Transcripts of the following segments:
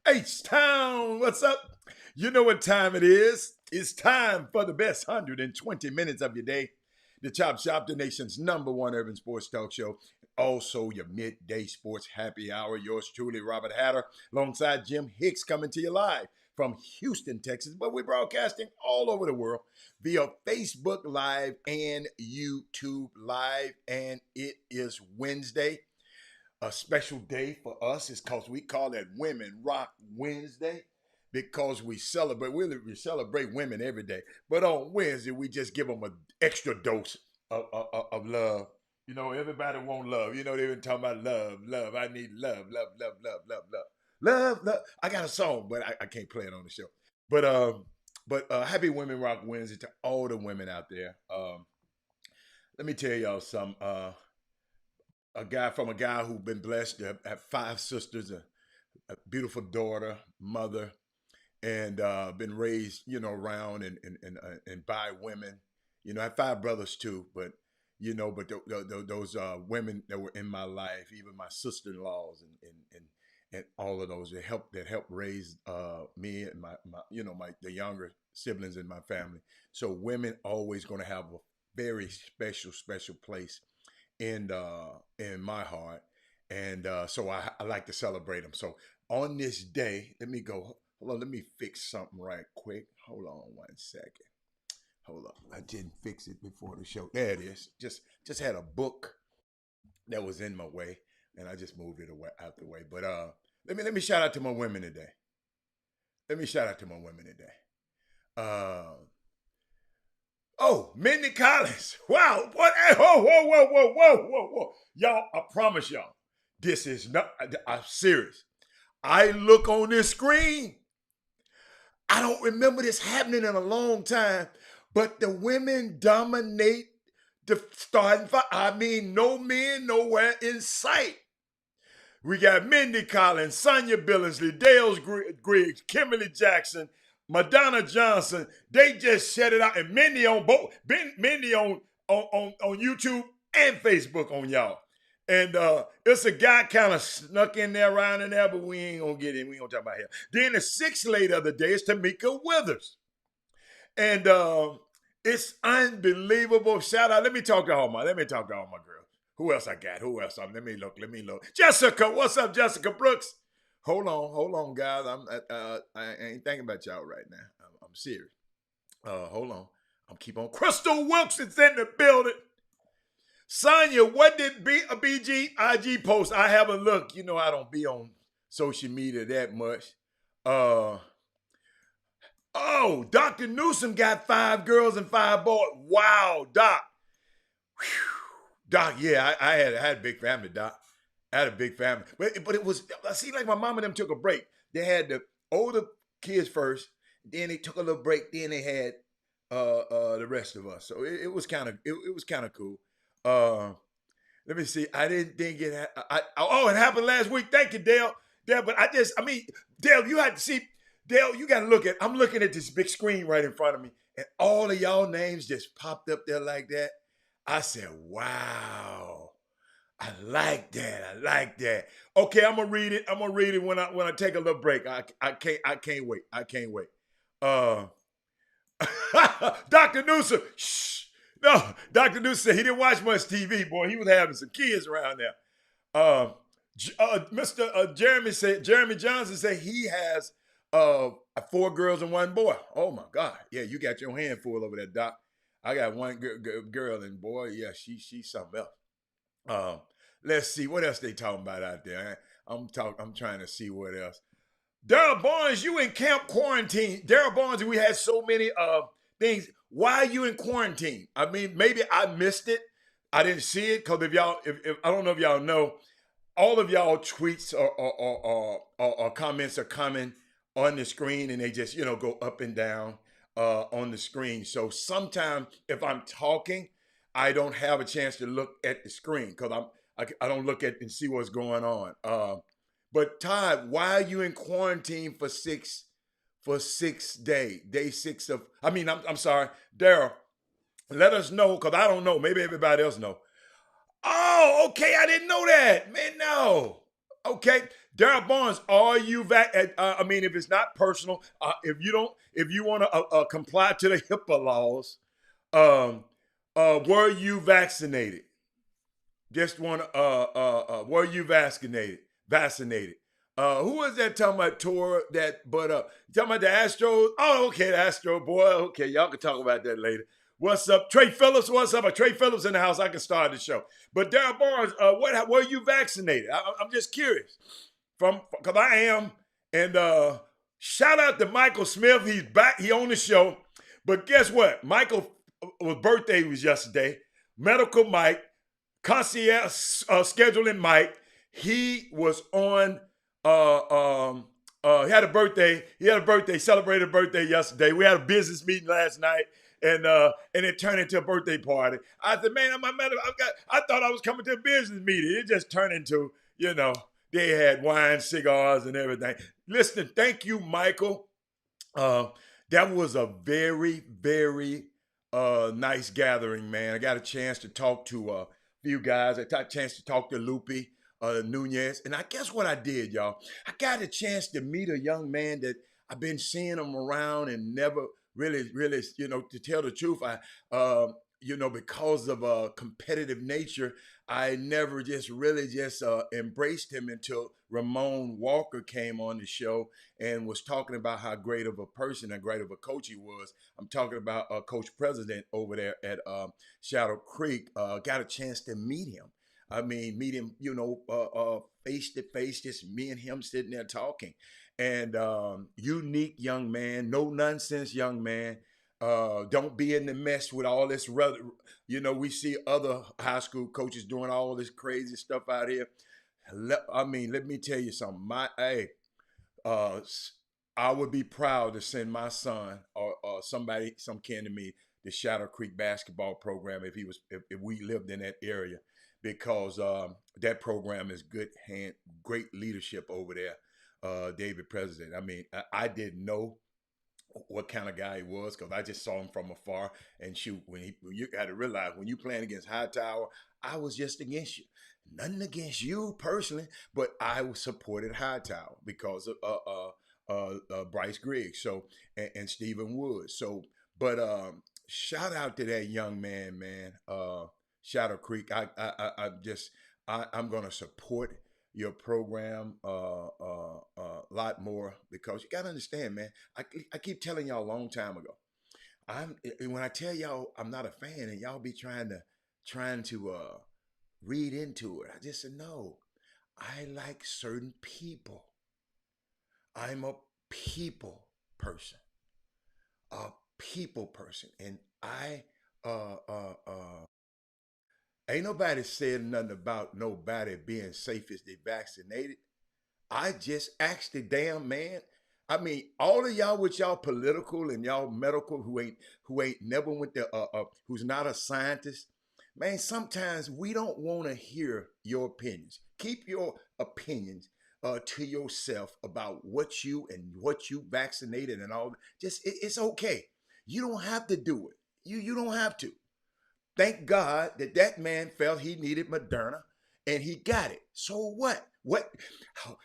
H-Town, what's up? You know what time it is. It's time for the best 120 minutes of your day. The Chop Shop, the nation's #1 urban sports talk show. Also, your midday sports happy hour. Yours truly, Robert Hatter, alongside Jim Hicks, coming to you live from Houston, Texas. But we're broadcasting all over the world via Facebook Live and YouTube Live. And it is Wednesday. A special day for us is because we call it Women Rock Wednesday, because we celebrate women every day. But on Wednesday, we just give them an extra dose of love. You know, everybody want love. You know, they've been talking about love. I need love, love, love, love, love, love. Love, love. I got a song, but I can't play it on the show. But happy Women Rock Wednesday to all the women out there. Let me tell y'all something. A guy who's been blessed to have 5 sisters, a beautiful daughter, mother, and been raised, around and by women. I have 5 brothers too, but those women that were in my life, even my sister-in-laws and all of those that helped raise me and the younger siblings in my family. So women always going to have a very special place in my heart, and so I like to celebrate them. So on this day, let me fix something right quick. Hold on 1 second. Hold on, I didn't fix it before the show. There it is. Just had a book that was in my way, and I just moved it away out the way. But let me shout out to my women today. Oh, Mindy Collins. Wow. What? Whoa. Y'all, I promise y'all, this is not, I'm serious. I look on this screen. I don't remember this happening in a long time, but the women dominate the starting five. I mean, no men nowhere in sight. We got Mindy Collins, Sonya Billingsley, Dale Griggs, Kimberly Jackson, Madonna Johnson. They just shut it out. And Mindy on YouTube and Facebook on y'all. And it's a guy kind of snuck in there around in there, but we ain't gonna get in. We ain't gonna talk about him. Then the 6th lady of the day is Tamika Withers. And it's unbelievable. Shout out. Let me talk to all my girls. Who else I got? Let me look. Jessica, what's up, Jessica Brooks? Hold on, guys. I ain't thinking about y'all right now. I'm serious. Hold on. I'm keep on. Crystal Wilson's in the building. Sonya, what did BG IG post? I haven't looked. I don't be on social media that much. Oh, Dr. Newsom got 5 girls and 5 boys. Wow, Doc. Whew. Doc, yeah, I had a big family, Doc. I had a big family. But it was, I see, like my mom and them took a break. They had the older kids first, then they took a little break, then they had the rest of us. So it was kind of it was kind of cool. Uh, Let me see. I didn't think it. Oh, it happened last week. Thank you, Dale. Dale, but I mean, Dale, you had to see. Dale, you got to look at. I'm looking at this big screen right in front of me, and all of y'all names just popped up there like that. I said, "Wow, I like that. I like that." Okay, I'm gonna read it. I'm gonna read it when I take a little break. I can't wait. I can't wait. Uh, Dr. Newsom. Shh. No, Dr. Newsom said he didn't watch much TV, boy. He was having some kids around there. Mr. Jeremy Johnson said he has 4 girls and 1 boy. Oh my God. Yeah, you got your hand full over there, Doc. I got one girl and boy, yeah, she's something else. Um, let's see what else they talking about out there. I'm trying to see what else. Daryl Barnes, you in camp quarantine. Daryl Barnes, we had so many things. Why are you in quarantine? I mean, maybe I missed it. I didn't see it because if I don't know if y'all know, all of y'all tweets or comments are coming on the screen and they just go up and down on the screen. So sometimes if I'm talking, I don't have a chance to look at the screen because I don't look at and see what's going on. But Todd, why are you in quarantine for 6 days? Day 6 of. I mean, I'm sorry, Daryl. Let us know because I don't know. Maybe everybody else know. Oh, okay. I didn't know that, man. No. Okay, Daryl Barnes, are you I mean, if it's not personal, if you want to comply to the HIPAA laws, um, were you vaccinated? Just want to, were you vaccinated? Vaccinated. Who was that talking about tour that, but talking about the Astros? Oh, okay, the Astro boy. Okay, y'all can talk about that later. What's up, Trey Phillips? What's up? Trey Phillips in the house. I can start the show. But Daryl Barnes, were you vaccinated? I'm just curious. Because I am. And shout out to Michael Smith. He's back. He on the show. But guess what? Michael's birthday was yesterday. Medical Mike, concierge scheduling Mike. He was on. He had a birthday. Celebrated a birthday yesterday. We had a business meeting last night, and it turned into a birthday party. I said, man, I thought I was coming to a business meeting. It just turned into, they had wine, cigars, and everything. Listen, thank you, Michael. That was a very, very nice gathering, man. I got a chance to talk to a few guys. I got a chance to talk to Lupe Nunez. And I guess what I did, y'all, I got a chance to meet a young man that I've been seeing him around and never really, to tell the truth, because of a competitive nature, I never just really just embraced him until Ramon Walker came on the show and was talking about how great of a person and great of a coach he was. I'm talking about Coach President over there at Shadow Creek. Got a chance to meet him. I mean, meet him, face to face, just me and him sitting there talking. And unique young man, no nonsense young man. Don't be in the mess with all this. We see other high school coaches doing all this crazy stuff out here. Let me tell you something. Uh, I would be proud to send my son or somebody, some kin to me, the Shadow Creek basketball program if if we lived in that area, because that program is great leadership over there. David President. I mean, I didn't know what kind of guy he was because I just saw him from afar. And shoot, when you got to realize when you playing against Hightower, I was just against you. Nothing against you personally, but I supported Hightower because of Bryce Griggs, and Stephen Woods. So, but shout out to that young man, man. Shadow Creek. I'm gonna support your program a lot more because you gotta understand, man. I keep telling y'all a long time ago. When I tell y'all I'm not a fan and y'all be trying to read into it. I just said no. I like certain people. I'm a people person. A people person. And I ain't nobody said nothing about nobody being safe as they vaccinated. I just asked the damn man. I mean, all of y'all with y'all political and y'all medical who ain't never went to who's not a scientist, man. Sometimes we don't want to hear your opinions. Keep your opinions to yourself about what you vaccinated and all. Just it's okay. You don't have to do it. You don't have to. Thank God that that man felt he needed Moderna and he got it. So what? What?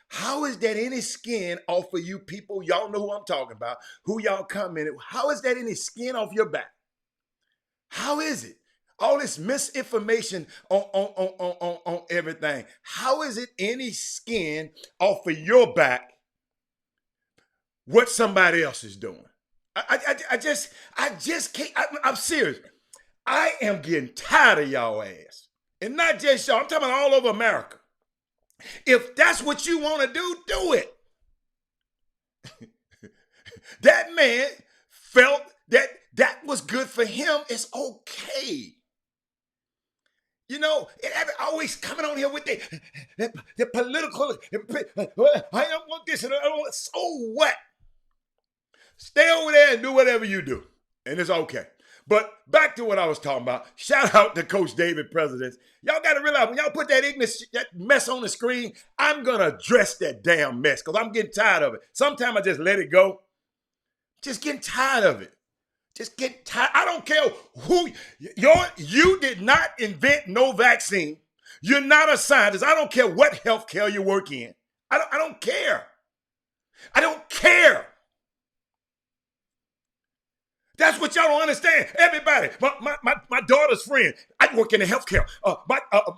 How is that any skin off of you people? Y'all know who I'm talking about. Who y'all commented? How is that any skin off your back? How is it? All this misinformation on everything. How is it any skin off of your back what somebody else is doing? I just can't. I'm serious. I am getting tired of y'all ass. And not just y'all, I'm talking about all over America. If that's what you want to do it. That man felt that that was good for him. It's okay. You know, always coming on here with the political, I don't want this and I don't want, so what? Stay over there and do whatever you do. And it's okay. But back to what I was talking about. Shout out to Coach David Presidents. Y'all got to realize when y'all put that ignorant that mess on the screen, I'm going to address that damn mess because I'm getting tired of it. Sometimes I just let it go. Just getting tired of it. Just get tired. I don't care who you did not invent no vaccine. You're not a scientist. I don't care what healthcare you work in. I don't care. I don't care. That's what y'all don't understand. Everybody, my daughter's friend, I work in the healthcare.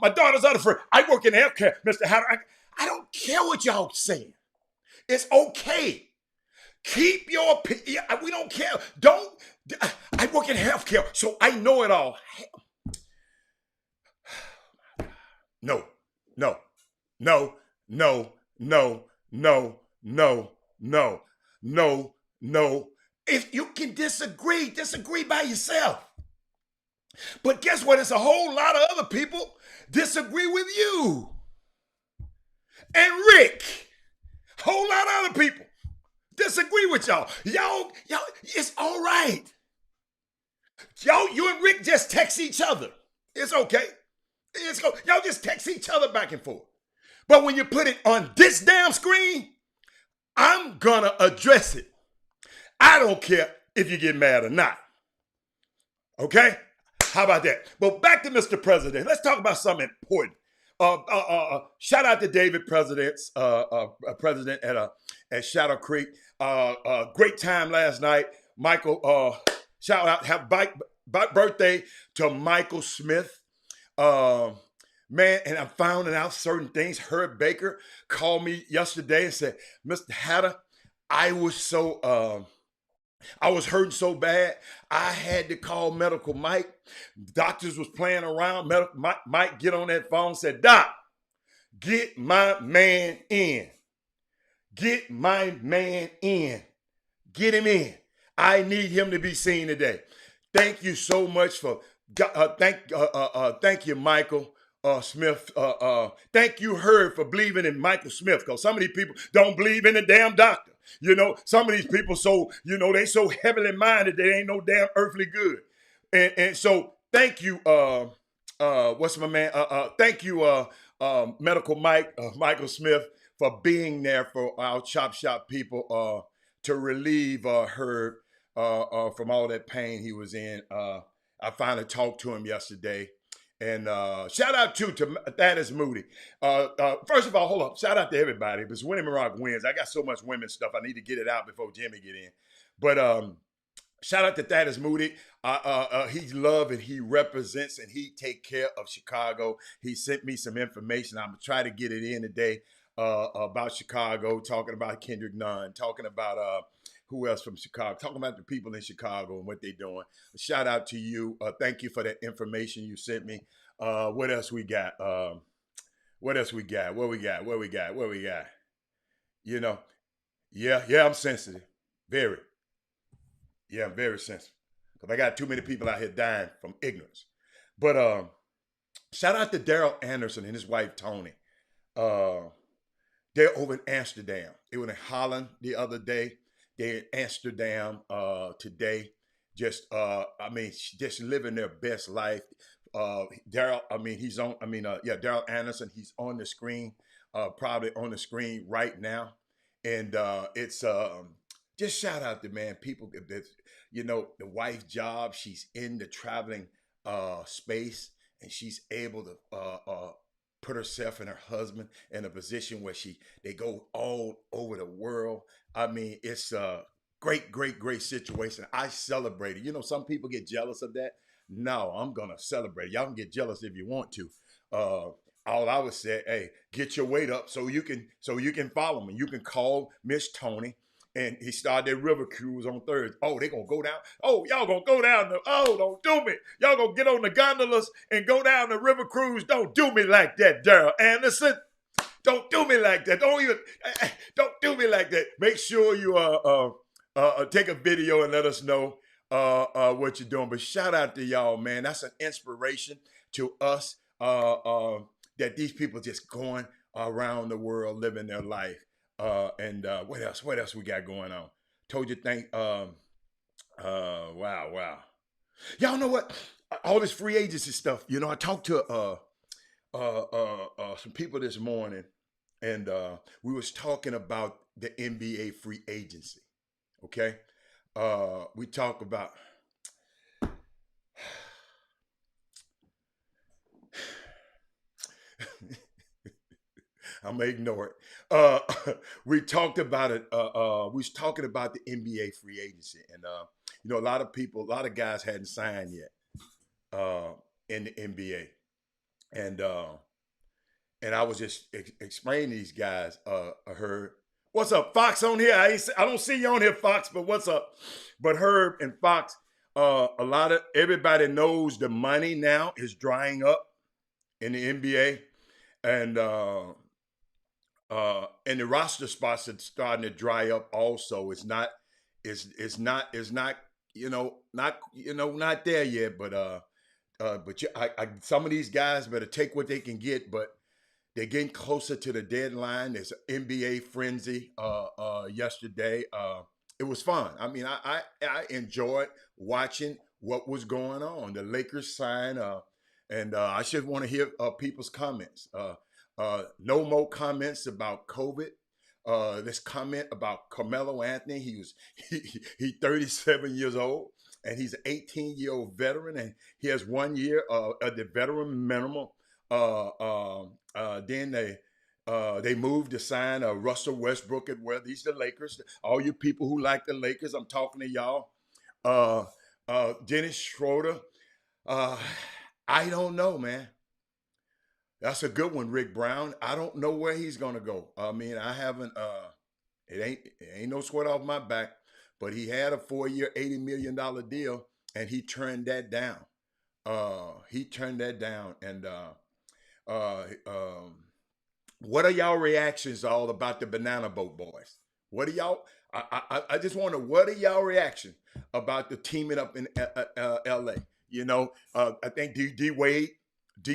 My daughter's other friend, I work in the healthcare. Mr. Hatter, I don't care what y'all saying. It's okay. Keep your opinion. We don't care. I work in healthcare, so I know it all. No, no, no, no, no, no, no, no, no, no. If you can disagree by yourself. But guess what? It's a whole lot of other people disagree with you. And Rick, whole lot of other people disagree with y'all. Y'all, it's all right. You and Rick just text each other. It's okay. Y'all just text each other back and forth. But when you put it on this damn screen, I'm gonna address it. I don't care if you get mad or not. Okay? How about that? But back to Mr. President. Let's talk about something important. Shout out to David Presidents, president at Shadow Creek. Great time last night. Michael, shout out, happy birthday to Michael Smith. Man, and I'm finding out certain things. Herb Baker called me yesterday and said, Mr. Hatter, I was hurting so bad, I had to call Medical Mike. Doctors was playing around. Mike get on that phone and said, Doc, get my man in. Get my man in. Get him in. I need him to be seen today. Thank you so much for, thank you, Michael Smith. Thank you, Herb, for believing in Michael Smith, because some of these people don't believe in the damn doctor. You know, some of these people they so heavily minded they ain't no damn earthly good. And so thank you, what's my man? Thank you, Medical Mike, Michael Smith, for being there for our Chop Shop people to relieve Herb from all that pain he was in. I finally talked to him yesterday. And shout out to Thaddeus Moody. First of all, hold on. Shout out to everybody. Because Women Rock wins. I got so much women's stuff. I need to get it out before Jimmy get in. But shout out to Thaddeus Moody. He's love and he represents and he take care of Chicago. He sent me some information. I'm going to try to get it in today about Chicago, talking about Kendrick Nunn, talking about who else from Chicago, talking about the people in Chicago and what they're doing. Shout out to you. Thank you for that information you sent me. What else we got? What else we got? What we got? You know, yeah, I'm sensitive. Very. Yeah, I'm very sensitive. Because I got too many people out here dying from ignorance. But shout out to Daryl Anderson and his wife, Tony. They're over in Amsterdam. They were in Holland the other day. They're in Amsterdam today. Just living their best life. Daryl, he's on. Daryl Anderson. He's on the screen, probably on the screen right now, and it's just shout out to man people that the wife's job. She's in the traveling space, and she's able to put herself and her husband in a position where they go all over the world. It's a great situation. I celebrate it. Some people get jealous of that. No, I'm gonna celebrate. Y'all can get jealous if you want to. All I would say, hey, get your weight up so you can follow me. You can call Miss Tony. And he started their river cruise on Thursday. Oh, they gonna go down. Oh, y'all gonna go down don't do me. Y'all gonna get on the gondolas and go down the river cruise. Don't do me like that, Daryl Anderson. Don't do me like that. Don't do me like that. Make sure you take a video and let us know what you're doing. But shout out to y'all, man. That's an inspiration to us that these people just going around the world living their life. And what else? What else we got going on? Told you, wow. Y'all know what? All this free agency stuff. I talked to some people this morning, and we was talking about the NBA free agency. Okay, we talk about. I'm gonna ignore it. We talked about it. We was talking about the NBA free agency, and a lot of guys hadn't signed yet in the NBA, and I was just explaining to these guys. Herb, what's up, Fox on here? I don't see you on here, Fox, but what's up? But Herb and Fox, everybody knows the money now is drying up in the NBA, and the roster spots are starting to dry up. Also, it's not not there yet. But some of these guys better take what they can get. But they're getting closer to the deadline. There's an NBA frenzy yesterday. It was fun. I enjoyed watching what was going on. The Lakers signed, and I should want to hear people's comments. No more comments about COVID. This comment about Carmelo Anthony. He's 37 years old, and he's an 18-year-old veteran, and he has 1 year at the veteran minimum. Then they moved to sign Russell Westbrook. These are the Lakers. All you people who like the Lakers, I'm talking to y'all. Dennis Schroeder. I don't know, man. That's a good one, Rick Brown. I don't know where he's gonna go. I haven't. It ain't no sweat off my back. But he had a 4-year, $80 million deal, and he turned that down. And what are y'all reactions all about the Banana Boat Boys? What are y'all? I just wonder, what are y'all reaction about the teaming up in L.A.? I think D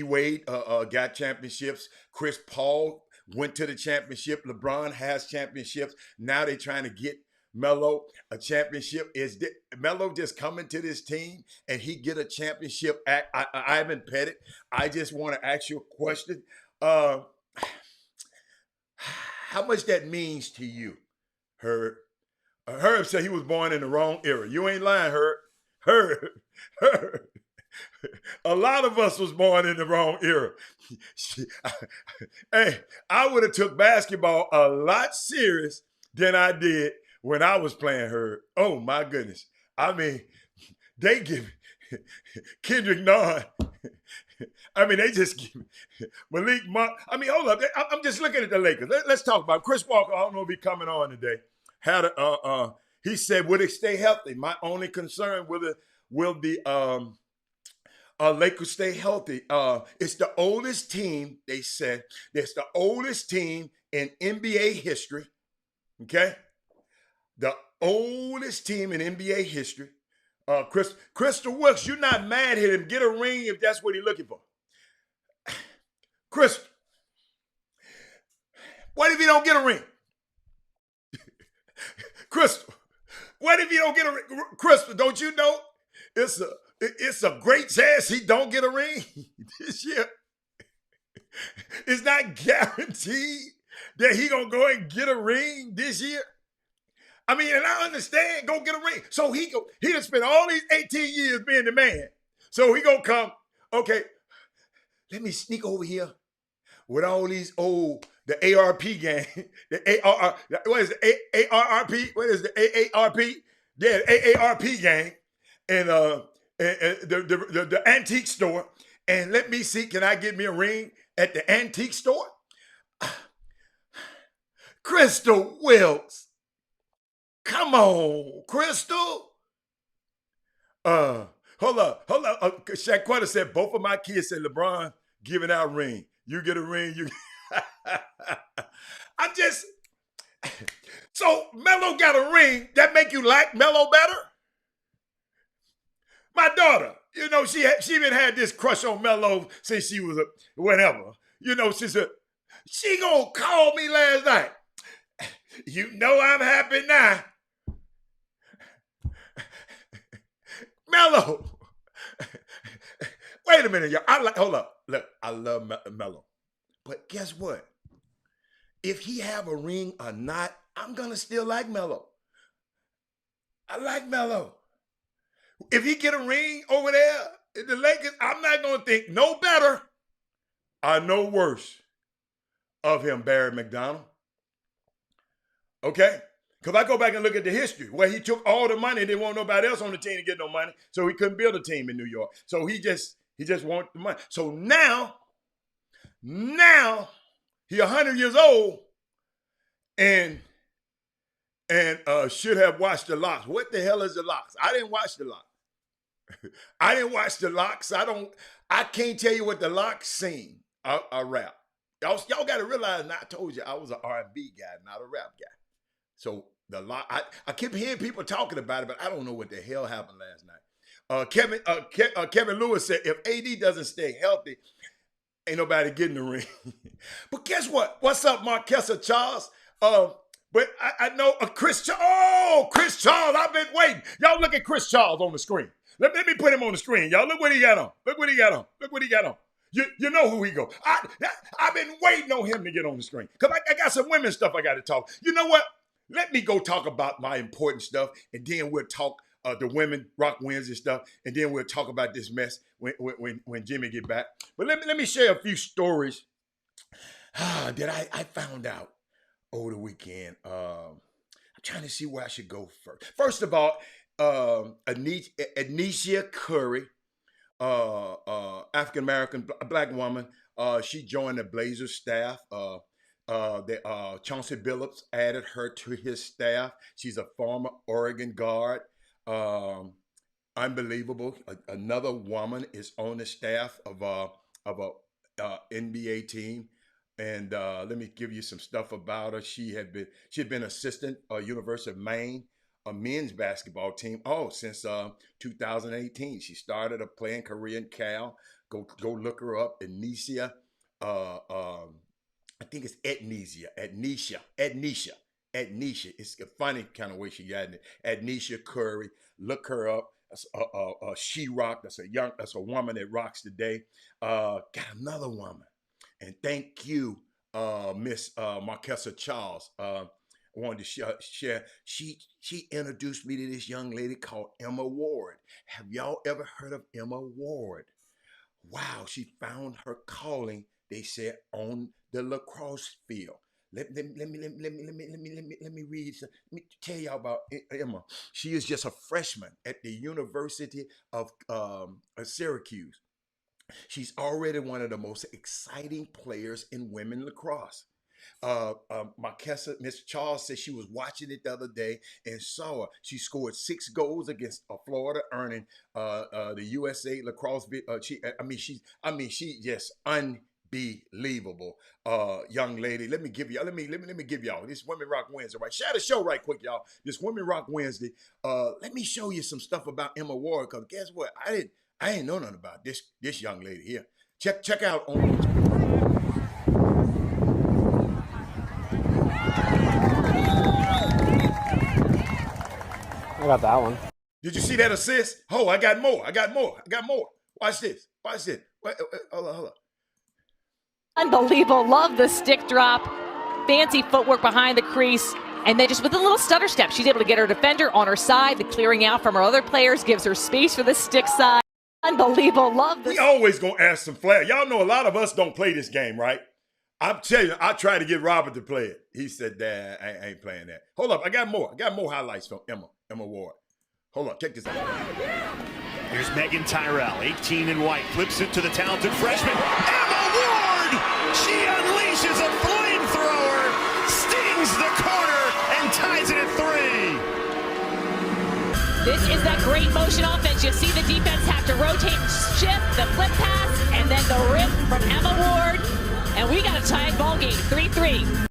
Wade got championships. Chris Paul went to the championship. LeBron has championships. Now they're trying to get Melo a championship. Is Melo just coming to this team and he get a championship? Ivan Pettit. I just want to ask you a question. How much that means to you, Herb? Herb said he was born in the wrong era. You ain't lying, Herb. Herb. A lot of us was born in the wrong era. Hey, I would have took basketball a lot serious than I did when I was playing Herb. Oh my goodness. They give Kendrick Nunn. They just give Malik Monk. Hold up. I'm just looking at the Lakers. Let's talk about Chris Walker. I don't know if he's coming on today. He said, will they stay healthy? My only concern will the Lakers stay healthy. It's the oldest team, they said. It's the oldest team in NBA history. Okay? The oldest team in NBA history. Crystal Wilkes, you're not mad at him. Get a ring if that's what he's looking for. Crystal, what if he don't get a ring? Crystal, What if he don't get a ring? Crystal, don't you know it's a great chance he don't get a ring this year? It's not guaranteed that he gonna go and get a ring this year. I mean, and I understand, go get a ring. So he done spent all these 18 years being the man. So he gonna come, okay, let me sneak over here with all these the ARP gang, the ARR, what is the ARRP? What is the AARP? Yeah, the AARP gang, and the antique store. And let me see, can I get me a ring at the antique store? Crystal Wilkes. Come on, Crystal. Hold up. Shaquata said both of my kids said LeBron giving out ring. You get a ring, you I'm just so Melo got a ring. That make you like Melo better? My daughter, you know, she been had this crush on Melo since she was a whatever. You know, she gonna call me last night. You know I'm happy now. Melo. Wait a minute, y'all. Hold up. Look, I love Melo. But guess what? If he have a ring or not, I'm gonna still like Melo. I like Melo. If he get a ring over there in the Lakers, I'm not gonna think no better or no worse of him, Barry McDonald. Okay? Because I go back and look at the history where he took all the money, didn't want nobody else on the team to get no money, so he couldn't build a team in New York. So he just wanted the money. So now he 100 years old and should have watched the Locks. What the hell is the Locks? I didn't watch the Locks. I can't tell you what the Locks sing. I rap. Y'all got to realize, now I told you I was an R&B guy, not a rap guy. So the Lock, I keep hearing people talking about it, but I don't know what the hell happened last night. Kevin Lewis said if AD doesn't stay healthy, ain't nobody getting the ring. But guess what? What's up, Marquessa Charles? But I know Chris Charles. Oh, Chris Charles, I've been waiting. Y'all look at Chris Charles on the screen. Let me put him on the screen. Y'all look what he got on. Look what he got on. You know who he go. I've been waiting on him to get on the screen. Because I got some women stuff I got to talk. You know what? Let me go talk about my important stuff, and then we'll talk the Women Rock Wednesday stuff, and then we'll talk about this mess when Jimmy get back. But let me share a few stories that I found out over the weekend. I'm trying to see where I should go first. First of all, Anisha Curry, African-American black woman, she joined the Blazers staff. Chauncey Billups added her to his staff. She's a former Oregon guard. Unbelievable. Another woman is on the staff of a NBA team. And let me give you some stuff about her. She had been assistant University of Maine, a men's basketball team. Since 2018. She started a playing career in Cal. Go look her up. Anisha. I think it's Ednisha. It's a funny kind of way she got it. Ednisha Curry. Look her up. She rocked. That's a woman that rocks today. Got another woman. And thank you, Miss Marquessa Charles. I wanted to share. She introduced me to this young lady called Emma Ward. Have y'all ever heard of Emma Ward? Wow, she found her calling, they said, on the lacrosse field. Let me read. Let me tell y'all about Emma. She is just a freshman at the University of Syracuse. She's already one of the most exciting players in women lacrosse. Marquessa, Miss Charles said she was watching it the other day and saw her. She scored 6 goals against Florida, earning the USA lacrosse. She's just unbelievable young lady. Let me give y'all this Women Rock Wednesday, right? Share the show right quick, y'all. This Women Rock Wednesday. Let me show you some stuff about Emma Ward, because guess what? I ain't know nothing about this young lady here. Check out on. I got that one. Did you see that assist? Oh, I got more. I got more. I got more. Watch this. Watch this. Wait, hold on, hold on. Unbelievable. Love the stick drop. Fancy footwork behind the crease. And then just with a little stutter step, she's able to get her defender on her side. The clearing out from her other players gives her space for the stick side. Unbelievable. Love this. We always gonna ask some flair. Y'all know a lot of us don't play this game, right? I'm telling you, I tried to get Robert to play it. He said, Dad, I ain't playing that. Hold up, I got more. I got more highlights from Emma Ward. Hold on, check this out. Here's Megan Tyrell, 18 in white, flips it to the talented freshman, Emma Ward! She unleashes a flamethrower, stings the corner, and ties it at 3. This is that great motion offense. You see the defense have to rotate and shift, the flip pass, and then the rip from Emma Ward. And we got a tied ball game, 3-3.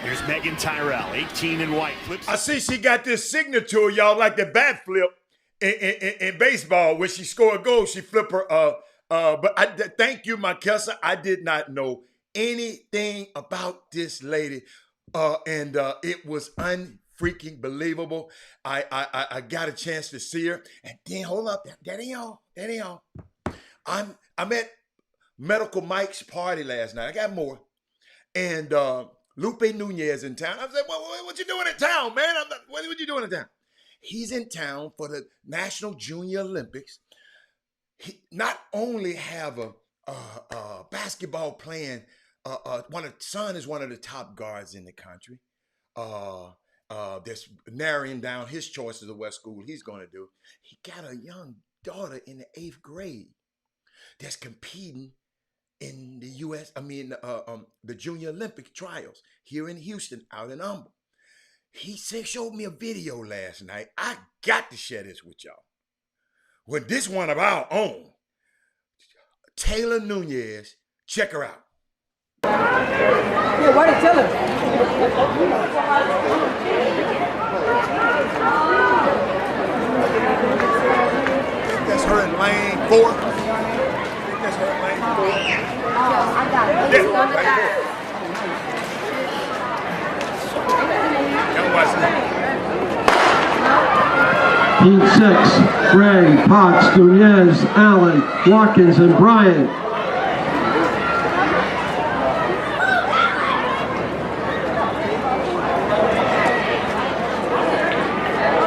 Here's Megan Tyrell, 18 in white. Flips. I see she got this signature, y'all, like the bat flip in baseball. When she score a goal, she flip her. But thank you, Marquesa. I did not know anything about this lady, and it was unfreaking believable. I got a chance to see her, and then hold up, that ain't all. I'm at Medical Mike's party last night. I got more, and Lupe Nunez in town. I said, well, what you doing in town, man? What you doing in town? He's in town for the National Junior Olympics. He not only have a basketball playing, son is one of the top guards in the country. That's narrowing down his choices of what school he's going to do. He got a young daughter in the 8th grade that's competing in the the Junior Olympic trials here in Houston, out in Humble. He showed me a video last night. I got to share this with y'all. When this one of our own, Taylor Nunez, check her out. Yeah, why did tell her? That's her in lane 4. I think that's her in lane 4. I got it. Yeah, right here. Y'all watch that. Heat 6, Gray, Potts, Nunez, Allen, Watkins, and Bryant.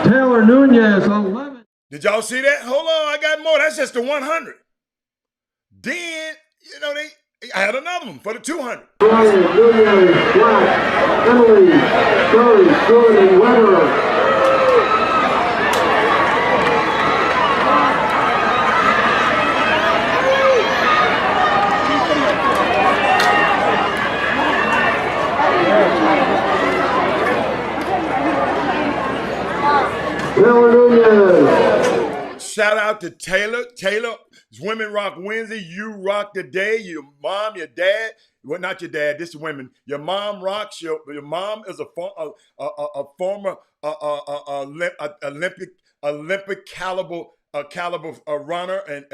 Taylor Nunez, 11. Did y'all see that? Hold on, I got more. That's just the 100. Then, I had another one for the 200. Bryant, Nunez, Black, Emily, Curry, Good, and Weber. Shout out to Taylor. Taylor, Women Rock Wednesday. You rock the day. Your mom, your dad. Well, not your dad. This is women. Your mom rocks. Your mom is a former Olympic caliber runner and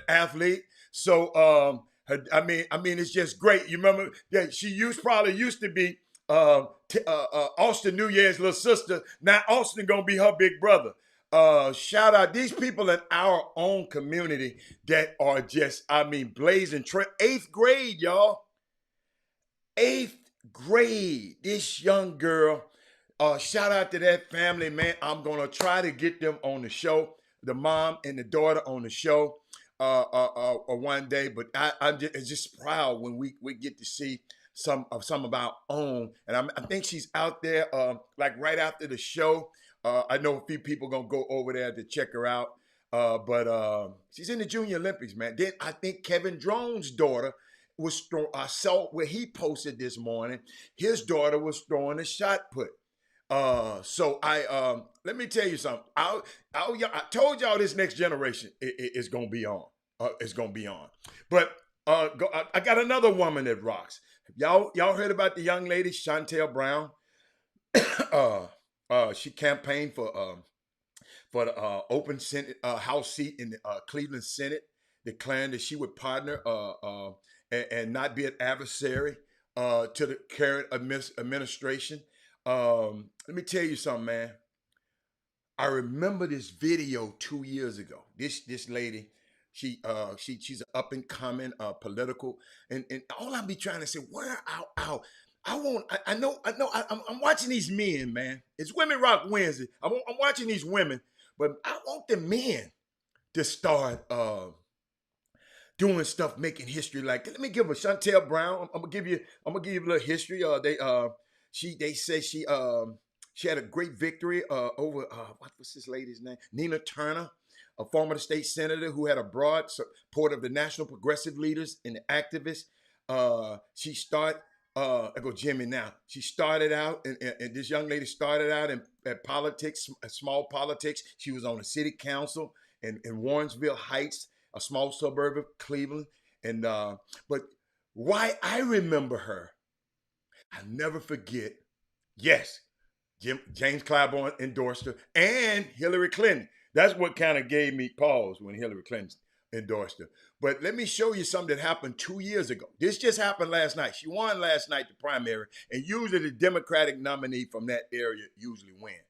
athlete. So I mean, it's just great. You remember that she probably used to be Austin Nunez's little sister. Now Austin gonna be her big brother. Shout out these people in our own community that are just, blazing trail. 8th grade, y'all. 8th grade. This young girl. Shout out to that family, man. I'm gonna try to get them on the show. The mom and the daughter on the show one day. But I'm just proud when we get to see some of our own. And I think she's out there like right after the show. I know a few people gonna go over there to check her out, but she's in the Junior Olympics, man. Then I think Kevin Drone's daughter was I saw where he posted this morning. His daughter was throwing a shot put. So I let me tell you something. I told y'all this next generation is gonna be on. It's gonna be on. But I got another woman that rocks. Y'all heard about the young lady Chantel Brown? She campaigned for the open Senate House seat in the Cleveland Senate, declaring that she would partner and not be an adversary to the current administration. Let me tell you something, man. I remember this video 2 years ago. This lady, she's an up and coming political, and all I be trying to say, where I'm watching these men, man. It's Women Rock Wednesday. I'm watching these women, but I want the men to start doing stuff, making history. Like, let me give a Chantel Brown. I'm gonna give you a little history. They say she had a great victory over what was this lady's name? Nina Turner, a former state senator who had a broad support of the national progressive leaders and the activists. She started. I go Jimmy now. She started out, and this young lady started out in politics, small politics. She was on the city council in Warrensville Heights, a small suburb of Cleveland. And but why I remember her, I'll never forget. Yes, James Claiborne endorsed her, and Hillary Clinton. That's what kind of gave me pause when Hillary Clinton endorsed her. But let me show you something that happened 2 years ago. This just happened last night. She won last night the primary, and usually the Democratic nominee from that area usually win.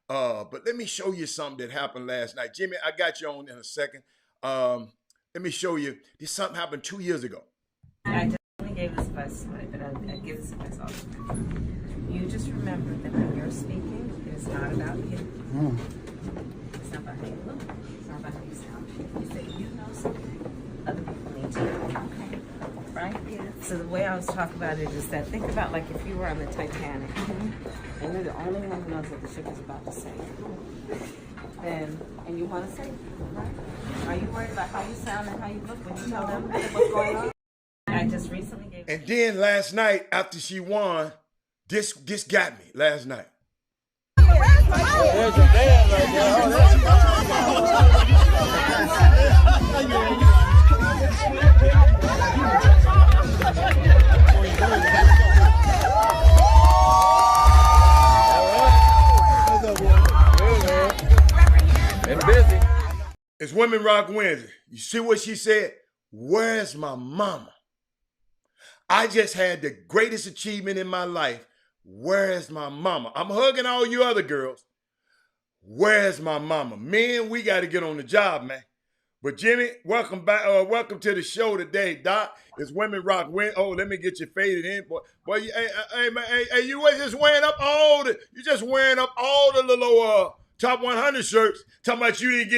But let me show you something that happened last night. Jimmy, I got you on in a second. Let me show you. This something happened 2 years ago. I definitely gave this advice, but I give this advice all the time. You just remember that when you're speaking, it's not about you. It's not about how you look. It's not about how you sound. You say you know something, other people need to know. Okay. Right? Yeah. So the way I was talking about it is that think about like if you were on the Titanic and you're the only one who knows what the ship is about to sink. And you want to save them, right? Are you worried about how you sound and how you look when you tell them what's going on? I just recently gave. And then last night, after she won, this got me last night. There's a band right there. Busy. It's Women Rock Wednesday. You see what she said? Where's my mama? I just had the greatest achievement in my life. Where's my mama? I'm hugging all you other girls. Where's my mama? Men, we got to get on the job, man. But Jimmy, welcome back. Welcome to the show today, Doc. It's Women Rock Wednesday. Oh, let me get you faded in, boy. Boy, you just wearing up all the. You just wearing up all the little top 100 shirts. Talking about you didn't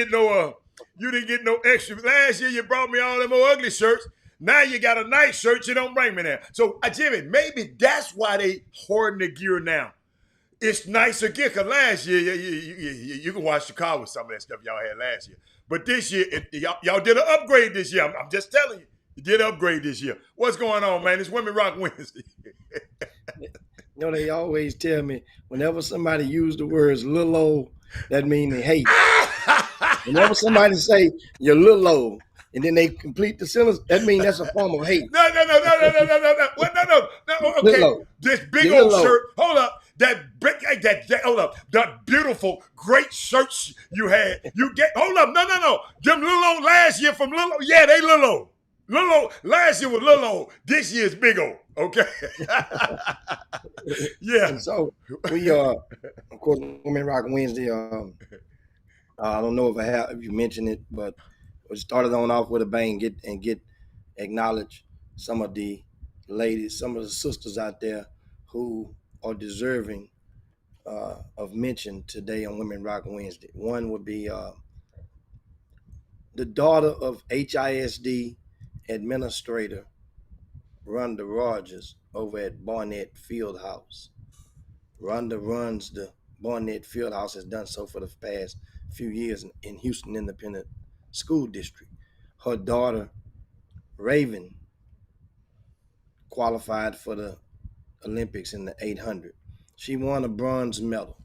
get no extra. Last year you brought me all them old ugly shirts. Now you got a nice shirt, you don't bring me there. So, Jimmy, maybe that's why they hoarding the gear now. It's nicer gear, because last year, you can wash the car with some of that stuff y'all had last year. But this year, y'all did an upgrade this year. I'm just telling you. You did an upgrade this year. What's going on, man? It's Women Rock Wednesday. You know, they always tell me, whenever somebody use the words little old, that means they hate. Whenever somebody say, you're little old, and then they complete the sentence, that means that's a form of hate. No. Okay, this big old shirt. Hold up. Hold up. That beautiful, great shirts you had. Hold up. No. Them little old last year from little old. Yeah, they little old. Little old. Last year was little old. This year's big old. Okay. Yeah. And so we of course, Women Rock Wednesday. I don't know if you mentioned it, but we started off with a bang, get acknowledge some of the ladies, some of the sisters out there who are deserving of mention today on Women Rock Wednesday. One would be the daughter of HISD administrator Rhonda Rogers over at Barnett Fieldhouse. Rhonda runs the Barnett Fieldhouse, has done so for the past few years in Houston Independent School District. Her daughter, Raven, qualified for the Olympics in the 800. She won a bronze medal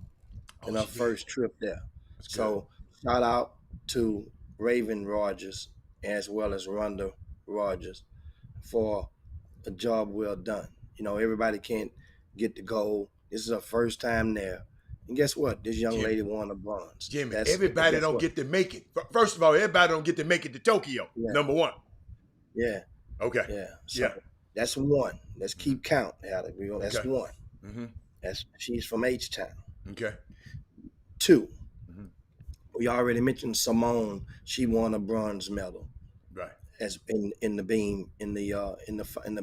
in her first trip there. So shout out to Raven Rogers as well as Rhonda Rogers for a job well done. You know, everybody can't get the gold. This is her first time there. And guess what? This young lady won a bronze. Jimmy, everybody don't get to make it. First of all, everybody don't get to make it to Tokyo. Yeah. Number one. Yeah. Okay. Yeah. So that's one. Let's keep count, Alec. That's one. Mm-hmm. She's from H-Town. Okay. 2. We already mentioned Simone. She won a bronze medal Right. as in the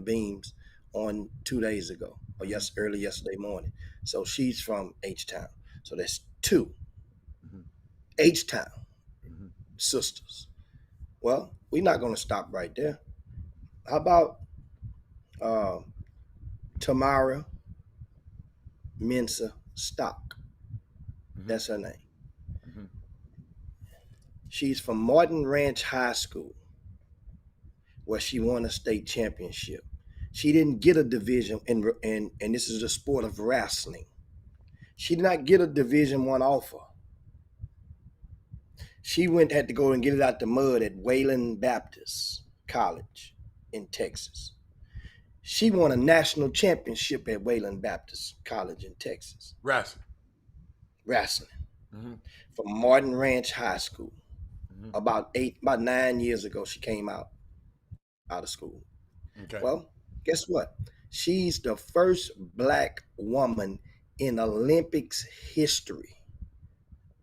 beams on 2 days ago, or early yesterday morning. So she's from H-Town. So that's 2 H-Town sisters. Well, we're not going to stop right there. How about Tamara Mensah Stock? That's her name. She's from Martin Ranch High School, where she won a state championship. She didn't get a division, and this is the sport of wrestling. She did not get a Division I offer. She had to go and get it out the mud at Wayland Baptist College in Texas. She won a national championship at Wayland Baptist College in Texas. Wrestling. From Martin Ranch High School. About 9 years ago, she came out of school. Okay. Well, guess what? She's the first Black woman in Olympics history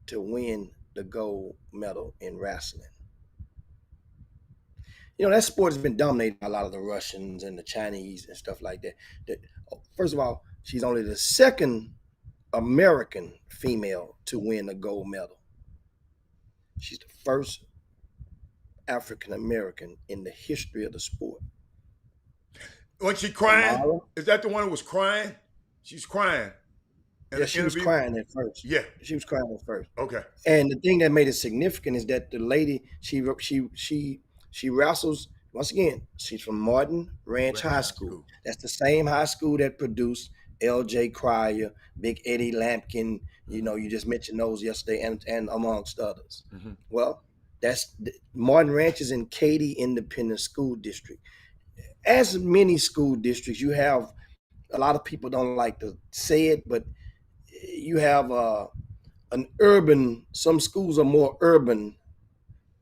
to win the gold medal in wrestling. That sport has been dominated by a lot of the Russians and the Chinese and stuff like that. First of all, she's only the second American female to win a gold medal. She's the first African American in the history of the sport. Was she crying? Tamara? Is that the one who was crying? She's crying. Yeah, she was crying at first. Yeah. She was crying at first. Okay. And the thing that made it significant is that the lady, she wrestles, once again, she's from Martin Ranch High School. That's the same high school that produced L.J. Cryer, Big Eddie Lampkin. You just mentioned those yesterday, and amongst others. Well, Martin Ranch is in Katy Independent School District. As many school districts, you have a lot of people don't like to say it, but you have some schools are more urban.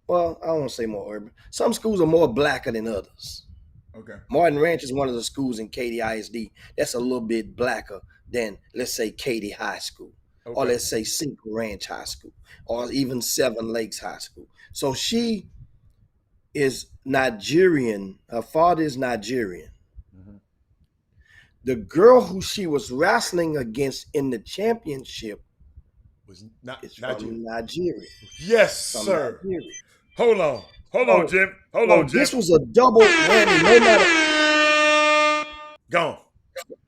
Well, I don't want to say more urban. Some schools are more blacker than others. Okay. Martin Ranch is one of the schools in Katy ISD that's a little bit blacker than, let's say, Katy High School, or let's say Cinco Ranch High School, or even Seven Lakes High School. So she is Nigerian. Her father is Nigerian. The girl who she was wrestling against in the championship Was not is from Nigeria. Yes, sir. Nigeria. Hold on, Jim. Hold on, Jim. This was a double whammy. Gone.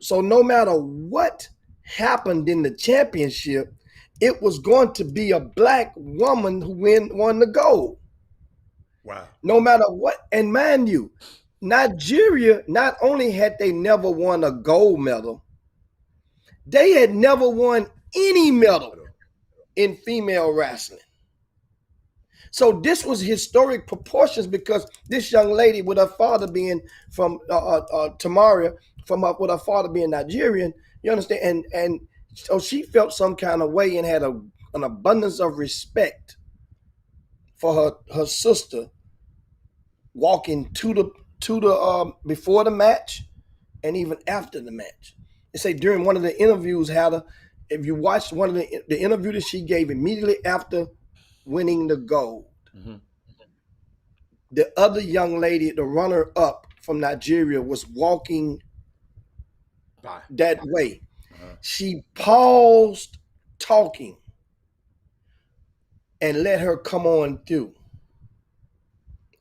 So no matter what happened in the championship, it was going to be a Black woman who won the gold. Wow. No matter what. And mind you, Nigeria, not only had they never won a gold medal, they had never won any medal in female wrestling. So this was historic proportions, because this young lady, with her father being from Tamara, with her father being Nigerian, you understand, and so she felt some kind of way and had an abundance of respect for her sister, walking to the before the match and even after the match. They say during one of the interviews, if you watched one of the interview that she gave immediately after winning the gold, the other young lady, the runner-up from Nigeria, was walking that way. She paused talking and let her come on through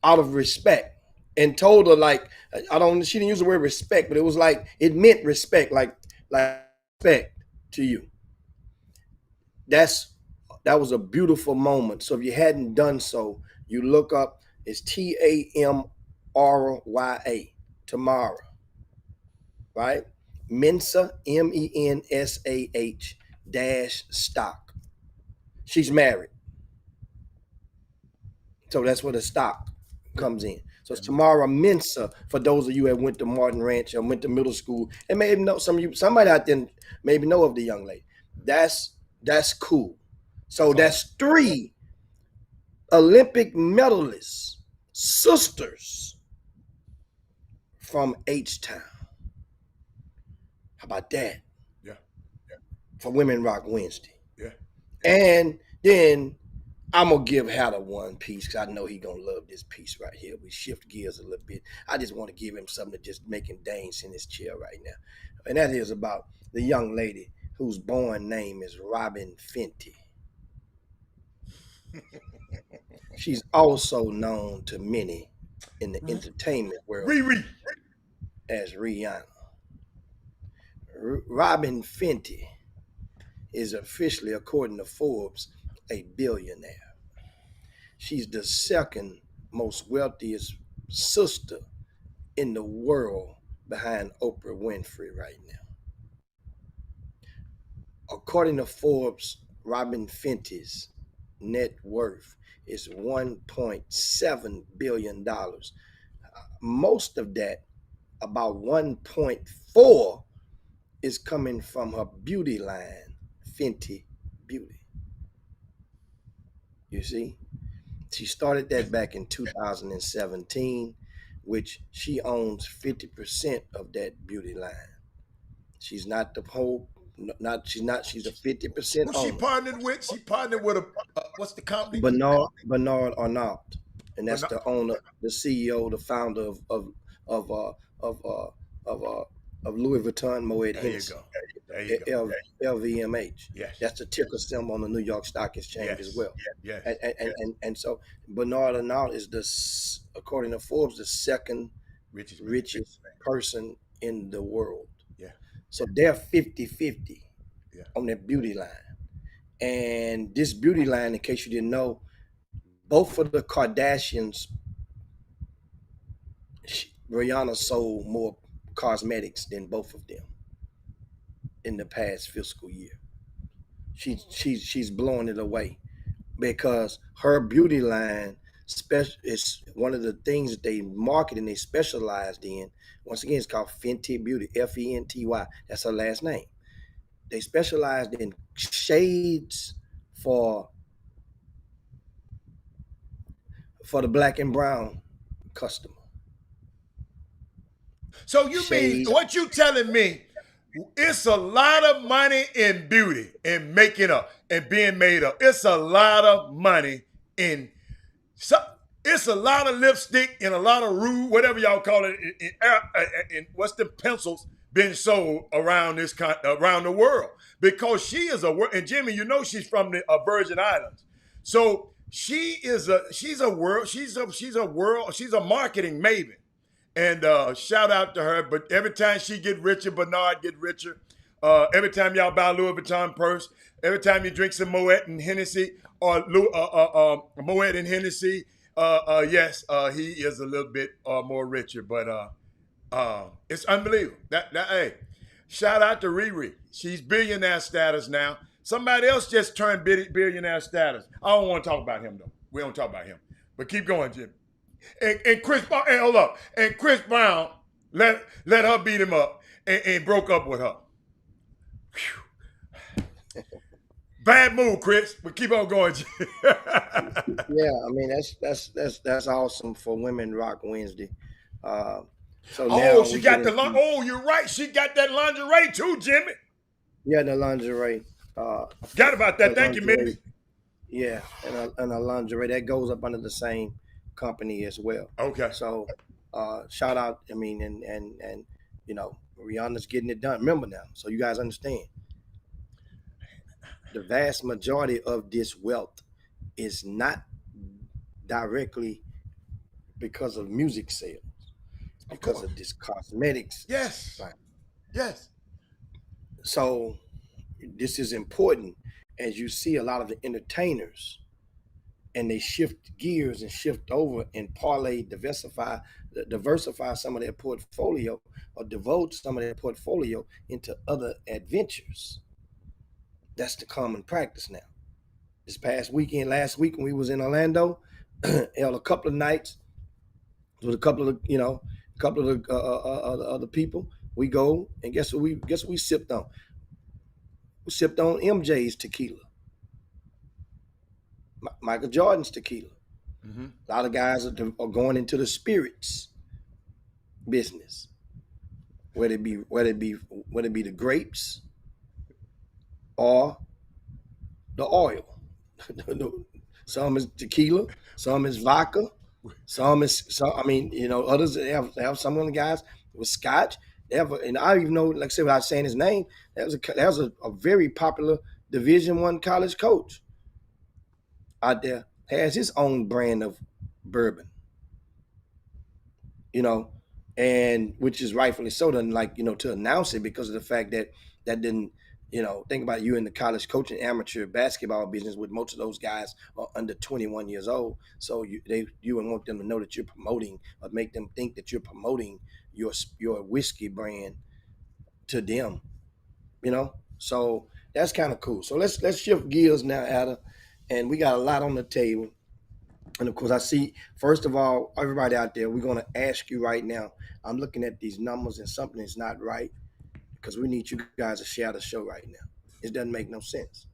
out of respect, and told her, like, she didn't use the word respect, but it was like, it meant respect, like respect to you. That was a beautiful moment. So if you hadn't done so, you look up, it's Tamrya, Tamara, right? Mensah, MENSAH Stock. She's married. So that's where the stock comes in. So it's Tamara Mensah, for those of you that went to Martin Ranch or went to middle school, and maybe know somebody out there maybe know of the young lady. That's cool. So that's 3 Olympic medalists, sisters from H-Town. How about that? Yeah. For Women Rock Wednesday. Yeah. And then I'm gonna give Hatter one piece because I know he gonna love this piece right here. We shift gears a little bit. I just want to give him something to just make him dance in his chair right now, and that is about the young lady whose born name is Robin Fenty. She's also known to many in the entertainment world Riri. as Rihanna. Robin Fenty is officially, according to Forbes, a billionaire. She's the second most wealthiest sister in the world behind Oprah Winfrey right now. According to Forbes, Robin Fenty's net worth is $1.7 billion. Most of that, about 1.4, is coming from her beauty line, Fenty Beauty. You see? She started that back in 2017, which she owns 50% of that beauty line. She's not the whole, she's a 50% Who she owner. partnered with? She partnered with what's the company? Bernard Arnault, and that's Bernard- the owner, the CEO, the founder of Louis Vuitton Moet There you Hennessy. go. There you go. LVMH. Yes. That's the ticker symbol on the New York Stock Exchange as well. Yes. And so Bernard Arnault is, according to Forbes, the second richest person in the world. Yeah. So they're 50-50 Yeah. on that beauty line. And this beauty line, in case you didn't know, both of the Kardashians, Rihanna sold more cosmetics than both of them in the past fiscal year. She's blowing it away because her beauty line is one of the things that they market and they specialized in. Once again, it's called Fenty Beauty, Fenty. That's her last name. They specialized in shades for the black and brown customer. So you mean what you telling me? It's a lot of money in beauty and making up and being made up. It's a lot of money in. It's a lot of lipstick and a lot of rouge, whatever y'all call it, in what's the pencils being sold around around the world, because she is and Jimmy, you know she's from the Virgin Islands, so she's a marketing maven. And shout out to her. But every time she get richer, Bernard get richer. Every time y'all buy a Louis Vuitton purse, every time you drink some Moet and Hennessy, or Moet and Hennessy, yes, he is a little bit more richer. But it's unbelievable. Hey, shout out to Riri. She's billionaire status now. Somebody else just turned billionaire status. I don't want to talk about him though. We don't talk about him. But keep going, Jim. And Chris Brown, hold up. And Chris Brown let her beat him up and broke up with her. Whew. Bad move, Chris. But keep on going. Yeah, I mean that's awesome for Women Rock Wednesday. So now she got the you're right. She got that lingerie too, Jimmy. Yeah, the lingerie. Forgot about that. Thank you, Mindy. Yeah, and a lingerie that goes up under the same company as well. Okay. So shout out, I mean, and you know, Rihanna's getting it done. Remember now, so you guys understand. The vast majority of this wealth is not directly because of music sales. It's because of this cosmetics. Yes. Right. Yes. So this is important as you see a lot of the entertainers and they shift gears and shift over and diversify some of their portfolio or devote some of their portfolio into other adventures. That's the common practice now. This past weekend, last week when we was in Orlando, held a couple of nights with a couple of other people. We go and guess what we sipped on? We sipped on MJ's tequila. Michael Jordan's tequila. Mm-hmm. A lot of guys are going into the spirits business, whether it be the grapes or the oil, some is tequila, some is vodka, others have some of the guys with scotch. They have, and I even know, like I said, without saying his name, that was a very popular Division I college coach out there, has his own brand of bourbon, and which is rightfully so, to announce it because of the fact that didn't, think about you in the college coaching amateur basketball business, with most of those guys are under 21 years old. So you would want them to know that you're promoting, or make them think that you're promoting your whiskey brand to them, So that's kind of cool. So let's shift gears now, Ada, and we got a lot on the table. And of course, I see, first of all, everybody out there, we're going to ask you right now. I'm looking at these numbers and something is not right, because we need you guys to share the show right now. It doesn't make no sense.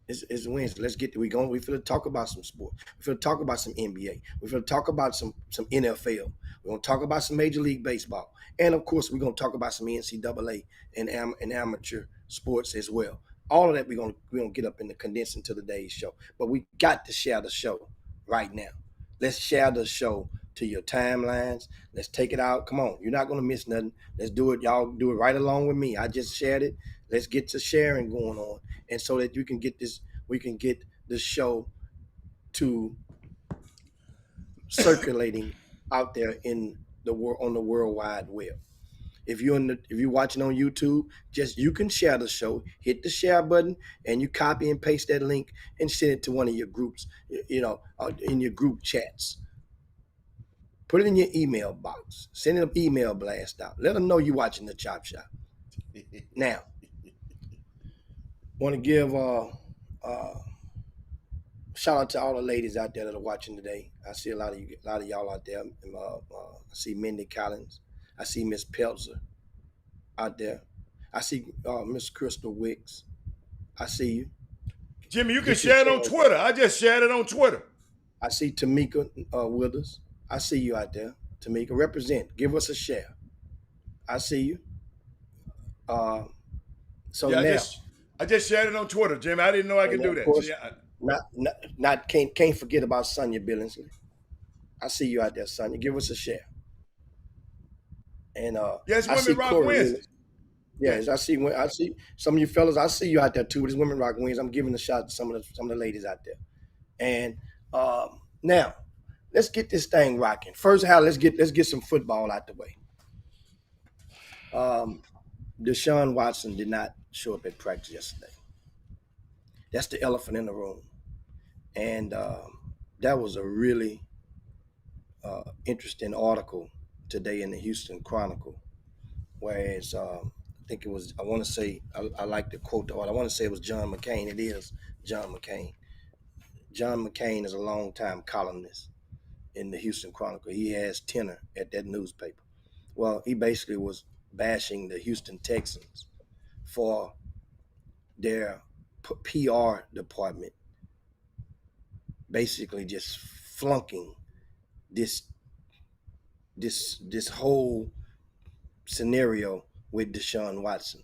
It's Wednesday. Let's get we feel to talk about some sport. We feel to talk about some NBA. We feel to talk about some NFL. We're going to talk about some Major League Baseball. And of course, we're going to talk about some NCAA and amateur sports as well. All of that we're going to get up in the condensed into today's show. But we got to share the show right now. Let's share the show to your timelines. Let's take it out. Come on. You're not going to miss nothing. Let's do it. Y'all do it right along with me. I just shared it. Let's get to sharing going on. And so that we can get the show to circulating out there in the world, on the World Wide Web. If you're watching on YouTube, you can share the show, hit the share button, and you copy and paste that link and send it to one of your groups, in your group chats. Put it in your email box. Send an email blast out. Let them know you're watching the Chop Shop. Now, want to give shout out to all the ladies out there that are watching today. I see a lot of y'all out there. I see Mindy Collins. I see Miss Pelzer out there. I see Miss Crystal Wicks. I see you. Jimmy, you can share it on Twitter. I just shared it on Twitter. I see Tamika Withers. I see you out there. Tamika, represent. Give us a share. I see you. I just shared it on Twitter, Jimmy. I didn't know I could do that. Course, can't forget about Sonia Billingsley. I see you out there, Sonia. Give us a share. And yes, Women Rock Wednesday. Yes, I see some of you fellas. I see you out there too. This Women Rock Wednesday. I'm giving a shout to some of the ladies out there. And now let's get this thing rocking. First, let's get some football out the way. Deshaun Watson did not show up at practice yesterday. That's the elephant in the room. And that was a really interesting article today in the Houston Chronicle. Whereas I think it was, I want to say, I like the quote, or I want to say it was John McCain. It is John McCain. John McCain is a longtime columnist in the Houston Chronicle. He has tenure at that newspaper. Well, he basically was bashing the Houston Texans for their PR department basically just flunking this whole scenario with Deshaun Watson,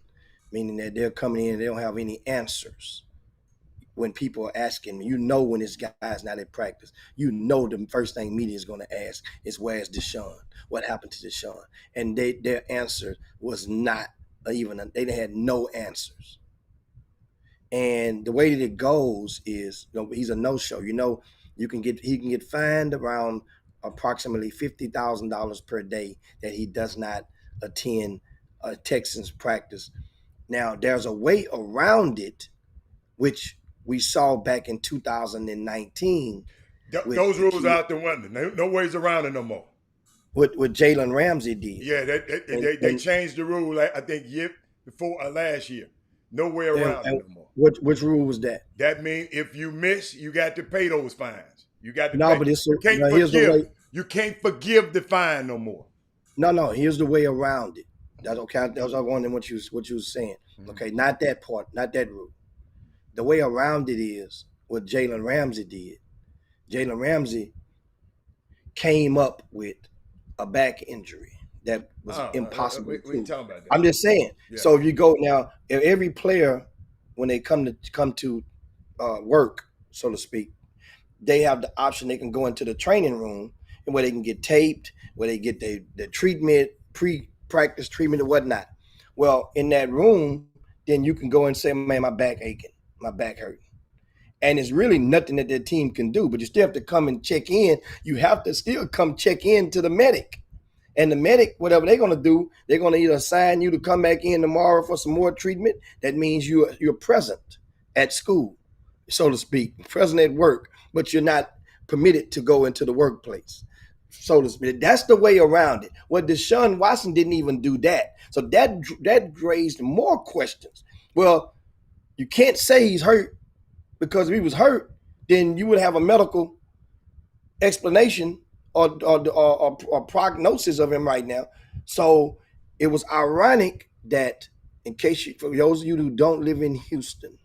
meaning that they're coming in and they don't have any answers. When people are asking, when this guy's not at practice, the first thing media is going to ask is, where's Deshaun? What happened to Deshaun? And their answer was not even, they had no answers. And the way that it goes is, he's a no-show. He can get fined around approximately $50,000 per day that he does not attend a Texans practice. Now, there's a way around it, which we saw back in 2019. Those rules are out the window. No ways around it no more. What Jalen Ramsey did. Yeah, they changed the rule, I think, year before last year. No way around it no more. Which rule was that? That means if you miss, you got to pay those fines. You got to pay. But you can't forgive the fine no more. No. Here's the way around it. That's okay. That was I wondering what you were saying. Mm-hmm. Okay, not that part, not that rule. The way around it is what Jalen Ramsey did. Jalen Ramsey came up with a back injury that was impossible. We talking about that. I'm just saying. Yeah. So if you go now, if every player, when they come to work, so to speak, they have the option. They can go into the training room and where they can get taped, where they get the treatment, pre-practice treatment and whatnot. Well, in that room, then you can go and say, man, my back aching, my back hurting. And it's really nothing that their team can do, but you still have to come and check in. You have to still come check in to the medic. And the medic, whatever they're going to do, they're going to either assign you to come back in tomorrow for some more treatment. That means you're present at school, so to speak, present at work, but you're not permitted to go into the workplace, so to speak. That's the way around it. Well, Deshaun Watson didn't even do that. So that raised more questions. Well, you can't say he's hurt, because if he was hurt, then you would have a medical explanation or prognosis of him right now. So it was ironic that, for those of you who don't live in Houston,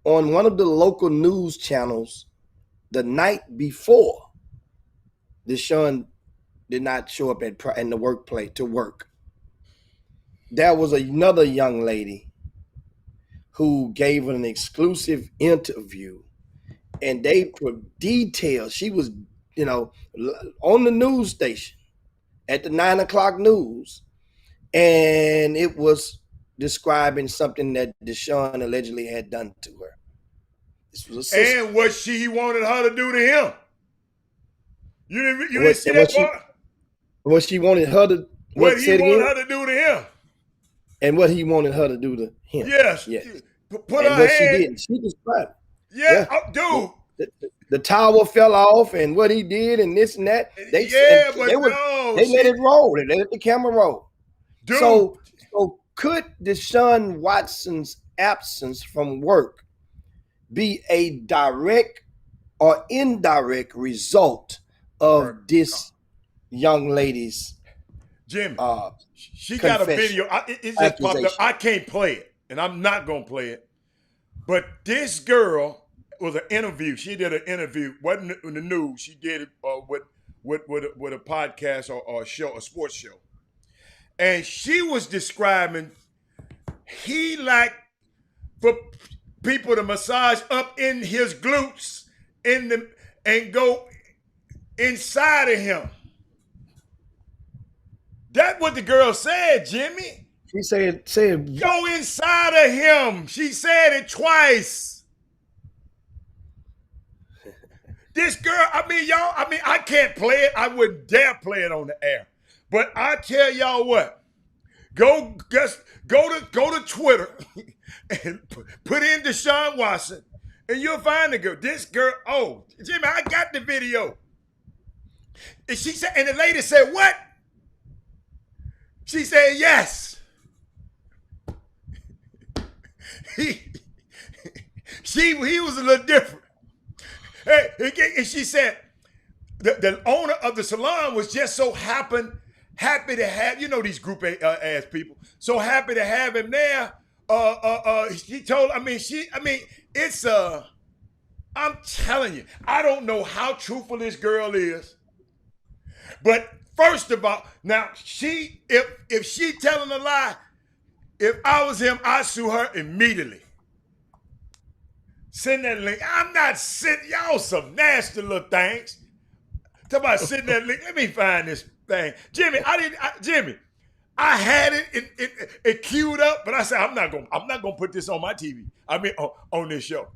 on one of the local news channels the night before, Deshaun did not show up in the workplace to work. There was another young lady who gave an exclusive interview, and they put details. She was, on the news station at the 9 o'clock news, and it was describing something that Deshaun allegedly had done to her. This was a sister. And what he wanted her to do to him. You didn't see that part? What she wanted her to, what he wanted her to do to him. And what he wanted her to do to him. Yes. Put her hand. She did. She described it. Yeah. Dude. The towel fell off, and what he did, and this and that. They let it roll. They let the camera roll. Dude. So could Deshaun Watson's absence from work be a direct or indirect result of this young lady's Jimmy? She got a video. It just popped up. I can't play it, and I'm not gonna play it. But this girl was an interview. She did an interview. Wasn't in the news. She did it with a podcast or a show, a sports show. And she was describing he liked for people to massage up in his glutes and go inside of him. That's what the girl said, Jimmy. She said go inside of him. She said it twice. This girl, I can't play it. I wouldn't dare play it on the air. But I tell y'all what, go to Twitter and put in Deshaun Watson, and you'll find the girl. This girl, Jimmy, I got the video. And she said, and the lady said, what? She said, yes. He was a little different. Hey, and she said the owner of the salon was just so happy to have, these group ass people, so happy to have him there. She told, it's I'm telling you, I don't know how truthful this girl is, but first of all, now if she telling a lie, if I was him, I'd sue her immediately. Send that link. I'm not sending y'all some nasty little things. Talk about sending that link. Let me find this thing, Jimmy. I had it queued up, but I said I'm not gonna put this on my TV. On this show.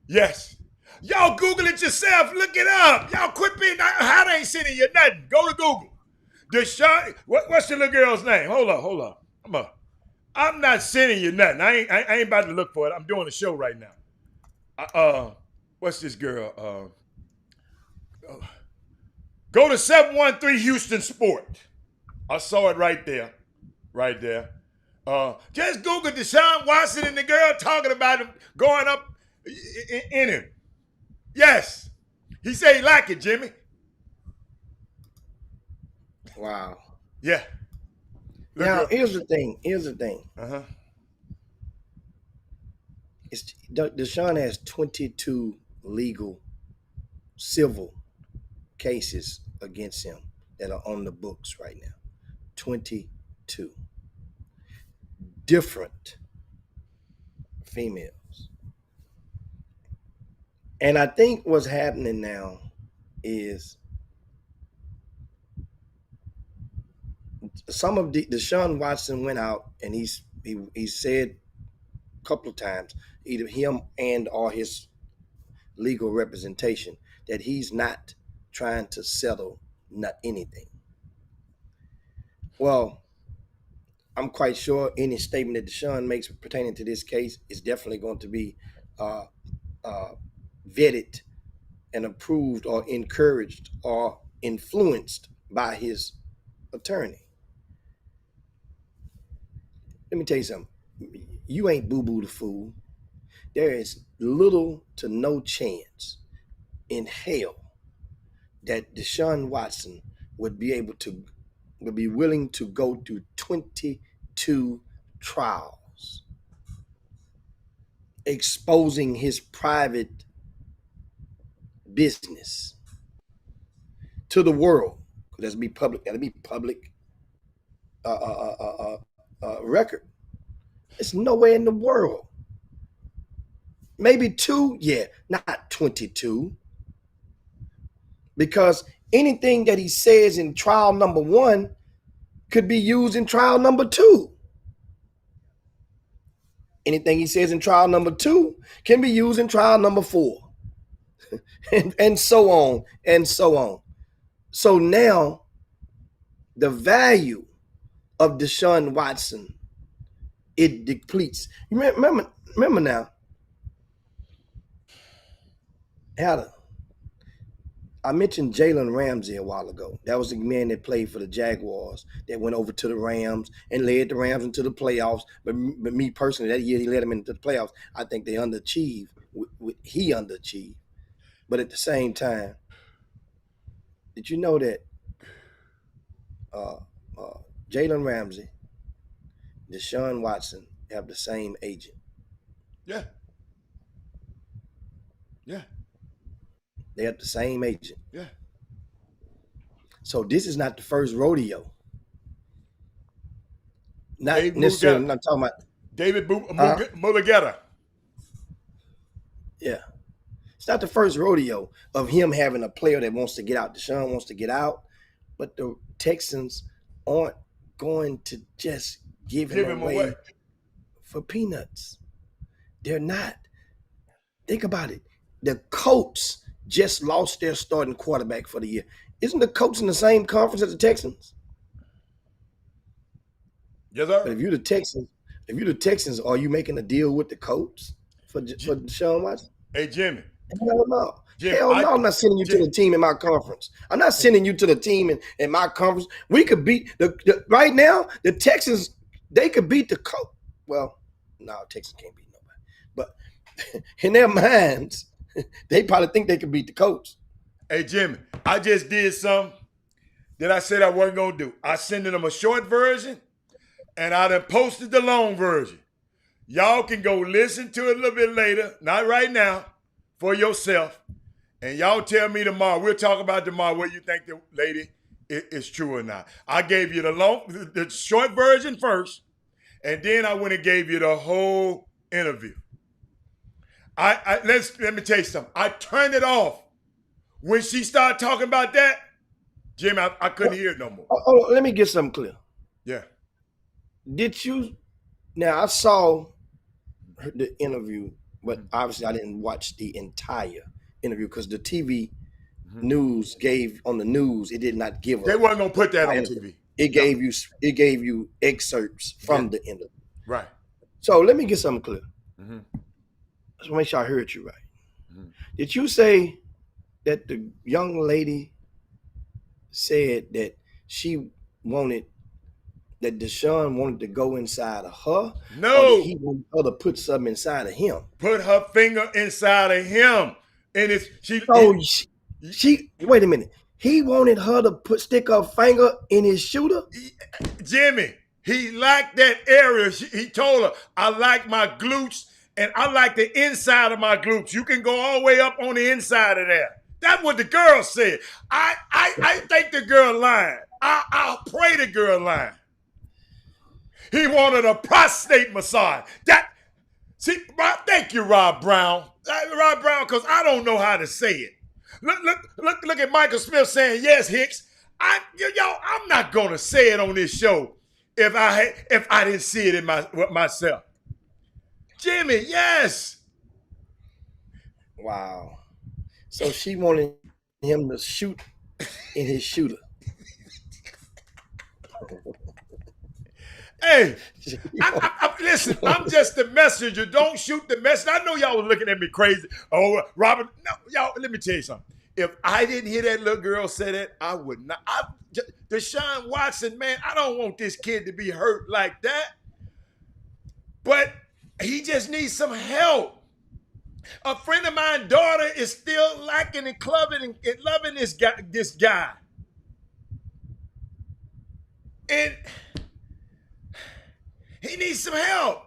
Yes, y'all Google it yourself. Look it up. Y'all quit being. How they ain't sending you nothing? Go to Google. Deshaun. What's the little girl's name? Hold on. I'm not sending you nothing. I ain't about to look for it. I'm doing a show right now. What's this girl? Go to 713 Houston Sport. I saw it right there. Just Google Deshaun Watson and the girl talking about him going up in him. Yes. He said he liked it, Jimmy. Wow. Yeah. Now, here's the thing. Uh-huh. Deshaun has 22 legal civil cases against him that are on the books right now. 22 different females. And I think what's happening now is some of Deshaun Watson went out and he said a couple of times, either him and or his legal representation, that he's not trying to settle not anything. Well, I'm quite sure any statement that Deshaun makes pertaining to this case is definitely going to be vetted and approved or encouraged or influenced by his attorney. Let me tell you something. You ain't Boo Boo the fool. There is little to no chance in hell that Deshaun Watson would be willing to go through 22 trials, exposing his private business to the world. That'll be public. That'll be public record. It's nowhere in the world. Maybe 2, yeah, not 22. Because anything that he says in trial number 1 could be used in trial number 2. Anything he says in trial number 2 can be used in trial number 4. and so on and so on. So now the value of Deshaun Watson, it depletes. You remember now, I mentioned Jalen Ramsey a while ago. That was the man that played for the Jaguars that went over to the Rams and led the Rams into the playoffs. But me personally, that year he led them into the playoffs. I think they underachieved. He underachieved. But at the same time, did you know that Jalen Ramsey, Deshaun Watson have the same agent? Yeah. Yeah. They have the same agent. Yeah. So this is not the first rodeo. Not Dave necessarily. Mulugeta. I'm not talking about David Mulugeta. Yeah. It's not the first rodeo of him having a player that wants to get out. Deshaun wants to get out, but the Texans aren't going to just give him away for peanuts. They're not. Think about it. The Colts just lost their starting quarterback for the year. Isn't the Colts in the same conference as the Texans? Yes, sir. But if you're the Texans, are you making a deal with the Colts for Deshaun Watson? Hey, Jimmy. Hell no. Jimmy, Hell no, I'm not sending you to the team in my conference. I'm not sending you to the team in my conference. We could beat right now, the Texans, they could beat the Colts. Well, no, Texans can't beat nobody. But in their minds, they probably think they could beat the Colts. Hey, Jimmy, I just did something that I said I wasn't going to do. I sent them a short version, and I done posted the long version. Y'all can go listen to it a little bit later, not right now, for yourself. And y'all tell me tomorrow. We'll talk about tomorrow what you think the lady is true or not. I gave you the short version first, and then I went and gave you the whole interview. Let me tell you something. I turned it off when she started talking about that. Jimmy, I couldn't hear it no more. Oh, let me get something clear. Yeah. Did you? Now I saw the interview, but obviously I didn't watch the entire interview because the TV news it did not give. They wasn't gonna put that on TV. It gave you excerpts from the interview. Right. So let me get something clear. Mm-hmm. Let's make sure I heard you right. Mm-hmm. Did you say that the young lady said that that Deshaun wanted to go inside of her? No. Or he wanted her to put something inside of him? Put her finger inside of him. And she wait a minute. He wanted her to stick her finger in his shooter? Jimmy, he liked that area. He told her, I like my glutes and I like the inside of my glutes. You can go all the way up on the inside of there. That's what the girl said. I think the girl lying. I'll pray the girl lying. He wanted a prostate massage. See, thank you, Rob Brown. Rob Brown, because I don't know how to say it. Look at Michael Smith saying, yes, Hicks. I'm not going to say it on this show if I didn't see it in myself. Jimmy, yes. Wow. So she wanted him to shoot in his shooter. Hey, listen, I'm just the messenger. Don't shoot the messenger. I know y'all were looking at me crazy. Oh, Robert, no, y'all, let me tell you something. If I didn't hear that little girl say that, I would not. Deshaun Watson, man, I don't want this kid to be hurt like that. But he just needs some help. A friend of mine's daughter is still lacking and clubbing and loving this guy. And he needs some help.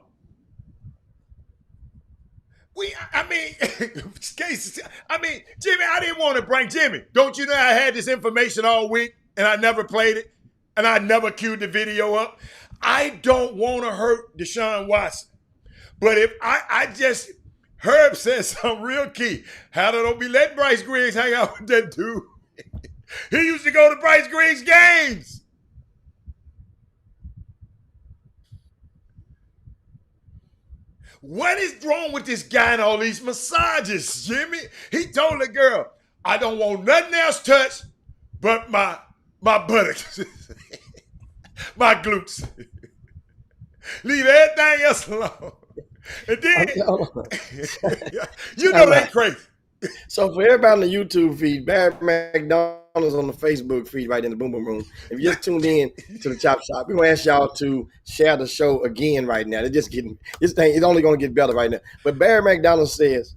Jimmy, I didn't want to bring Jimmy. Don't you know I had this information all week and I never played it and I never queued the video up? I don't want to hurt Deshaun Watson. But if Herb said something real key. Hannah, don't be letting Bryce Griggs hang out with that dude. He used to go to Bryce Griggs games. What is wrong with this guy and all these massages, Jimmy? He told the girl, I don't want nothing else touched but my buttocks, my glutes. Leave everything else alone. And then, you know they crazy. So for everybody on the YouTube feed, Barry McDonald's on the Facebook feed right in the Boom Boom Room. If you just tuned in to the Chop Shop, we want to ask y'all to share the show again right now. They're just getting, this thing is only going to get better right now. But Barry McDonald says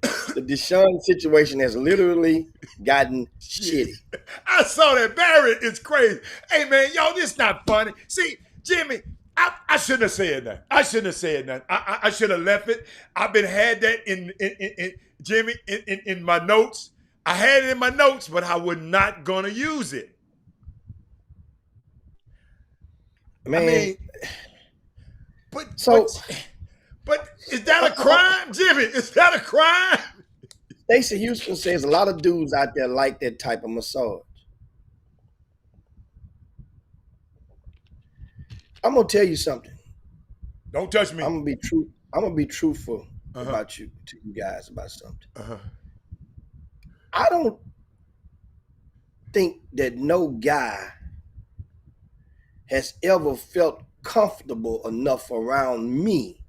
the Deshaun situation has literally gotten shitty. I saw that. Barry is crazy. Hey, man, y'all, this not funny. See, Jimmy, I shouldn't have said that. I shouldn't have said that. I should have left it. I've been had that in Jimmy in my notes. I had it in my notes, but I was not gonna use it. Man, but is that a crime, Jimmy? Is that a crime? Stacey Houston says a lot of dudes out there like that type of massage. I'm gonna tell you something. Don't touch me. I'm gonna be truthful about you to you guys about something. I don't think that no guy has ever felt comfortable enough around me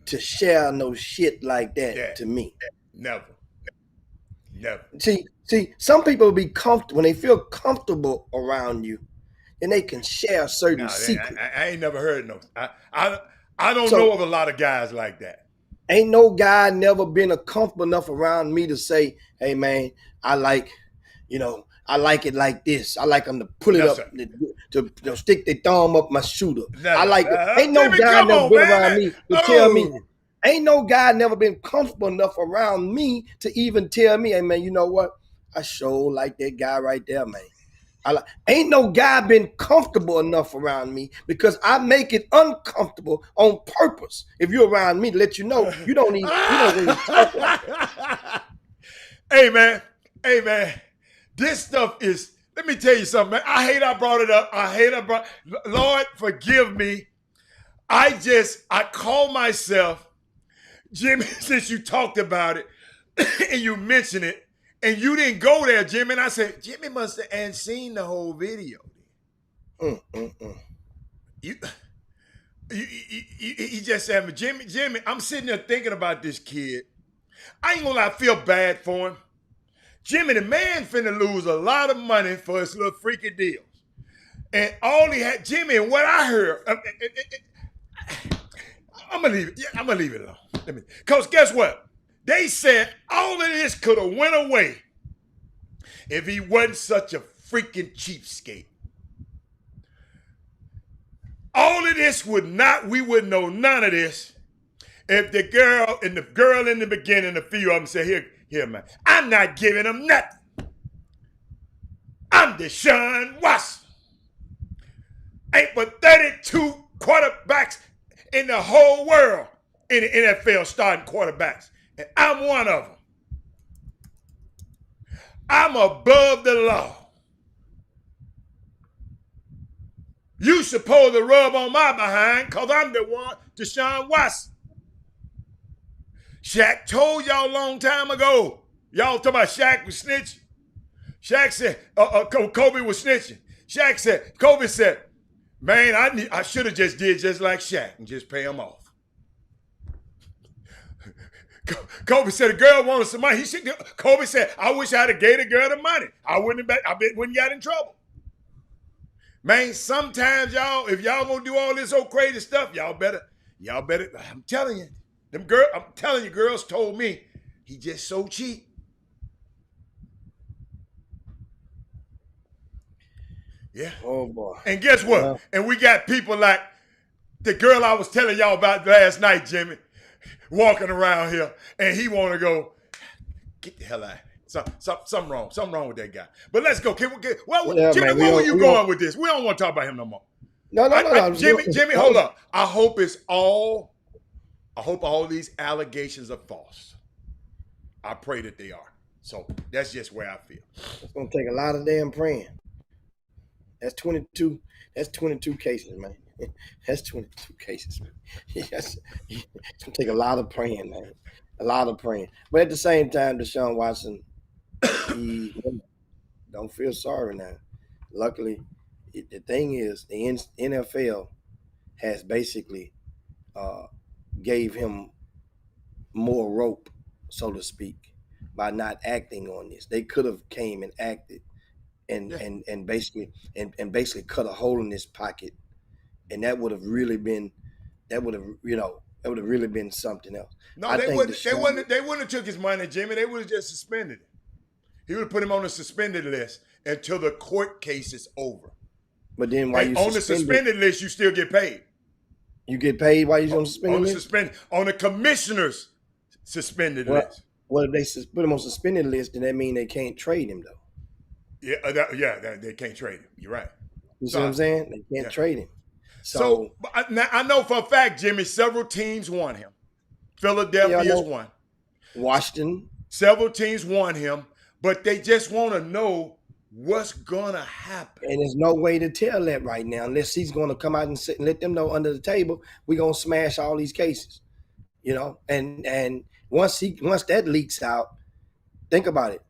to share no shit like that to me. Never. See, some people be comfortable when they feel comfortable around you. And they can share certain secrets. I ain't never heard no. I don't know of a lot of guys like that. Ain't no guy never been comfortable enough around me to say, "Hey man, I like it like this. I like them to pull it up, to stick their thumb up my shooter. I like it." Ain't no guy never been around me to tell me. Ain't no guy never been comfortable enough around me to even tell me, "Hey man, you know what? I sure like that guy right there, man." Ain't no guy been comfortable enough around me because I make it uncomfortable on purpose. If you're around me to let you know, you don't really talk like that. Hey man, this stuff is, let me tell you something, man. I hate I brought it up. Lord, forgive me. I call myself, Jimmy, since you talked about it and you mentioned it, and you didn't go there, Jimmy. And I said, Jimmy must have seen the whole video. He just said, Jimmy, I'm sitting there thinking about this kid. I ain't gonna lie, I feel bad for him. Jimmy, the man finna lose a lot of money for his little freaky deals. And all he had, Jimmy, and what I heard, I'm gonna leave it alone. Because guess what? They said all of this could have went away if he wasn't such a freaking cheapskate. All of this we wouldn't know none of this if the girl in the beginning, a few of them said, here, man, I'm not giving him nothing. I'm Deshaun Watson. Ain't but 32 quarterbacks in the whole world in the NFL starting quarterbacks, and I'm one of them. I'm above the law. You supposed to rub on my behind because I'm the one, Deshaun Watson. Shaq told y'all a long time ago. Y'all talking about Shaq was snitching. Shaq said, Kobe was snitching. Kobe said, man, I should have just did just like Shaq and just pay him off. Kobe said, a girl wanted some money. Kobe said, I wish I'd have gave the girl the money. I wouldn't got in trouble. Man, sometimes y'all, if y'all gonna do all this old crazy stuff, y'all better, I'm telling you, girls told me he just so cheap. Yeah. Oh boy. And guess what? Yeah. And we got people like the girl I was telling y'all about last night, Jimmy, walking around here, and he want to go, get the hell out. Something wrong with that guy. But let's go. Jimmy, man, where were you going with this? We don't want to talk about him no more. No. Jimmy, hold up. I hope all these allegations are false. I pray that they are. So that's just where I feel. It's gonna take a lot of damn praying. That's 22 cases, man. That's 22 cases, man. Yes. It's gonna take a lot of praying, man. A lot of praying. But at the same time, Deshaun Watson, he don't feel sorry now. Luckily, the thing is, the NFL has basically gave him more rope, so to speak, by not acting on this. They could have came and acted and basically cut a hole in his pocket, and that would have really been something else. No, they wouldn't have took his money, Jimmy. They would have just suspended him. He would have put him on the suspended list until the court case is over. But then why you on the suspended list, you still get paid. You get paid while you're on the suspended list? On the commissioner's suspended list. Well, if they put him on suspended list, then that means they can't trade him, though. Yeah, they can't trade him. You're right. You see what I'm saying? They can't trade him. So I know for a fact, Jimmy, several teams want him. Philadelphia's won. Washington. Several teams want him, but they just want to know what's going to happen. And there's no way to tell that right now unless he's going to come out and sit and let them know under the table, we're going to smash all these cases. And once that leaks out, think about it.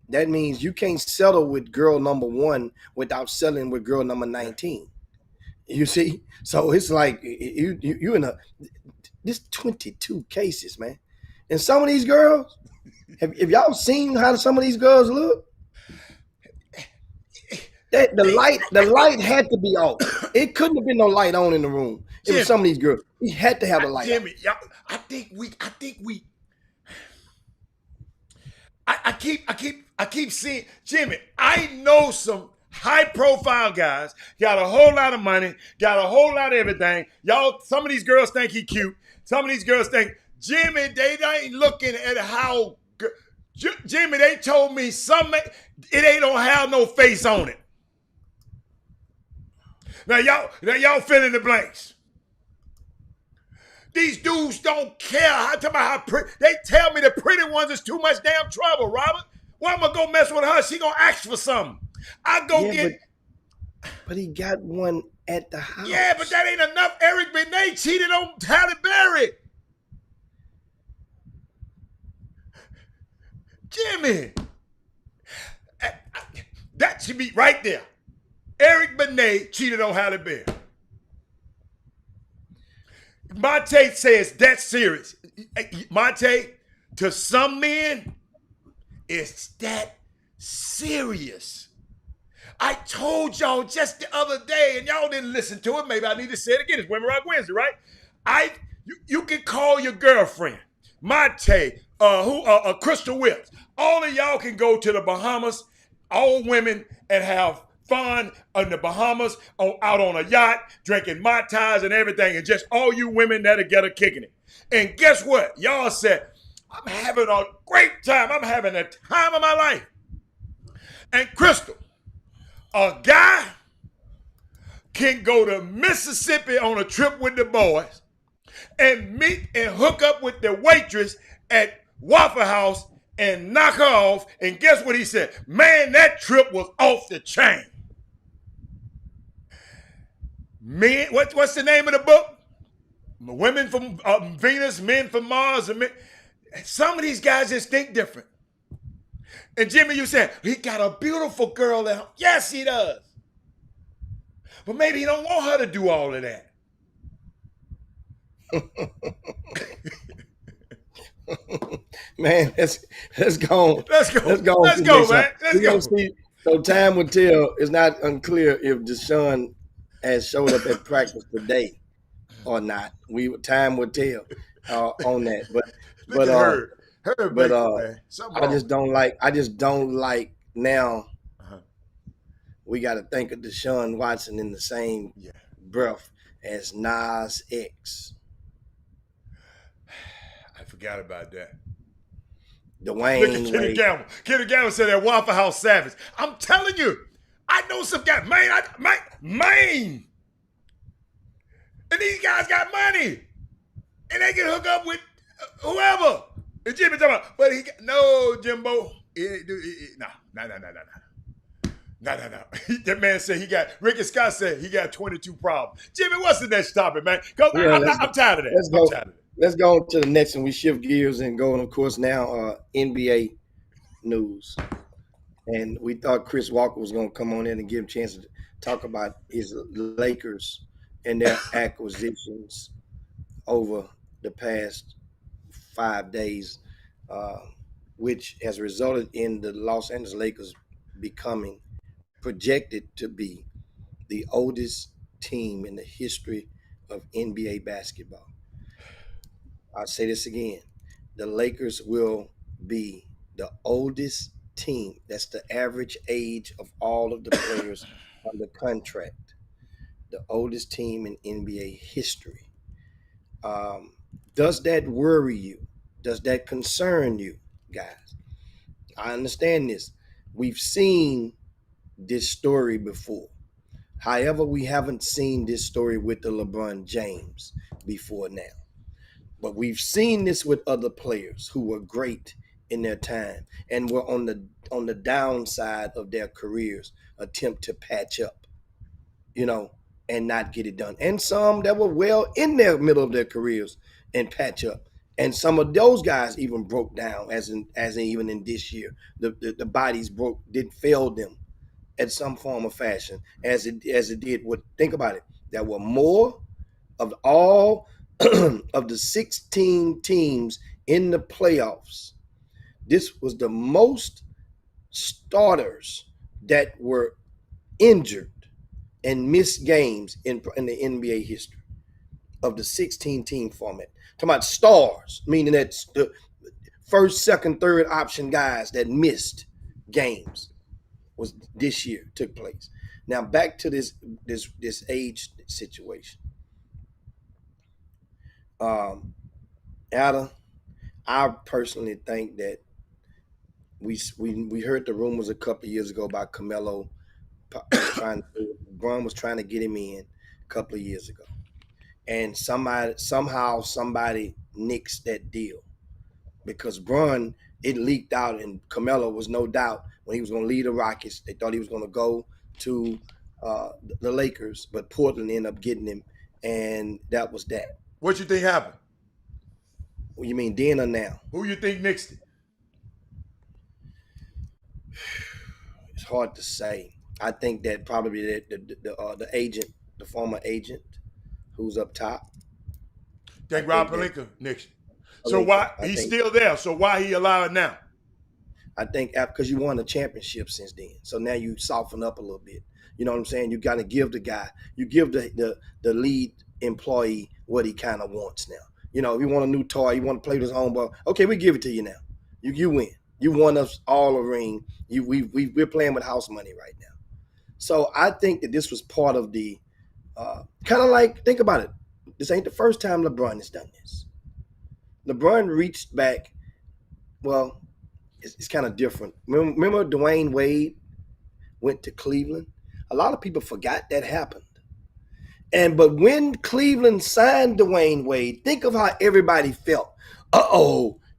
That means you can't settle with girl number 1 without settling with girl number 19. You see? So it's like you in this 22 cases, man. And some of these girls, have y'all seen how some of these girls look? The light had to be off. It couldn't have been no light on in the room. It was some of these girls. He had to have the light. Jimmy, I keep seeing, Jimmy, I know some high-profile guys, got a whole lot of money, got a whole lot of everything. Y'all, some of these girls think he cute. Some of these girls think, Jimmy, they ain't looking at how, Jimmy, they told me it ain't don't have no face on it. Now y'all fill in the blanks. These dudes don't care how pretty. They tell me the pretty ones is too much damn trouble, Robert. Why am I gonna mess with her? She gonna ask for something. But he got one at the house. Yeah, but that ain't enough. Eric Benet cheated on Halle Berry. Jimmy, that should be right there. Eric Benet cheated on Halle Berry. Monte says that's serious. Monte, to some men, it's that serious. I told y'all just the other day, and y'all didn't listen to it. Maybe I need to say it again. It's Women Rock Wednesday, right? You can call your girlfriend, Monte, Crystal Whips. All of y'all can go to the Bahamas, all women, and have fun in the Bahamas, out on a yacht, drinking Mai Tais and everything, and just all you women that together kicking it. And guess what? Y'all said, I'm having a great time. I'm having the time of my life. And Crystal, a guy can go to Mississippi on a trip with the boys, and meet and hook up with the waitress at Waffle House and knock her off. And guess what he said? Man, that trip was off the chain. Men, what's the name of the book? Women from Venus, men from Mars. And men. Some of these guys just think different. And Jimmy, you said, he got a beautiful girl at home. Yes, he does. But maybe he don't want her to do all of that. Man, let's go. Let's go. Let's go, man. Let's go. See, so time will tell. It's not unclear if Deshaun has showed up at practice today or not. Time will tell on that. But I just don't like now. We got to think of Deshaun Watson in the same breath as Nas X. I forgot about that. Dwayne Kenny Gamble. Kenny Gamble said that Waffle House Savage. I'm telling you, I know some guys. Maine. And these guys got money. And they can hook up with whoever. And Jimmy talking about, but no, Jimbo. No. That man said Ricky Scott said he got 22 problems. Jimmy, what's the next topic, man? I'm tired of that. Let's go to the next one. We shift gears and go, and of course, now NBA news. And we thought Chris Walker was going to come on in and give him a chance to talk about his Lakers and their acquisitions over the past 5 days, which has resulted in the Los Angeles Lakers becoming projected to be the oldest team in the history of NBA basketball. I'll say this again. The Lakers will be the oldest team. That's the average age of all of the players under contract. The oldest team in NBA history. Does that worry you? Does that concern you, guys? I understand this. We've seen this story before. However, we haven't seen this story with the LeBron James before now. But we've seen this with other players who were great in their time and were on the downside of their careers, attempt to patch up, and not get it done. And some that were well in their middle of their careers and patch up. And some of those guys even broke down, as in even in this year, the bodies failed them at some form of fashion, as it did with. Think about it. There were more of all of the 16 teams in the playoffs. This was the most starters that were injured and missed games in the NBA history of the 16-team format. Talking about stars, meaning that's the first, second, third option guys that missed games was this year took place. Now back to this age situation. Adam, I personally think that we heard the rumors a couple of years ago about Carmelo LeBron was trying to get him in a couple of years ago. And somebody nixed that deal because Bron, it leaked out, and Carmelo was no doubt when he was going to leave the Rockets. They thought he was going to go to the Lakers, but Portland ended up getting him, and that was that. What you think happened? What you mean then or now? Who you think nixed it? It's hard to say. I think that probably the agent, the former agent, who's up top. Think Rob Pelinka nixed it. So why he's still there? So why he allowed now? I think because you won a championship since then. So now you soften up a little bit. You know what I'm saying? You got to give the guy, you give the lead employee what he kind of wants now. If you want a new toy, you want to play with his own ball. Okay, we give it to you now. You win. You won us all a ring. We're playing with house money right now. So I think that this was part of the kind of like, think about it. This ain't the first time LeBron has done this. LeBron reached back. Well, it's kind of different. Remember Dwayne Wade went to Cleveland? A lot of people forgot that happened. But when Cleveland signed Dwayne Wade, think of how everybody felt.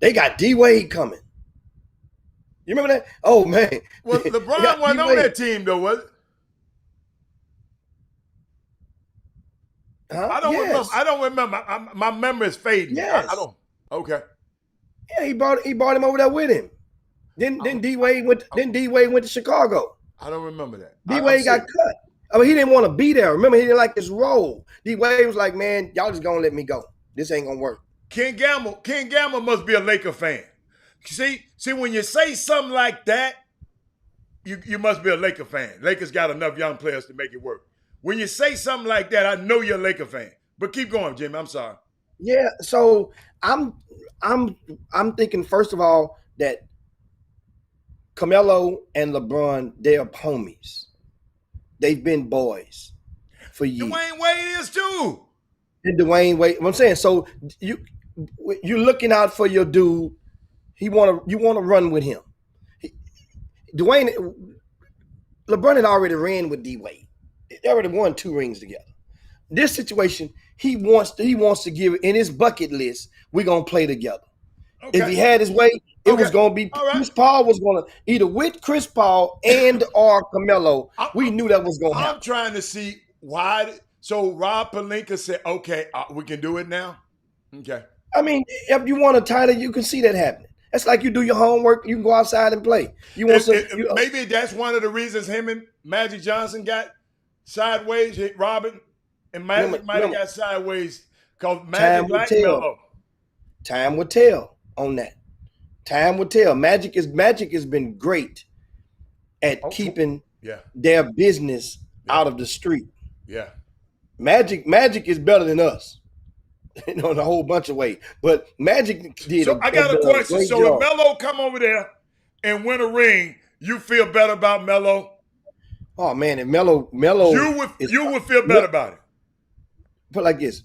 They got D Wade coming. You remember that? Oh man. Well, LeBron wasn't on that team though, was it? Huh? I don't remember. My memory is fading. Yes. I don't. Okay. Yeah, he brought him over there with him. Then D Wade went to Chicago. I don't remember that. D Wade got cut. I mean, he didn't want to be there. Remember, he didn't like his role. D Wade was like, "Man, y'all just gonna let me go. This ain't gonna work." Ken Gamble must be a Laker fan. See, when you say something like that, you must be a Laker fan. Lakers got enough young players to make it work. When you say something like that, I know you're a Laker fan. But keep going, Jimmy. I'm sorry. Yeah, so I'm thinking first of all that Carmelo and LeBron, they're homies. They've been boys for years. Dwayne Wade is too. And Dwayne Wade, I'm saying, so you're looking out for your dude. You want to run with him. LeBron had already ran with D Wade. They already won 2 rings together. This situation, he wants to give in his bucket list. We're gonna play together. Okay. If he had his way, it was gonna be Chris Paul was gonna either with Chris Paul and or Carmelo. We knew that was gonna happen. I'm trying to see why. So Rob Pelinka said, "Okay, we can do it now." Okay. I mean, if you want a title, you can see that happening. That's like you do your homework. You can go outside and play. Maybe that's one of the reasons him and Magic Johnson got sideways. Robin and Magic might have got sideways because Magic liked Melo. Time will tell on that. Time will tell. Magic has been great at keeping their business out of the street. Yeah. Magic is better than us. In a whole bunch of ways. But Magic did. So I got a question. So if Melo come over there and win a ring, you feel better about Melo? Oh man, if Melo you would feel better about it. Put like this.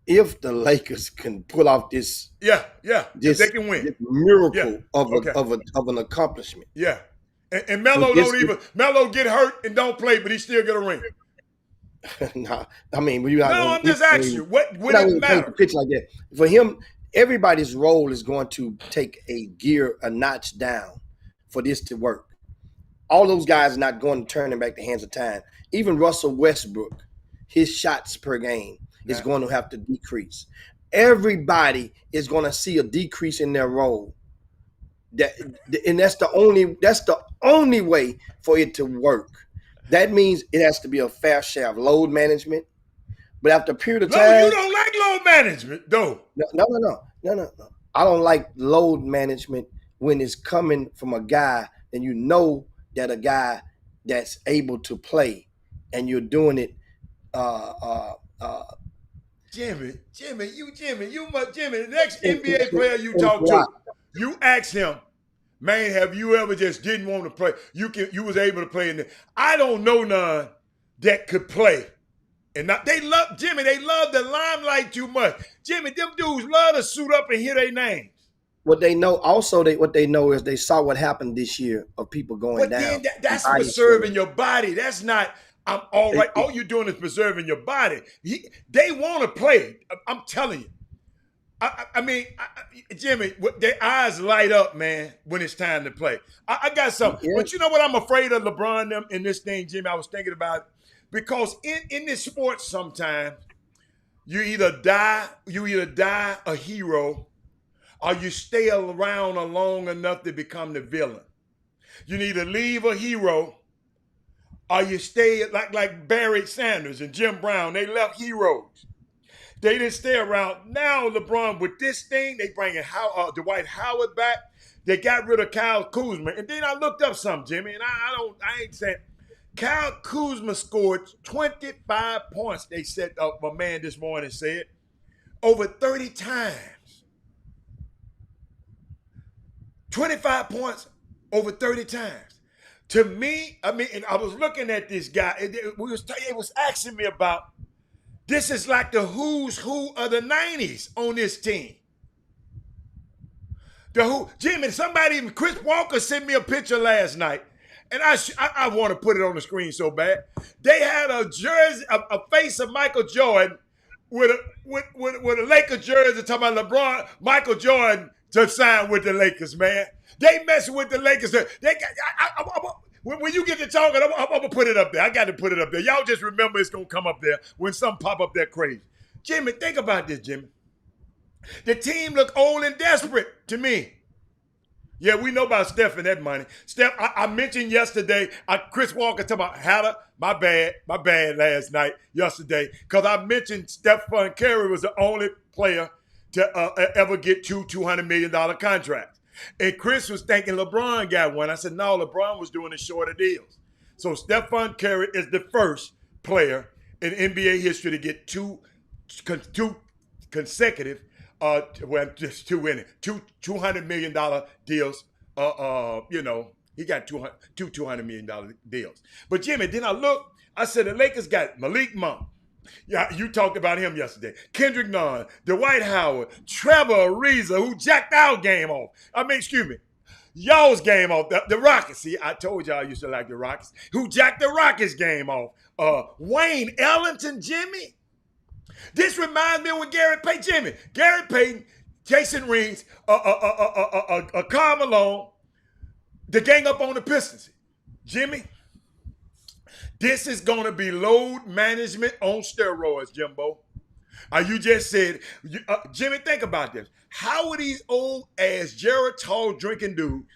If the Lakers can pull off this they can win. This miracle of an accomplishment. Yeah. And Melo Melo get hurt and don't play, but he still get a ring. Nah, I mean, I'm just asking you. What would it matter? Pitch like that for him. Everybody's role is going to take a notch down for this to work. All those guys are not going to turn it back the hands of time. Even Russell Westbrook, his shots per game is going to have to decrease. Everybody is going to see a decrease in their role. And that's the only way for it to work. That means it has to be a fair share of load management. But after a period of time... No, you don't like load management, though. No. I don't like load management when it's coming from a guy and you know that a guy that's able to play and you're doing it... Jimmy, the next NBA player you talk to, you ask him, man, have you ever just didn't want to play? You was able to play in there. I don't know none that could play. And they love the limelight too much. Jimmy, them dudes love to suit up and hear their names. What they know is they saw what happened this year of people going down. Then that's preserving your body. That's not, I'm all right. All you're doing is preserving your body. They want to play. I'm telling you. I mean, Jimmy, their eyes light up, man, when it's time to play. I got something. Yeah. But you know what I'm afraid of LeBron them in this thing, Jimmy? I was thinking about it. Because in this sport sometimes, you either die a hero or you stay around long enough to become the villain. You need to leave a hero or you stay like Barry Sanders and Jim Brown. They left heroes. They didn't stay around. Now LeBron with this thing, they bringing Dwight Howard back. They got rid of Kyle Kuzma. And then I looked up something, Jimmy, and I ain't saying Kyle Kuzma scored 25 points. They said, my man this morning said, over 30 times. 25 points over 30 times. To me, I mean, and I was looking at this guy. It was asking me about. This is like the who's who of the 90s on this team. Jimmy, Chris Walker sent me a picture last night, and I want to put it on the screen so bad. They had a jersey, a face of Michael Jordan with a Lakers jersey talking about LeBron, Michael Jordan to sign with the Lakers, man. They messing with the Lakers. When you get to talking, I'm going to put it up there. I got to put it up there. Y'all just remember it's going to come up there when something pop up there crazy. Jimmy, think about this, Jimmy. The team look old and desperate to me. Yeah, we know about Steph and that money. Steph, I mentioned yesterday, Chris Walker talking about Hatter. My bad last night, yesterday, because I mentioned Stephen Curry was the only player to ever get two $200 million contracts. And Chris was thinking LeBron got one. I said, no, LeBron was doing the shorter deals. So Stephen Curry is the first player in NBA history to get two consecutive just two $200 million deals. He got two $200 million deals. But Jimmy, then I said the Lakers got Malik Monk. Yeah, you talked about him yesterday. Kendrick Nunn, Dwight Howard, Trevor Ariza, who jacked our game off. Y'all's game off. The Rockets. See, I told y'all I used to like the Rockets. Who jacked the Rockets game off? Wayne Ellington, Jimmy. This reminds me of when Gary Payton, Jason Reeves, Karl Malone, the gang up on the Pistons. Jimmy, this is going to be load management on steroids, Jimbo. You just said, Jimmy, think about this. How are these old ass Geritol drinking dudes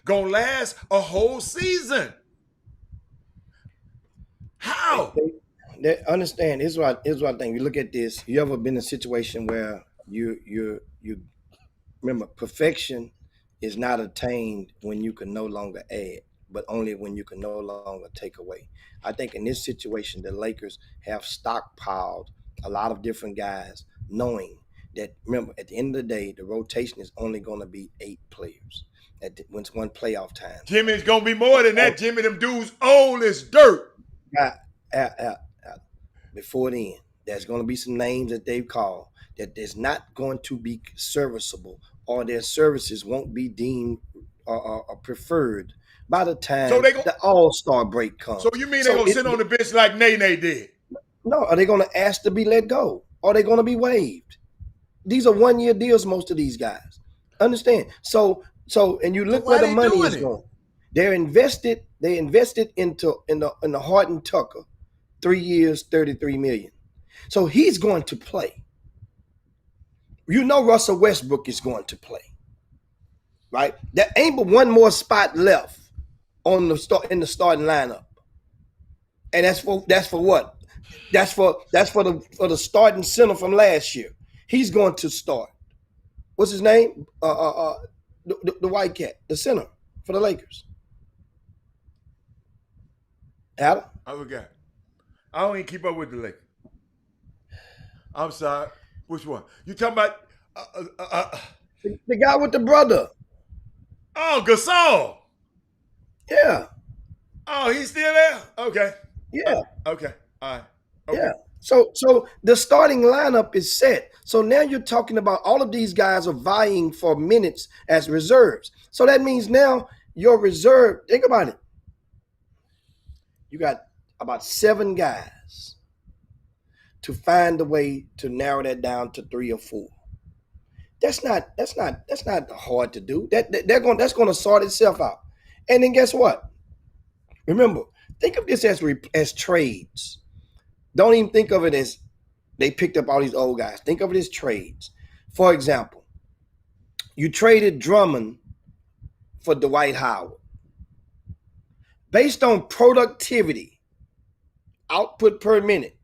going to last a whole season? How? Understand, here's what I think. You look at this. You ever been in a situation where you remember perfection is not attained when you can no longer add, but only when you can no longer take away. I think in this situation, the Lakers have stockpiled a lot of different guys, knowing that, remember, at the end of the day, the rotation is only going to be 8 players when it's one playoff time. Jimmy, it's going to be more than that, Jimmy. Them dudes old as dirt. Before then, there's going to be some names that they've called that is not going to be serviceable, or their services won't be deemed or preferred by the time the All-Star break comes. So you mean they're going to sit on the bench like Nene did? No, are they going to ask to be let go? Are they going to be waived? These are one-year deals, most of these guys. Understand? So, and you look where the money is going. They invested into the Horton Tucker, 3 years, $33 million. So he's going to play. You know Russell Westbrook is going to play, right? There ain't but one more spot left in the starting lineup, and that's for what? That's for the starting center from last year. He's going to start. What's his name? The white cat, the center for the Lakers. Adam? I forgot. I don't even keep up with the Lakers. I'm sorry. Which one? You talking about the guy with the brother? Oh, Gasol. Yeah. Oh, he's still there? Okay. Yeah. Okay. All right. Okay. Yeah. So the starting lineup is set. So now you're talking about all of these guys are vying for minutes as reserves. So that means now your reserve, think about it. You got about 7 guys to find a way to narrow that down to 3 or 4. That's not hard to do. That's going to sort itself out. And then guess what? Remember, think of this as trades. Don't even think of it as they picked up all these old guys. Think of it as trades. For example, you traded Drummond for Dwight Howard. Based on productivity, output per minute.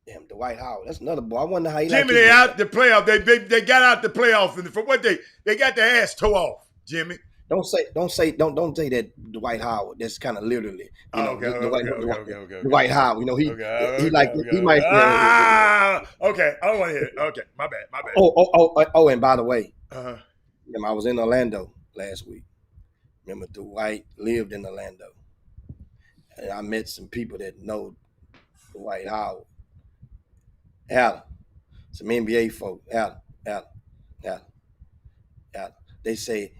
Damn, Dwight Howard. That's another boy. I wonder how he. Jimmy, they out the playoff. They got out the playoff, and for what they got their ass tore off. Jimmy. Don't say that Dwight Howard. That's kind of literally, okay. Dwight Howard. You know, he might. Okay, I don't want to hear it. Okay, my bad. Oh, and by the way, I was in Orlando last week. Remember, Dwight lived in Orlando, and I met some people that know Dwight Howard. Adam, some NBA folk. Adam. They say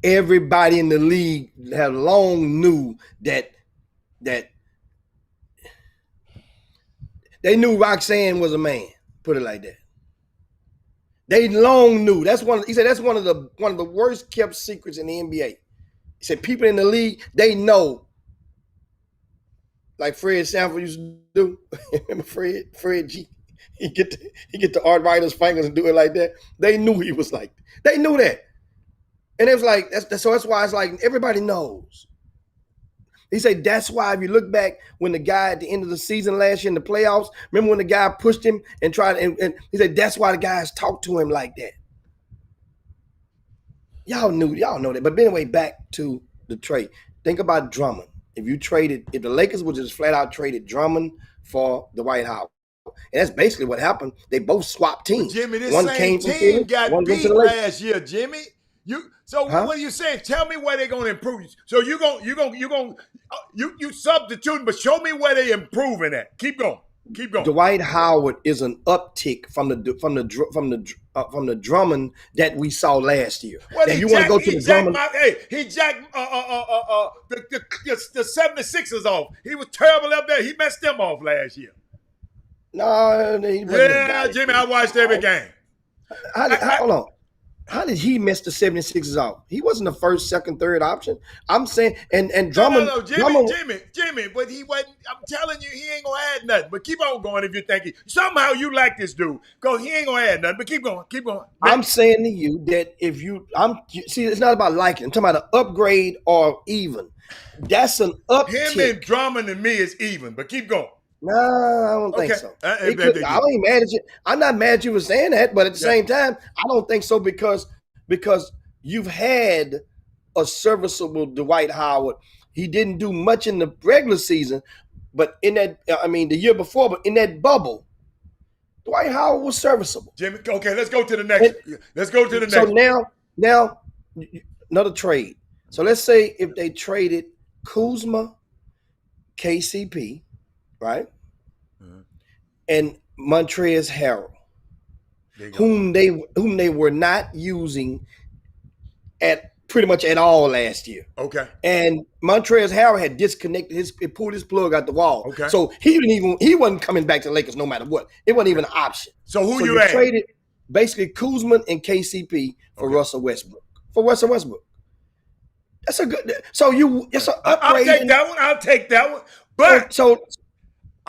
everybody in the league had long knew that they knew Roxanne was a man. Put it like that. They long knew. He said that's one of the worst kept secrets in the NBA. He said people in the league, they know. Like Fred Sanford used to do. Remember Fred G? He get the art writer's fingers and do it like that. They knew he was like. They knew that. And it was like, that's why it's like everybody knows. He said that's why if you look back when the guy at the end of the season last year in the playoffs, remember when the guy pushed him and tried, and he said that's why the guys talked to him like that. Y'all know that. But anyway, back to the trade. Think about Drummond. If the Lakers would just flat out traded Drummond for Dwight Howard. And that's basically what happened. They both swapped teams. Jimmy, this same team got beat last year, Jimmy. What are you saying? Tell me where they're gonna improve. So you substituting, but show me where they improving at. Keep going. Dwight Howard is an uptick from the Drummond that we saw last year. Well, you want to go to the Drummond? He jacked the 76ers off. He was terrible up there. He messed them off last year. No, Jimmy, I watched every game. Hold on. How did he mess the 76ers off? He wasn't the first, second, third option. I'm saying, and Drummond. No, Jimmy, but he wasn't. I'm telling you, he ain't gonna add nothing. But keep on going if you think somehow you like this dude. Because he ain't gonna add nothing. But keep going. I'm saying to you that it's not about liking. I'm talking about an upgrade or even. That's an uptick. Him and Drummond and me is even. But keep going. No, I don't think so. I ain't mad at you. I'm not mad at you for saying that, but at the same time, I don't think so because you've had a serviceable Dwight Howard. He didn't do much in the regular season, but the year before, but in that bubble, Dwight Howard was serviceable. Jimmy, okay, let's go to the next. So now another trade. So let's say if they traded Kuzma, KCP, right? Mm-hmm. And Montrezl Harrell, whom they were not using at pretty much at all last year. Okay. And Montrezl Harrell had disconnected pulled his plug out the wall. Okay. So he wasn't coming back to the Lakers no matter what. It wasn't even an option. So you traded basically Kuzma and KCP for Russell Westbrook. That's a good. It's an upgrade. I'll take that one. But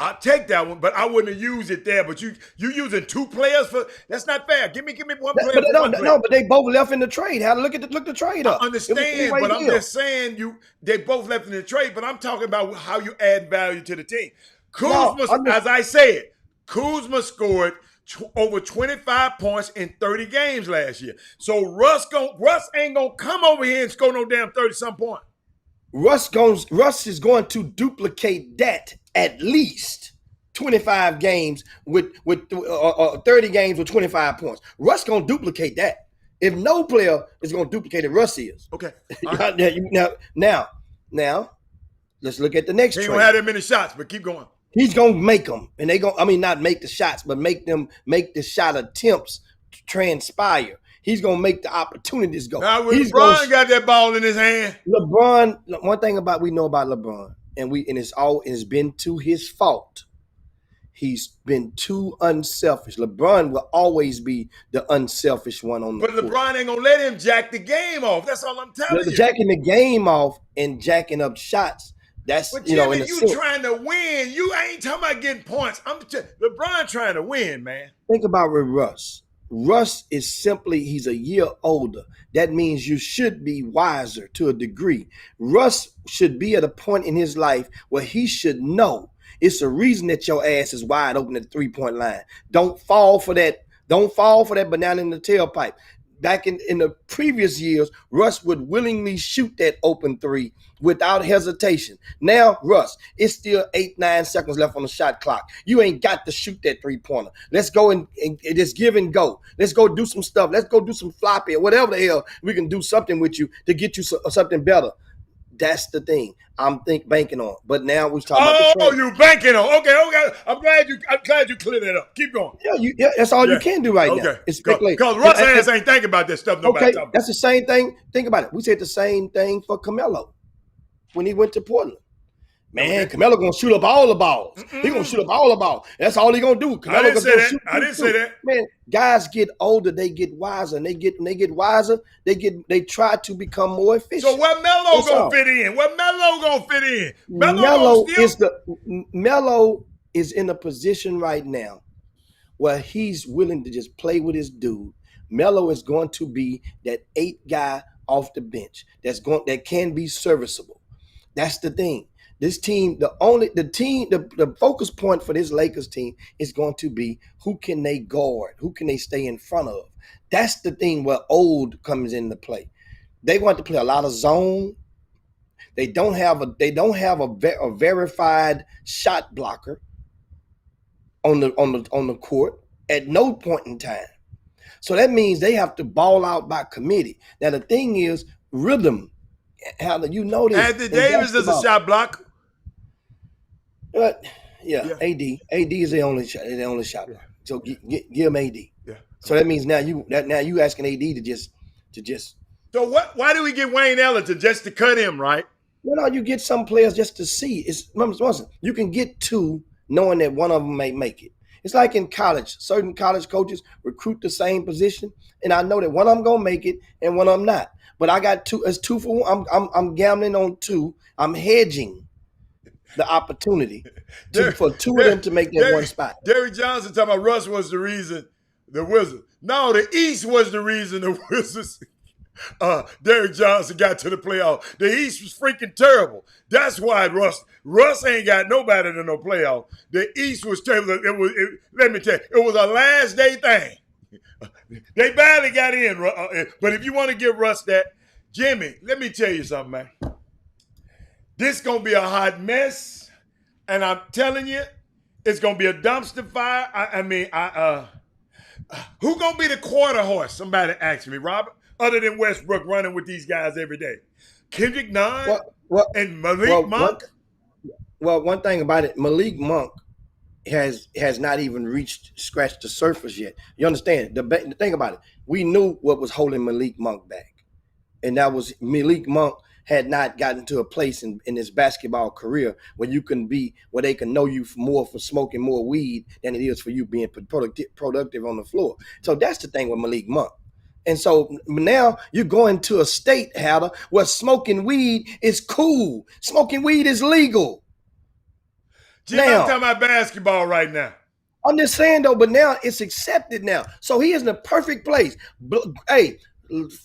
I'll take that one, but I wouldn't have used it there. But you using two players for that's not fair. Give me one player. But they both left in the trade. Look the trade up. I understand, but I'm just saying they both left in the trade. But I'm talking about how you add value to the team. As I said, Kuzma scored over 25 points in 30 games last year. So Russ ain't gonna come over here and score no damn 30-some points. Russ is going to duplicate that at least 25 games with 30 games with 25 points. Russ going to duplicate that. If no player is going to duplicate it, Russ is. Okay. Now, let's look at the next trade. He don't have that many shots, but keep going. He's going to make them, and not make the shots, but make the shot attempts transpire. He's going to make the opportunities go. Now, when LeBron got that ball in his hand. LeBron, one thing we know about LeBron, and it's been to his fault. He's been too unselfish. LeBron will always be the unselfish one on the court. But LeBron ain't going to let him jack the game off. That's all I'm telling you. Jacking the game off and jacking up shots. But Jimmy, you trying to win. You ain't talking about getting points. LeBron trying to win, man. Think about with Russ. Russ is he's a year older. That means you should be wiser to a degree. Russ should be at a point in his life where he should know it's a reason that your ass is wide open at the 3-point line. Don't fall for that. Don't fall for that banana in the tailpipe. Back in the previous years, Russ would willingly shoot that open three without hesitation. Now, Russ, it's still 8-9 seconds left on the shot clock. You ain't got to shoot that 3-pointer. Let's go and just give and go. Let's go do some stuff. Let's go do some floppy or whatever the hell we can do something with you to get you something better. That's the thing I'm banking on. But now we're talking about the Oh, trade. you banking on? Okay. I'm glad you cleared that up. Keep going. Yeah, that's all Yeah. you can do right now. It's speculate. Because Russ ass ain't thinking about that stuff. Nobody Okay, talking about. that's the same thing. Think about it. We said the same thing for Carmelo when he went to Portland. Man, Okay. Carmelo gonna shoot up all the balls. He gonna shoot up all the balls. That's all he gonna do. I didn't say that. I didn't shoot. say that. Man, guys get older, they get wiser, and when they get wiser, they try to become more efficient. So where Melo That's gonna all. fit in? Where Melo gonna fit in? Melo is in a position right now where he's willing to just play with his dude. Melo is going to be that 8 guy off the bench that can be serviceable. That's the thing. This team, the focus point for this Lakers team is going to be who can they guard, who can they stay in front of. That's the thing where old comes into play. They want to play a lot of zone. They don't have a verified shot blocker on the court at no point in time. So that means they have to ball out by committee. Now the thing is rhythm. How do you know this? Anthony Davis is a shot blocker. But yeah, AD is the only shot blocker. So give him AD. Yeah. So that means now you asking AD to just. So why do we get Wayne Ellington just to cut him, right? Well, no, you get some players just to see. You can get 2 knowing that one of them may make it. It's like in college. Certain college coaches recruit the same position, and I know that one of them gonna make it and one of them not. But I got 2. It's 2 for 1. I'm gambling on 2. I'm hedging the opportunity for 2 of them to make that one spot. Derrick Johnson talking about Russ was the reason the Wizards. No, the East was the reason the Wizards. Derrick Johnson got to the playoff. The East was freaking terrible. That's why Russ ain't got nobody to no playoff. The East was terrible. Let me tell you, it was a last day thing. They barely got in. But if you want to give Russ that, Jimmy, let me tell you something, man. This going to be a hot mess. And I'm telling you, it's going to be a dumpster fire. Who going to be the quarter horse? Somebody asked me, Robert, other than Westbrook running with these guys every day. Kendrick Nunn and Malik Monk? One thing about it, Malik Monk has not even scratched the surface yet. You understand? The thing about it, we knew what was holding Malik Monk back. And that was Malik Monk had not gotten to a place in his basketball career where they can know you more for smoking more weed than it is for you being productive on the floor. So that's the thing with Malik Monk. And so now you're going to a state, Hatter, where smoking weed is cool. Smoking weed is legal. Jim, I'm talking about basketball right now. I'm just saying, though, but now it's accepted now. So he is in a perfect place. Hey,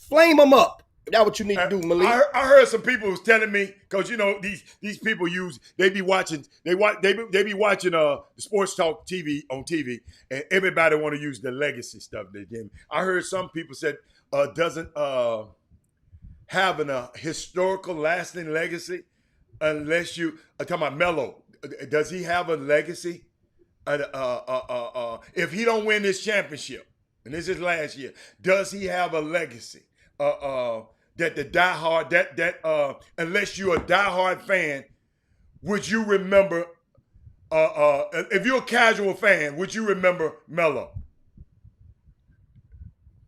flame him up. That's what you need to do, Malik. I heard some people was telling me, because you know these people they be watching the sports talk TV on TV, and everybody want to use the legacy stuff they give me. I heard some people said doesn't having a historical lasting legacy unless you talking about Melo. Does he have a legacy? If he don't win this championship, and this is last year, does he have a legacy? That the diehard unless you're a diehard fan, would you remember? If you're a casual fan, would you remember Melo?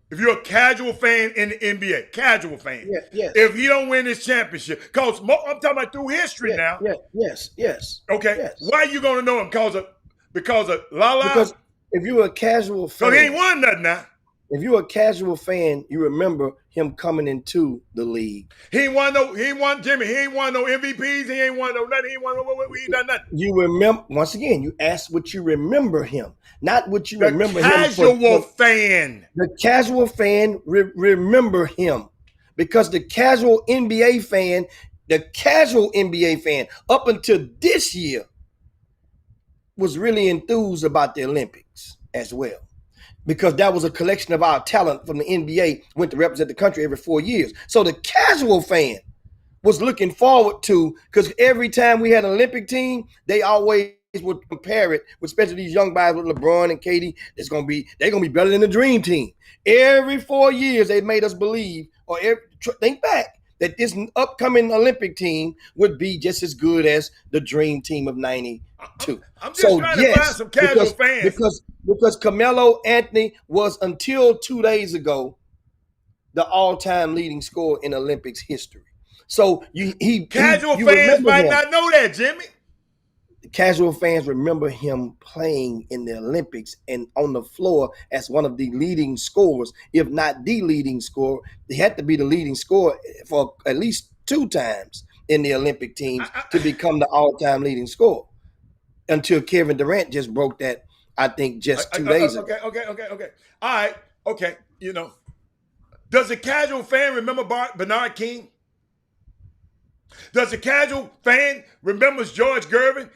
If you're a casual fan in the NBA, casual fan, yes. If he don't win this championship, because I'm talking about through history now. Yes. Okay, yes. Why are you gonna know him? Because of Lala? Because if you're a casual fan, so he ain't won nothing now. If you're a casual fan, you remember him coming into the league. He ain't won no MVPs. He ain't won no nothing. He ain't done nothing. You remember, once again, you asked what you remember him, not what you remember him. Casual fan. The casual fan remember him because the casual NBA fan up until this year was really enthused about the Olympics as well. Because that was a collection of our talent from the NBA went to represent the country every 4 years. So the casual fan was looking forward to, because every time we had an Olympic team, they always would compare it with, especially these young guys with LeBron and KD, they're gonna be better than the dream team. Every 4 years they made us believe, think back, that this upcoming Olympic team would be just as good as the dream team of 92. I'm just trying to find some casual fans. Because Carmelo Anthony was, until 2 days ago, the all-time leading scorer in Olympics history. So Casual fans might not know that, Jimmy. Casual fans remember him playing in the Olympics and on the floor as one of the leading scorers, if not the leading scorer. He had to be the leading scorer for at least 2 times in the Olympic teams to become the all-time leading scorer, until Kevin Durant just broke that, I think, just 2 days ago. Okay. All right. Okay. You know, does a casual fan remember Bernard King? Does a casual fan remembers George Gervin?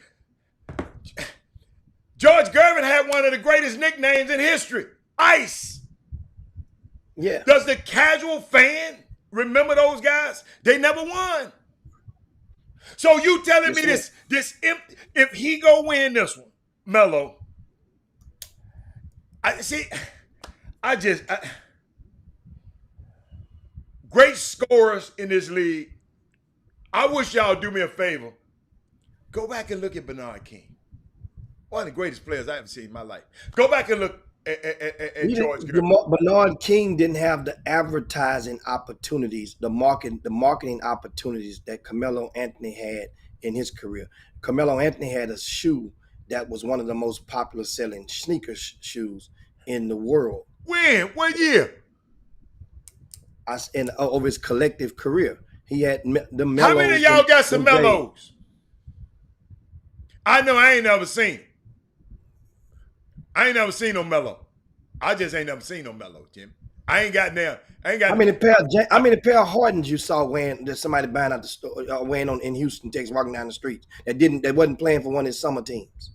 George Gervin had one of the greatest nicknames in history, Ice. Yeah. Does the casual fan remember those guys? They never won. So you telling me this if he go win this one, Melo, great scorers in this league. I wish y'all do me a favor. Go back and look at Bernard King. One of the greatest players I ever seen in my life. Go back and look at George Gervin. Bernard King didn't have the advertising opportunities, the marketing opportunities that Carmelo Anthony had in his career. Carmelo Anthony had a shoe that was one of the most popular selling sneaker shoes in the world. When? What year? Over his collective career. He had the Melos. How many of y'all got some Melos? I know I ain't never seen. I ain't never seen no Melo. I just ain't never seen no Melo, Jim. I ain't got now. How many pair of Hardens you saw wearing that somebody buying out the store, wearing in Houston, Texas, walking down the streets that wasn't playing for one of his summer teams?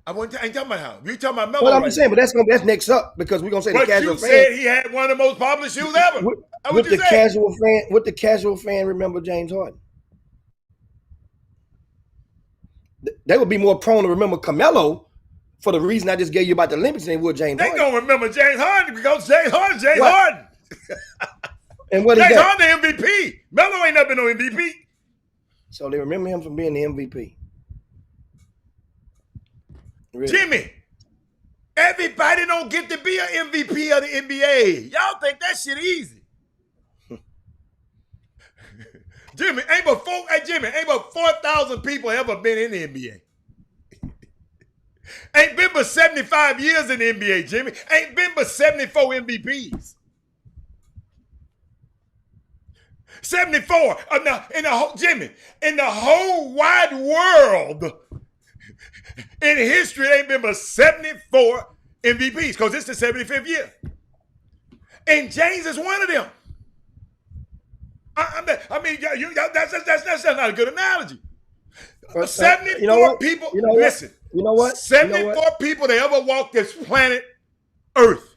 I ain't talking about how. You talking about Melo? Well, I'm just saying, but that's next up, because we're gonna say but the casual fan. But you said he had one of the most popular shoes ever. Would the casual fan remember James Harden? They would be more prone to remember Carmelo for the reason I just gave you about the Olympics than they would James Harden. They gonna remember James Harden because James Harden. And what James is that? Harden the MVP. Melo ain't never been no MVP. So they remember him from being the MVP. Really? Jimmy, everybody don't get to be an MVP of the NBA. Y'all think that shit easy. Jimmy, ain't but 4,000 people ever been in the NBA. Ain't been but 75 years in the NBA, Jimmy. Ain't been but 74 MVPs. 74. In the whole wide world, in history, it ain't been but 74 MVPs, because it's the 75th year. And James is one of them. That's not a good analogy. 74 people. Listen. You know what? 74 people that ever walked this planet Earth.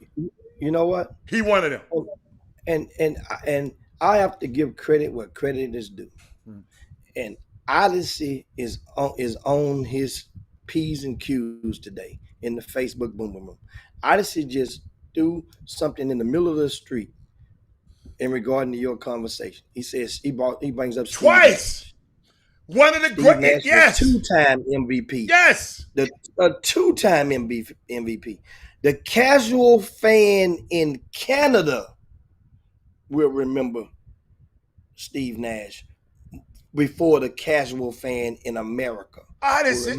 You know what? He one of them. And I have to give credit where credit is due. And Odyssey is on his P's and Q's today in the Facebook Boom Boom Room. Odyssey just threw something in the middle of the street in regarding to your conversation. He says he brings up twice. One of the great, yes, 2-time MVP. Yes, a 2-time MVP. The casual fan in Canada will remember Steve Nash before the casual fan in America. Odyssey,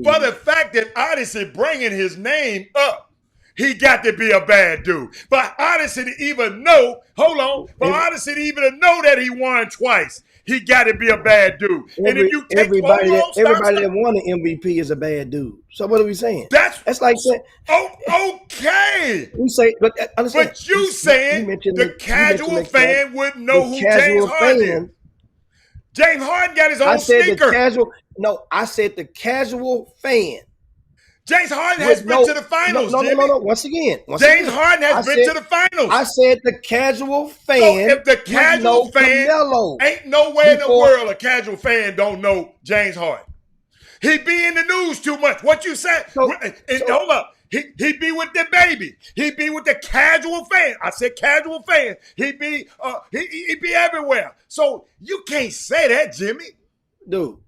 for the fact that Odyssey bringing his name up, he got to be a bad dude. But Odyssey to even know, Odyssey to even know that he won twice, he got to be a bad dude. And if you take everybody that won an MVP is a bad dude. So what are we saying? That's like saying, okay. We say, but understand. But you saying the casual fan wouldn't know who James Harden is. James Harden got his own sneaker. I said the casual fan. James Harden has been to the finals. No. Once again, James Harden has been to the finals. I said the casual fan. So if the casual fan ain't nowhere in the world a casual fan don't know James Harden. He be in the news too much. What you said? Hold up. He be with the baby. He be with the casual fan. I said casual fan. He be everywhere. So you can't say that, Jimmy. Dude.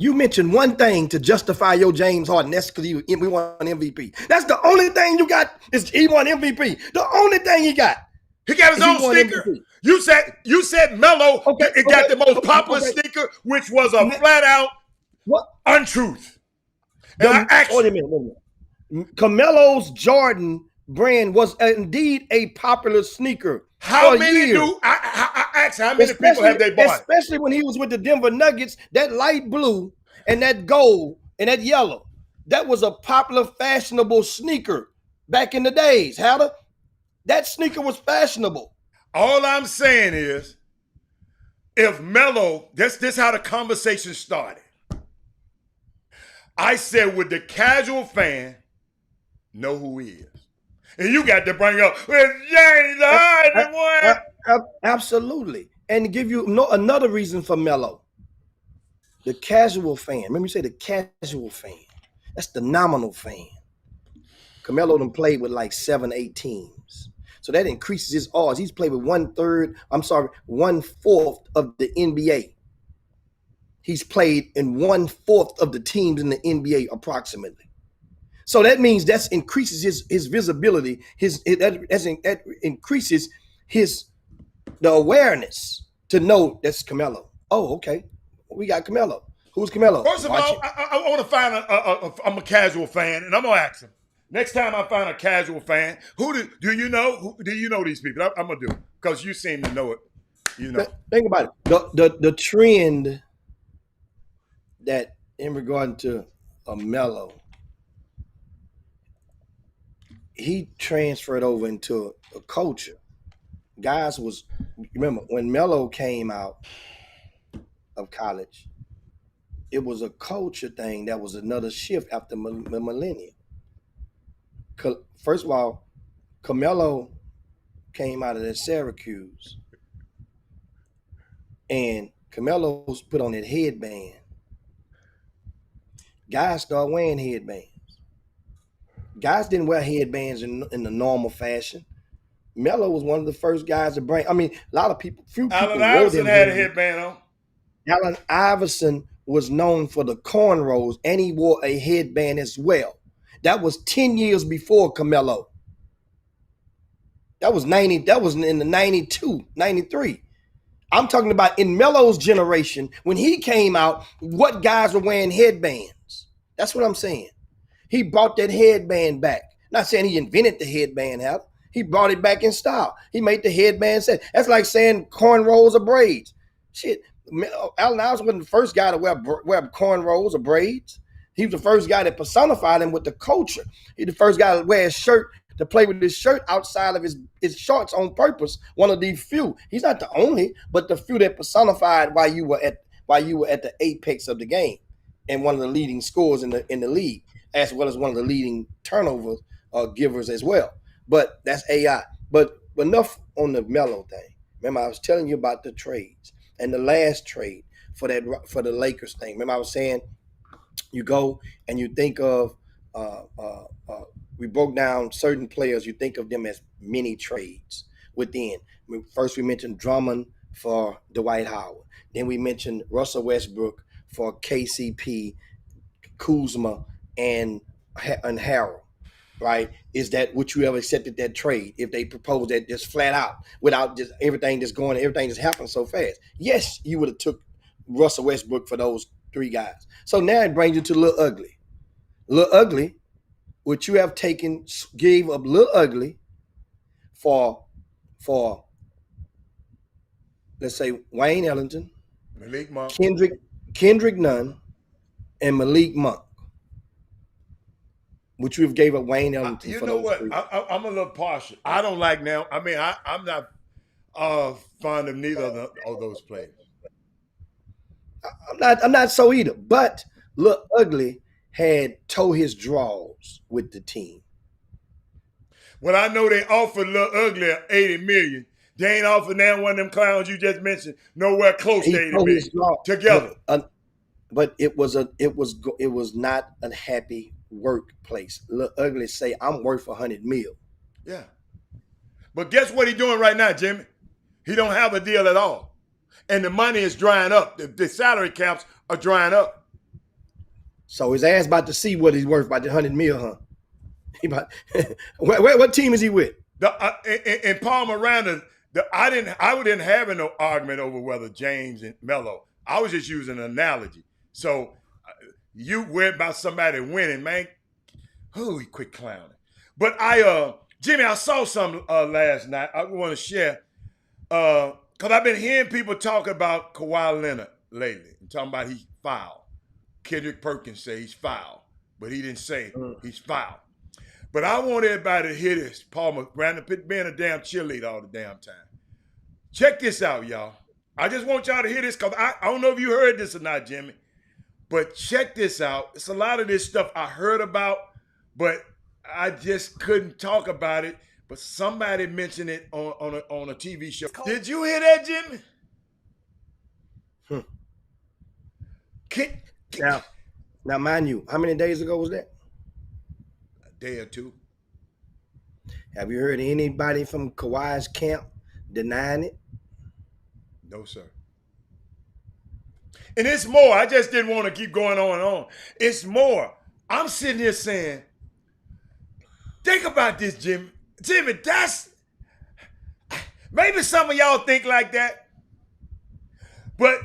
You mentioned one thing to justify your James Harden. That's because we won MVP. That's the only thing you got is he won MVP. The only thing he got. He got his own sneaker. MVP. You said Melo got the most popular sneaker, which was a flat out untruth. And I asked wait a minute. Carmelo's Jordan brand was indeed a popular sneaker. How many I asked how many people have they bought? Especially when he was with the Denver Nuggets, that light blue and that gold and that yellow. That was a popular, fashionable sneaker back in the days. That sneaker was fashionable. All I'm saying is, if Melo, this how the conversation started. I said, would the casual fan know who he is? And you got to bring up, James Harden won. Absolutely. And to give you another reason for Melo, the casual fan. Remember you say the casual fan. That's the nominal fan. Carmelo done played with like 7-8 teams. So that increases his odds. He's played with 1/4 of the NBA. He's played in 1/4 of the teams in the NBA approximately. So that means that increases his visibility. That increases the awareness to know that's Carmelo. Oh, okay, we got Carmelo. Who's Carmelo? First of all, I want to find I'm a casual fan, and I'm gonna ask him next time I find a casual fan. Do you know? Do you know these people? I'm gonna do it because you seem to know it. You know. Think about it. The trend that in regard to Melo. He transferred over into a culture. Guys remember when Melo came out of college, it was a culture thing that was another shift after the millennium. First of all, Carmelo came out of that Syracuse, and Carmelo's put on that headband. Guys started wearing headbands. Guys didn't wear headbands in the normal fashion. Melo was one of the first guys to bring. I mean, a lot of people. Allen Iverson had a headband on. Allen Iverson was known for the cornrows, and he wore a headband as well. That was 10 years before Carmelo. That was 90. That was in the 92, 93. I'm talking about in Melo's generation when he came out. What guys were wearing headbands? That's what I'm saying. He brought that headband back. Not saying he invented the headband, he brought it back in style. He made the headband set. That's like saying cornrows or braids. Shit, Allen Iverson wasn't the first guy to wear cornrows or braids. He was the first guy that personified him with the culture. He's the first guy to wear his shirt, to play with his shirt outside of his shorts on purpose. One of the few. He's not the only, but the few that personified while you were at the apex of the game and one of the leading scorers in the league, as well as one of the leading turnover givers as well. But that's AI. But enough on the Melo thing. Remember, I was telling you about the trades and the last trade for the Lakers thing. Remember, I was saying you go and you think of we broke down certain players. You think of them as mini trades within. First, we mentioned Drummond for Dwight Howard. Then we mentioned Russell Westbrook for KCP, Kuzma, and Harrell, right? Is that would you ever accepted that trade if they proposed that just flat out without just everything just happening so fast? Yes, you would have took Russell Westbrook for those three guys. So now it brings you to Lil Ugly. Lil Ugly, would you have gave up Lil Ugly for let's say Wayne Ellington, Malik Monk, Kendrick Nunn, and Malik Monk? Would you have gave up Wayne Ellington for those three? I'm a little partial. I don't like now. I mean, I'm not fond of neither of those players. I'm not so either. But Lil Ugly had tore his draws with the team. Well, I know they offered Lil Ugly $80 million. They ain't offered now one of them clowns you just mentioned nowhere close to $80 million together. But it was not a happy workplace. Look ugly, say I'm worth $100 million. Yeah. But guess what he's doing right now, Jimmy? He don't have a deal at all. And the money is drying up. The salary caps are drying up. So his ass about to see what he's worth by the $100 million, huh? He about, what team is he with? In Paul Miranda, I didn't have no argument over whether James and Melo. I was just using an analogy. So you worried about somebody winning, man. Oh, he quit clowning. But Jimmy, I saw something last night. I want to share because I've been hearing people talk about Kawhi Leonard lately, and talking about he's foul. Kendrick Perkins say he's foul, but he didn't say he's foul. But I want everybody to hear this. Paul Miranda being a damn cheerleader all the damn time. Check this out, y'all. I just want y'all to hear this because I don't know if you heard this or not, Jimmy. But check this out. It's a lot of this stuff I heard about, but I just couldn't talk about it. But somebody mentioned it on a TV show. Did you hear that, Jimmy? Now, mind you, how many days ago was that? A day or two. Have you heard anybody from Kawhi's camp denying it? No, sir. And it's more. I just didn't want to keep going on and on. It's more. I'm sitting here saying, think about this, Jimmy. Jimmy, that's maybe some of y'all think like that. But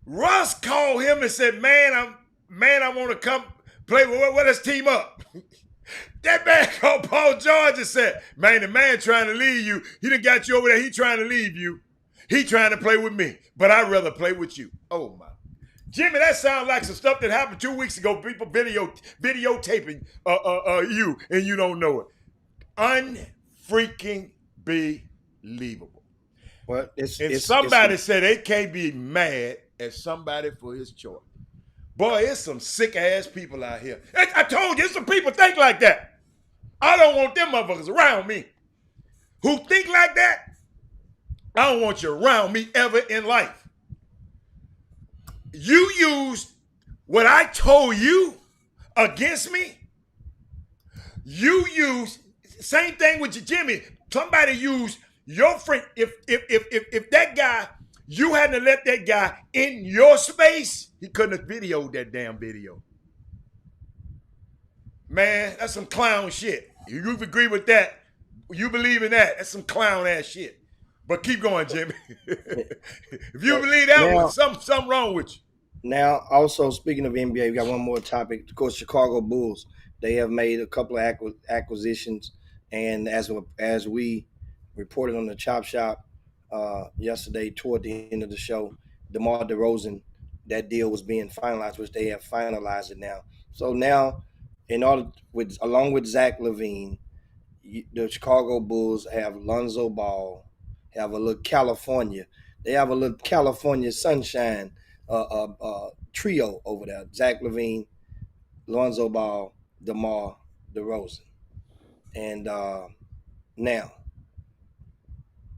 Russ called him and said, man, I want to come play with us, team up. That man called Paul George and said, man, the man trying to leave you. He done got you over there. He trying to leave you. He trying to play with me, but I'd rather play with you. Oh, my. Jimmy, that sounds like some stuff that happened 2 weeks ago. People videotaping you, and you don't know it. Unfreaking believable. Well, somebody said they can't be mad at somebody for his choice. Boy, it's some sick-ass people out here. I told you, some people think like that. I don't want them motherfuckers around me. Who think like that, I don't want you around me ever in life. You used what I told you against me. You used, same thing with Jimmy. Somebody used your friend. If that guy, you hadn't let that guy in your space, he couldn't have videoed that damn video. Man, that's some clown shit. You agree with that? You believe in that? That's some clown ass shit. But keep going, Jimmy. If you believe that one, something wrong with you. Now, also speaking of NBA, we got one more topic. Of course, Chicago Bulls. They have made a couple of acquisitions, and as we reported on the Chop Shop yesterday, toward the end of the show, DeMar DeRozan, that deal was being finalized, which they have finalized it now. So now, along with Zach LaVine, the Chicago Bulls have Lonzo Ball, have a little California. They have a little California sunshine trio over there. Zach LaVine, Lonzo Ball, DeMar DeRozan. And now,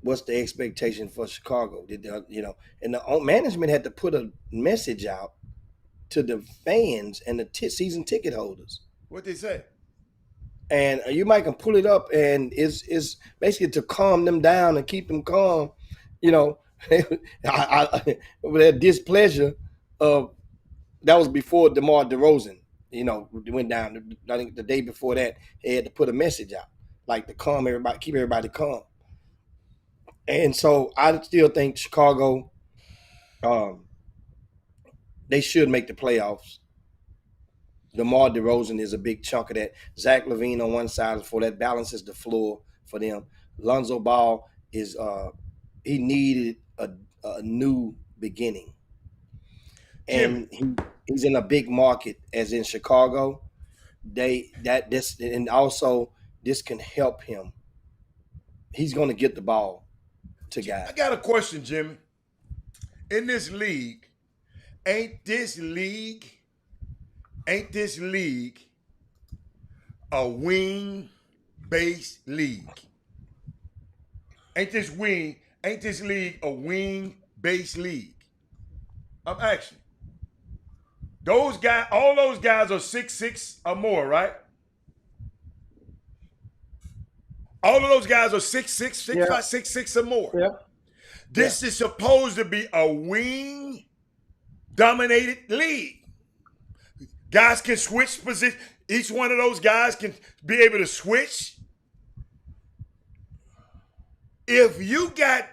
what's the expectation for Chicago? And the management had to put a message out to the fans and the season ticket holders. What'd they say? And you might can pull it up, and it's basically to calm them down and keep them calm. Their displeasure of that was before DeMar DeRozan. Went down. I think the day before that, they had to put a message out, like to calm everybody, keep everybody calm. And so I still think Chicago, they should make the playoffs. DeMar DeRozan is a big chunk of that. Zach LaVine on one side for that balances the floor for them. Lonzo Ball is he needed a new beginning, and he's in a big market as in Chicago. This can help him. He's going to get the ball to guys. I got a question, Jimmy. In this league, ain't this league a wing-based league? Ain't this league a wing-based league? I'm asking. Those guys, all those guys are 6'6" or more, right? All of those guys are 6'6", 6'5", Yeah. 6'6" or more. Yeah. This is supposed to be a wing-dominated league. Guys can switch position. Each one of those guys can be able to switch. If you got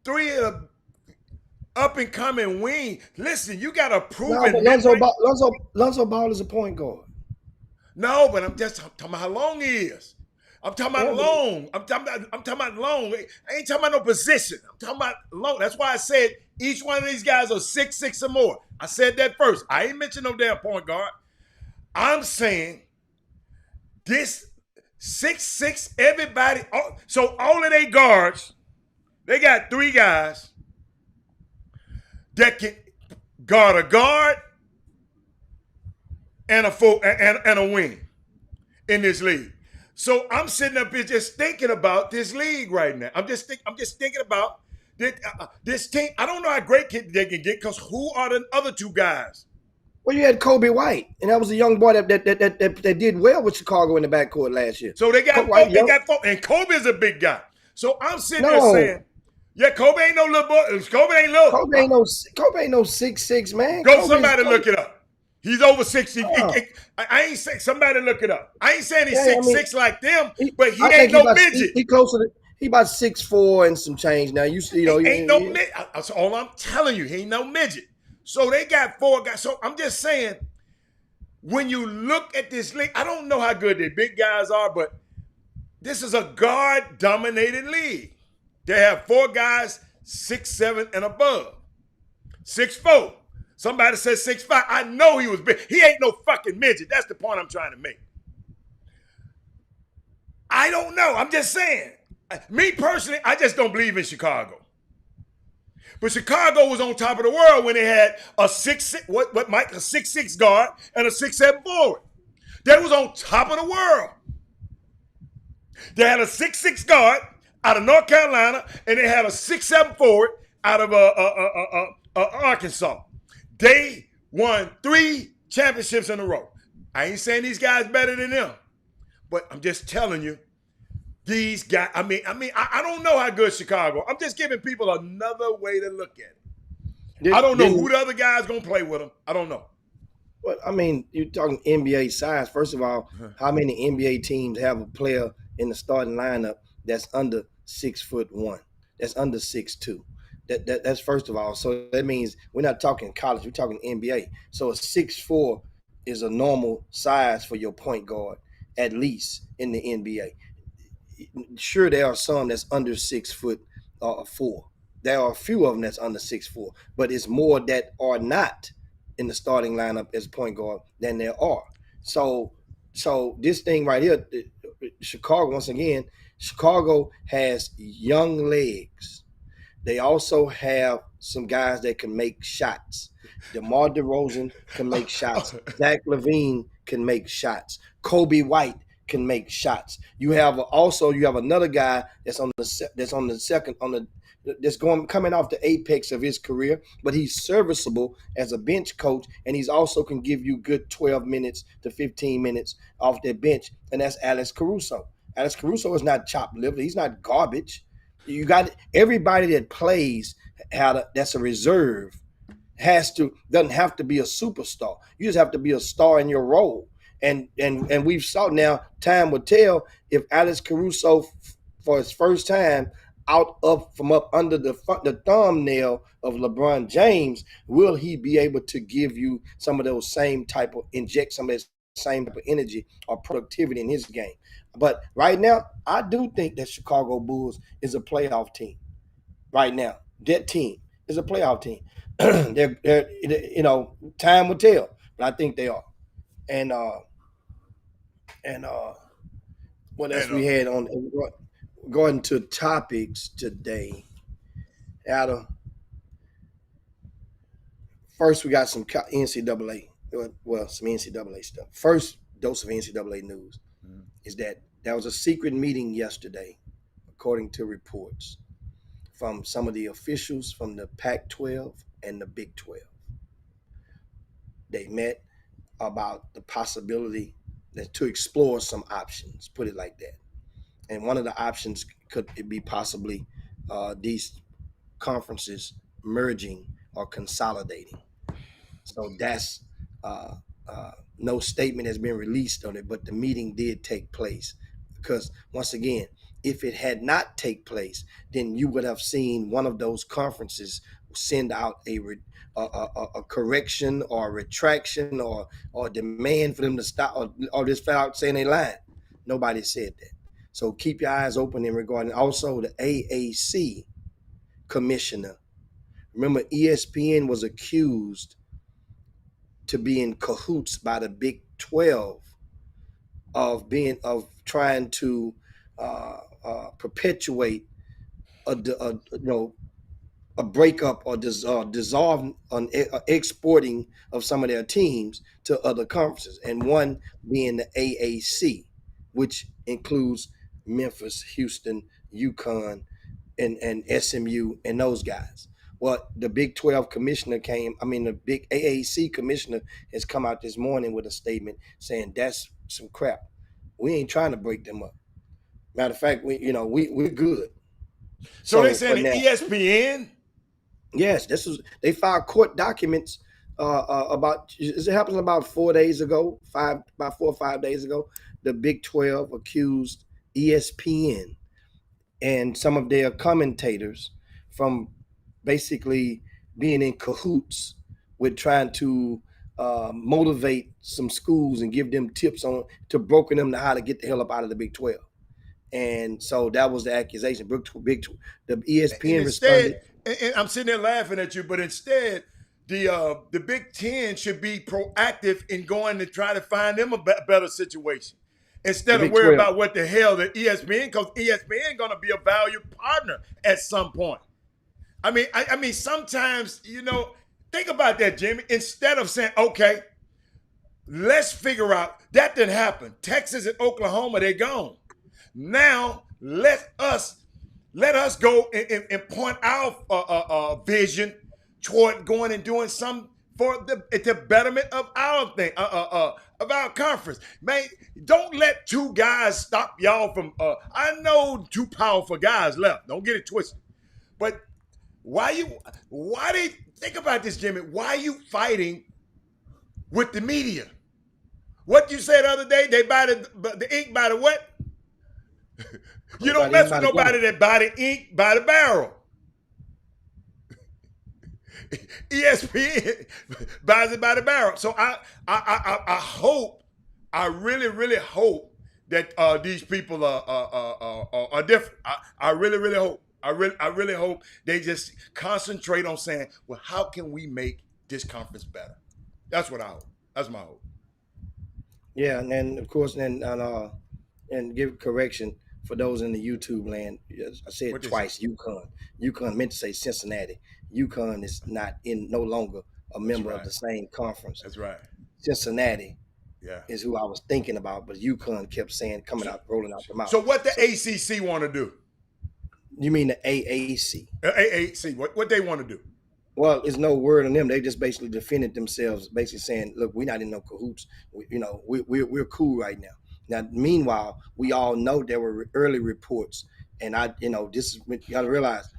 three of the up-and-coming wing, listen, you got a proven. No, but Lonzo Ball is a point guard. No, but I'm talking about how long he is. I'm talking about long. I'm talking about long. I ain't talking about no position. I'm talking about long. That's why I said each one of these guys are 6'6" or more. I said that first. I ain't mentioned no damn point guard. I'm saying this 6'6", everybody. So all of their guards, they got three guys that can guard a guard and a wing in this league. So I'm sitting up here just thinking about this league right now. I'm just thinking about this team. I don't know how great they can get because who are the other two guys? Well, you had Kobe White, and that was a young boy that did well with Chicago in the backcourt last year. So they got four, and Kobe is a big guy. So I'm sitting there saying, yeah, Kobe ain't no little boy. Kobe ain't little. Kobe ain't no 6'6", man. Somebody look it up. He's over 60. I ain't saying somebody look it up. I ain't saying he's 6'6" like them, but he ain't no midget. He closer to he about 6'4" and some change now. You know, he ain't no midget. That's all I'm telling you. He ain't no midget. So they got four guys. So I'm just saying, when you look at this league, I don't know how good the big guys are, but this is a guard-dominated league. They have four guys 6'7" and above. 6'4". Somebody said 6'5". I know he was big. He ain't no fucking midget. That's the point I'm trying to make. I don't know. I'm just saying. Me personally, I just don't believe in Chicago. But Chicago was on top of the world when they had a 6'6" guard and a 6'7" forward. They was on top of the world. They had a 6'6" guard out of North Carolina, and they had a 6'7" forward out of Arkansas. They won 3 championships in a row. I ain't saying these guys better than them, but I'm just telling you, these guys. I don't know how good Chicago. I'm just giving people another way to look at it. I don't know who the other guy's gonna play with them. I don't know. Well, I mean, you're talking NBA size. First of all, how many NBA teams have a player in the starting lineup that's under 6'1", that's under 6'2"? That's first of all. So that means we're not talking college, we're talking NBA. So a 6'4" is a normal size for your point guard, at least in the NBA. Sure, there are some that's under 6'4". There are a few of them that's under 6'4", but it's more that are not in the starting lineup as point guard than there are. So this thing right here, Chicago, once again, Chicago has young legs. They also have some guys that can make shots. DeMar DeRozan can make shots. Zach LaVine can make shots. Kobe White can make shots. You have another guy that's coming off the apex of his career, but he's serviceable as a bench coach, and he's also can give you good 12 minutes to 15 minutes off their bench, and that's Alex Caruso. Alex Caruso is not chopped liver. He's not garbage. You got everybody that plays that's a reserve doesn't have to be a superstar. You just have to be a star in your role. And we've saw now, time will tell if Alex Caruso for his first time from up under the thumbnail of LeBron James, will he be able to give you some of those inject some of that same type of energy or productivity in his game? But right now, I do think that Chicago Bulls is a playoff team. Right now, that team is a playoff team. They're time will tell, but I think they are. And what else we had on going to topics today? First, we got some NCAA. Well, some NCAA stuff. First dose of NCAA news is that there was a secret meeting yesterday, according to reports from some of the officials from the Pac-12 and the Big 12. they met about the possibility to explore some options, put it like that. And one of the options could be possibly these conferences merging or consolidating. So that's no statement has been released on it, but the meeting did take place. Because once again, if it had not take place, then you would have seen one of those conferences send out a correction or a retraction or demand for them to stop or just flat out saying they lied. Nobody said that. So keep your eyes open in regarding also the AAC commissioner. Remember, ESPN was accused to be in cahoots by the Big 12 of trying to perpetuate a breakup or dissolve on exporting of some of their teams to other conferences, and one being the AAC, which includes Memphis, Houston, UConn, and SMU and those guys. Well, the Big 12 commissioner the big AAC commissioner has come out this morning with a statement saying that's some crap. We ain't trying to break them up. Matter of fact, we're good. So they saying the ESPN? Yes, they filed court documents about. It happened about 4 days ago, about 4 or 5 days ago. The Big 12 accused ESPN and some of their commentators from basically being in cahoots with trying to motivate some schools and give them tips to broker them to how to get the hell up out of the Big 12. And so that was the accusation. The ESPN responded. And I'm sitting there laughing at you, but instead, the Big Ten should be proactive in going to try to find them a better situation instead of worrying about what the hell the ESPN, because ESPN going to be a valued partner at some point. I mean, sometimes, think about that, Jimmy. Instead of saying, okay, let's figure out that didn't happen. Texas and Oklahoma, they're gone. Now let us go and point our vision toward going and doing something for the betterment of our thing, of our conference. Man, don't let two guys stop y'all from. I know two powerful guys left. Don't get it twisted. But why they think about this, Jimmy? Why are you fighting with the media? What you said the other day? They buy the ink by the what? You don't mess with nobody that buy the ink by the barrel. ESPN buys it by the barrel. So I hope, I really, really hope that these people are different. I really, really hope. I really hope they just concentrate on saying, well, how can we make this conference better? That's what I hope. That's my hope. Yeah, and then of course, and give correction for those in the YouTube land. I said twice, UConn. UConn meant to say Cincinnati. UConn is no longer a member of the same conference. That's right. Cincinnati is who I was thinking about, but UConn kept saying, rolling out the mouth. So what the ACC want to do? You mean the AAC? AAC, what they want to do? Well, there's no word on them. They just basically defended themselves, basically saying, look, we're not in no cahoots. We're cool right now. Now, meanwhile, we all know there were early reports, and you got to realize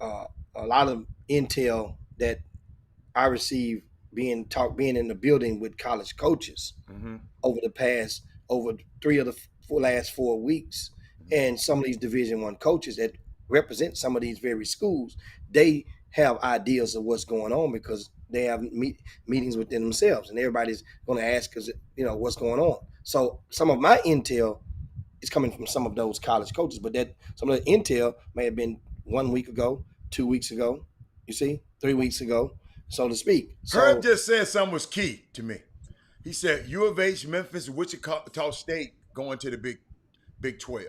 a lot of intel that I received being in the building with college coaches over 3 of the last 4 weeks, and some of these Division I coaches that represent some of these very schools, they have ideas of what's going on because they have meetings within themselves, and everybody's going to ask us, what's going on. So some of my intel is coming from some of those college coaches, but that some of the intel may have been 1 week ago, 2 weeks ago, 3 weeks ago, so to speak. Herb just said something was key to me. He said U of H, Memphis, Wichita State going to the Big 12.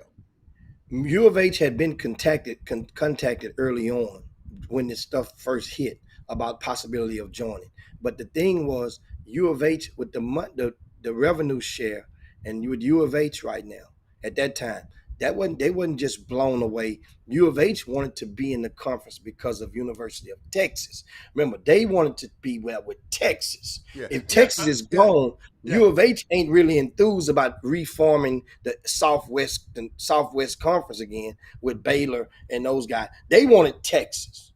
U of H had been contacted early on when this stuff first hit about possibility of joining. But the thing was, U of H with the revenue share, and with U of H right now, at that time, They wasn't just blown away. U of H wanted to be in the conference because of University of Texas. Remember, they wanted to be with Texas. Yeah. If Texas is gone, U of H ain't really enthused about reforming the Southwest Conference again with Baylor and those guys. They wanted Texas.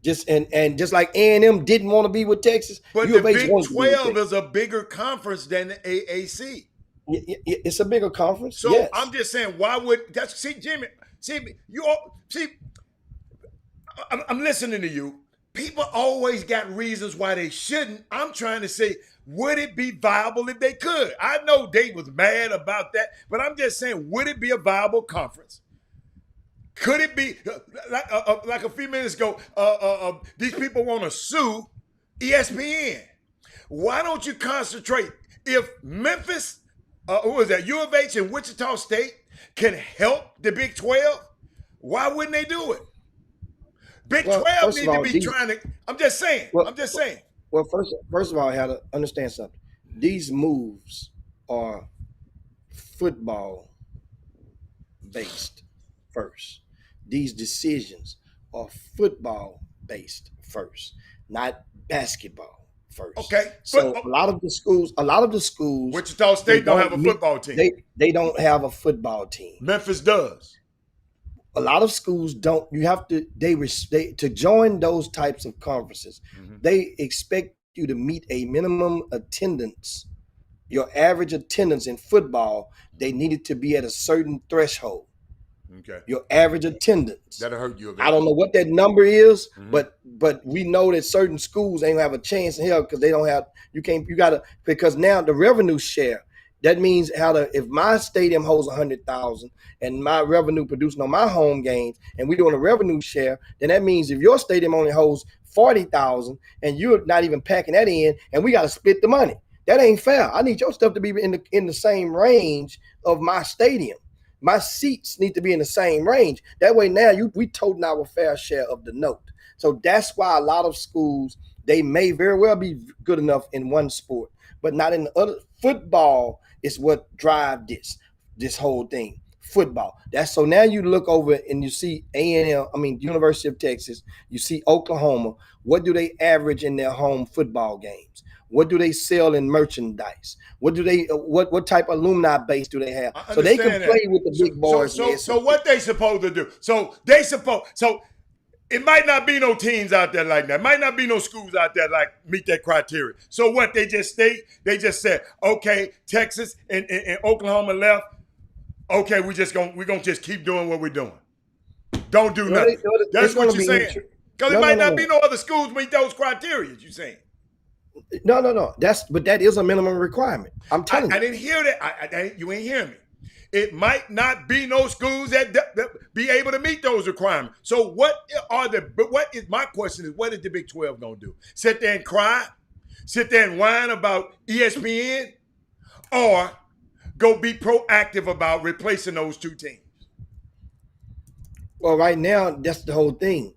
Just like A&M didn't want to be with Texas, But U the of H Big wanted to be with 12 Texas. is a bigger conference than the AAC. It's a bigger conference. So yes. I'm just saying, why would that's Jimmy? I'm listening to you. People always got reasons why they shouldn't. I'm trying to say, would it be viable if they could? I know they was mad about that, but I'm just saying, would it be a viable conference? Could it be like a few minutes ago? These people want to sue ESPN. Why don't you concentrate? If Memphis, who was that? U of H and Wichita State can help the Big 12. Why wouldn't they do it? Big 12 need to be trying to. I'm just saying. Well, first of all, I have to understand something. These moves are football based first. These decisions are football based first, not basketball first. Okay. So a lot of the schools, Wichita State don't have a football team. They don't have a football team. Memphis does. A lot of schools don't. You have to. To join those types of conferences. They expect you to meet a minimum attendance. Your average attendance in football, they needed to be at a certain threshold. Okay. Your average attendance. That'll hurt you. I don't know what that number is, but we know that certain schools ain't gonna have a chance in hell because they don't have. Because now the revenue share. That means if my stadium holds 100,000 and my revenue producing on my home games, and we're doing a revenue share, then that means if your stadium only holds 40,000 and you're not even packing that in, and we got to split the money. That ain't fair. I need your stuff to be in the same range of my stadium. My seats need to be in the same range. That way now we toting our fair share of the note. So that's why a lot of schools, they may very well be good enough in one sport, but not in the other. Football is what drive this whole thing. Football. So now you look over and you see University of Texas, you see Oklahoma. What do they average in their home football games? What do they sell in merchandise? What type of alumni base do they have? So they can play with the big boys. So what they supposed to do? So it might not be no teams out there like that. Might not be no schools out there like meet that criteria. So what they just said, okay, Texas and Oklahoma left. Okay, we're gonna just keep doing what we're doing. Don't do nothing. That's what you're saying. Because it might not be no other schools meet those criteria. You saying? No. But that is a minimum requirement. I'm telling you. I didn't hear that. You ain't hearing me. It might not be no schools that be able to meet those requirements. So what is my question is, what is the Big 12 gonna do? Sit there and cry? Sit there and whine about ESPN? Or go be proactive about replacing those two teams? Well, right now, that's the whole thing.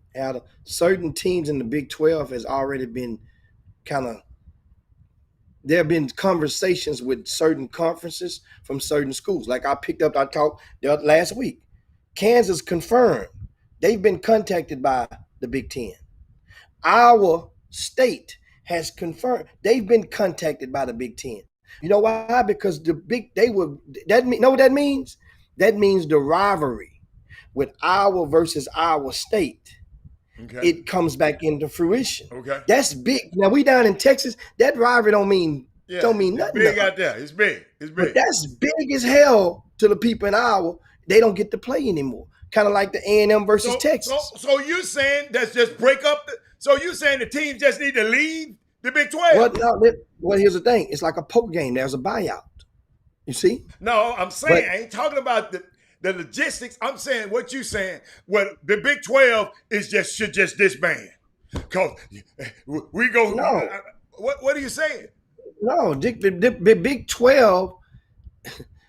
Certain teams in the Big 12 has already been there have been conversations with certain conferences from certain schools. Like I talked last week. Kansas confirmed they've been contacted by the Big 10. Our state has confirmed they've been contacted by the Big 10. You know why? Because know what that means? That means the rivalry with Iowa versus Iowa State. Okay. It comes back into fruition. Okay. That's big. Now we down in Texas, that rivalry don't mean nothing. It's big out there. It's big. But that's big as hell to the people in Iowa. They don't get to play anymore. Kind of like the A&M versus Texas. So you saying that's just break up so you saying the teams just need to leave the Big 12? Well, here's the thing. It's like a poker game. There's a buyout. You see? No, I'm saying I ain't talking about the logistics. I'm saying what you saying. What the Big 12 should just disband. Because we go. No. What are you saying? No, the Big 12.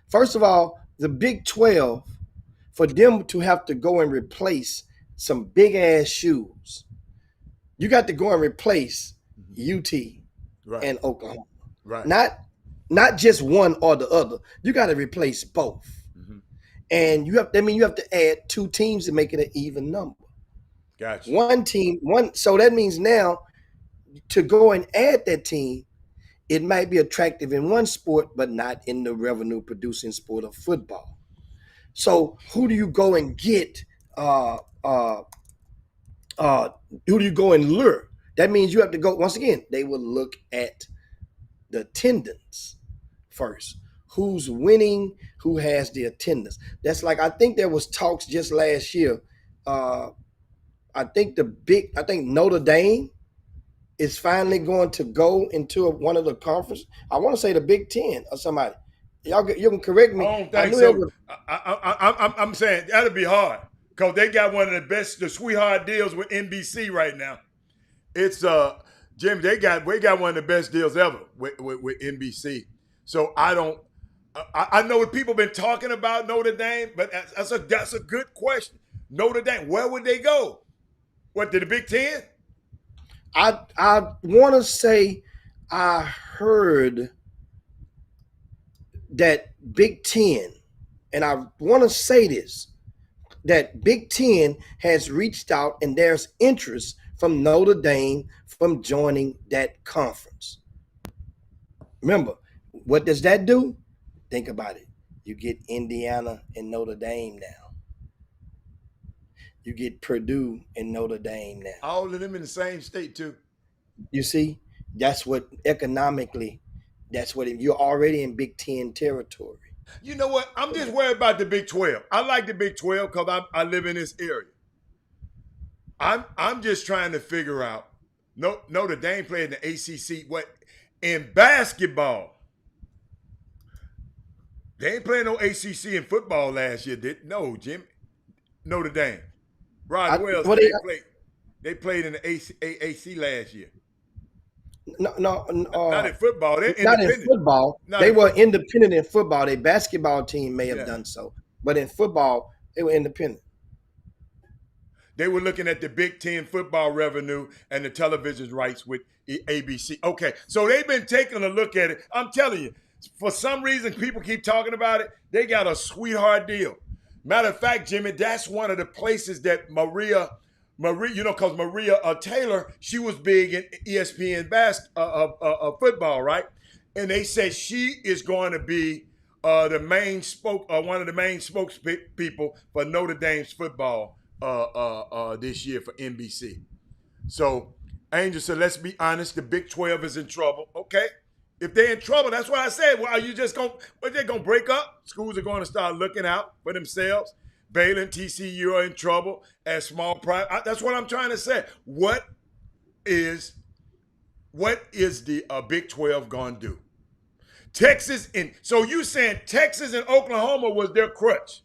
First of all, the Big 12, for them to have to go and replace some big ass shoes, you got to go and replace UT and Oklahoma. Right. Not just one or the other. You got to replace both. And you have to add 2 teams to make it an even number. Gotcha. So that means now to go and add that team, it might be attractive in one sport, but not in the revenue producing sport of football. So who do you go and get? Who do you go and lure? That means you have to go, once again, they will look at the attendance first. Who's winning, who has the attendance. That's like, I think there was talks just last year. I think Notre Dame is finally going to go into one of the conference. I want to say the Big Ten or somebody. You can correct me. I don't think so. I'm saying that'll be hard because they got one of the best, the sweetheart deals with NBC right now. It's Jim. We got one of the best deals ever with NBC. So I know what people been talking about Notre Dame, but that's a good question. Notre Dame, where would they go? What, to the Big Ten? I want to say I heard that Big Ten, and I want to say this, that Big Ten has reached out and there's interest from Notre Dame from joining that conference. Remember, what does that do? Think about it. You get Indiana and Notre Dame now. You get Purdue and Notre Dame now. All of them in the same state too. You see, that's what economically, you're already in Big Ten territory. You know what? I'm just worried about the Big 12. I like the Big 12 because I live in this area. I'm just trying to figure out. Notre Dame played in the ACC. What in basketball? They ain't playing no ACC in football last year, did? No, Jim. Notre Dame. Rod Wells. They played in the AAC last year. No, not in football. They're not in football. They were independent in football. Their basketball team may have done so, but in football, they were independent. They were looking at the Big Ten football revenue and the television rights with ABC. Okay, so they've been taking a look at it. I'm telling you, for some reason, people keep talking about it. They got a sweetheart deal. Matter of fact, Jimmy, that's one of the places that Maria, because Maria Taylor, she was big in ESPN football, right? And they said she is going to be one of the main spokespeople for Notre Dame's football this year for NBC. So Angel said, let's be honest, the Big 12 is in trouble. Okay. If they're in trouble, that's what I said. Well, are you just going to break up? Schools are going to start looking out for themselves. Baylor and TCU are in trouble as small private. That's what I'm trying to say. What is the Big 12 going to do? So you saying Texas and Oklahoma was their crutch.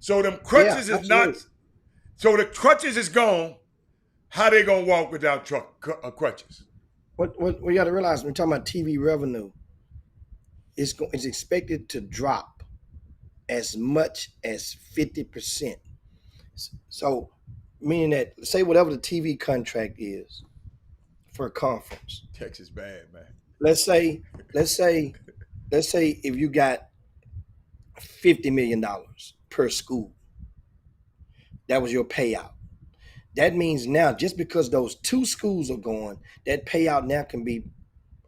So them crutches is not. So the crutches is gone. How they going to walk without crutches? What we got to realize when we're talking about TV revenue, it's expected to drop as much as 50%. So, meaning that, say whatever the TV contract is for a conference. Texas bad, man. Let's say if you got $50 million per school, that was your payout. That means now, just because those 2 schools are going, that payout now can be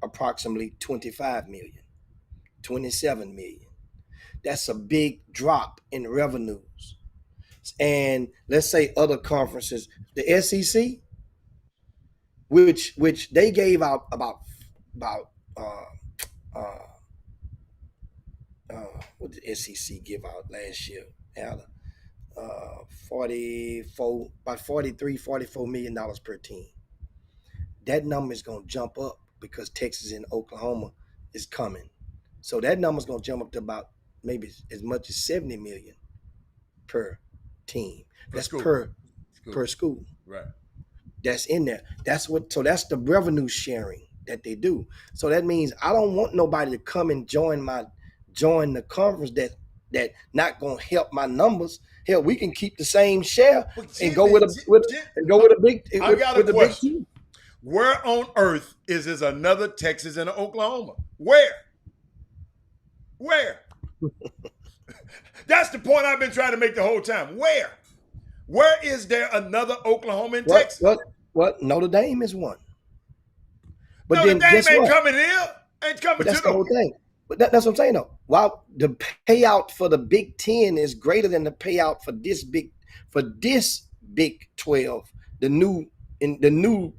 approximately $25 million, $27 million. That's a big drop in revenues. And let's say other conferences, the SEC, which they gave out about what did the SEC give out last year? About $44 million per team. That number is going to jump up because Texas and Oklahoma is coming. So that number is going to jump up to about maybe as much as $70 million per team. That's per school. Right. That's in there. That's the revenue sharing that they do. So that means I don't want nobody to come and join the conference that not going to help my numbers. Hell, we can keep the same share and go with a big team. Where on earth is another Texas and Oklahoma? Where? That's the point I've been trying to make the whole time. Where is there another Oklahoma in Texas? What? Notre Dame is one. But Notre then Dame guess ain't what? coming here. Ain't coming But that's to the whole thing. But that's what I'm saying though. While the payout for the Big Ten is greater than the payout for this Big 12, the new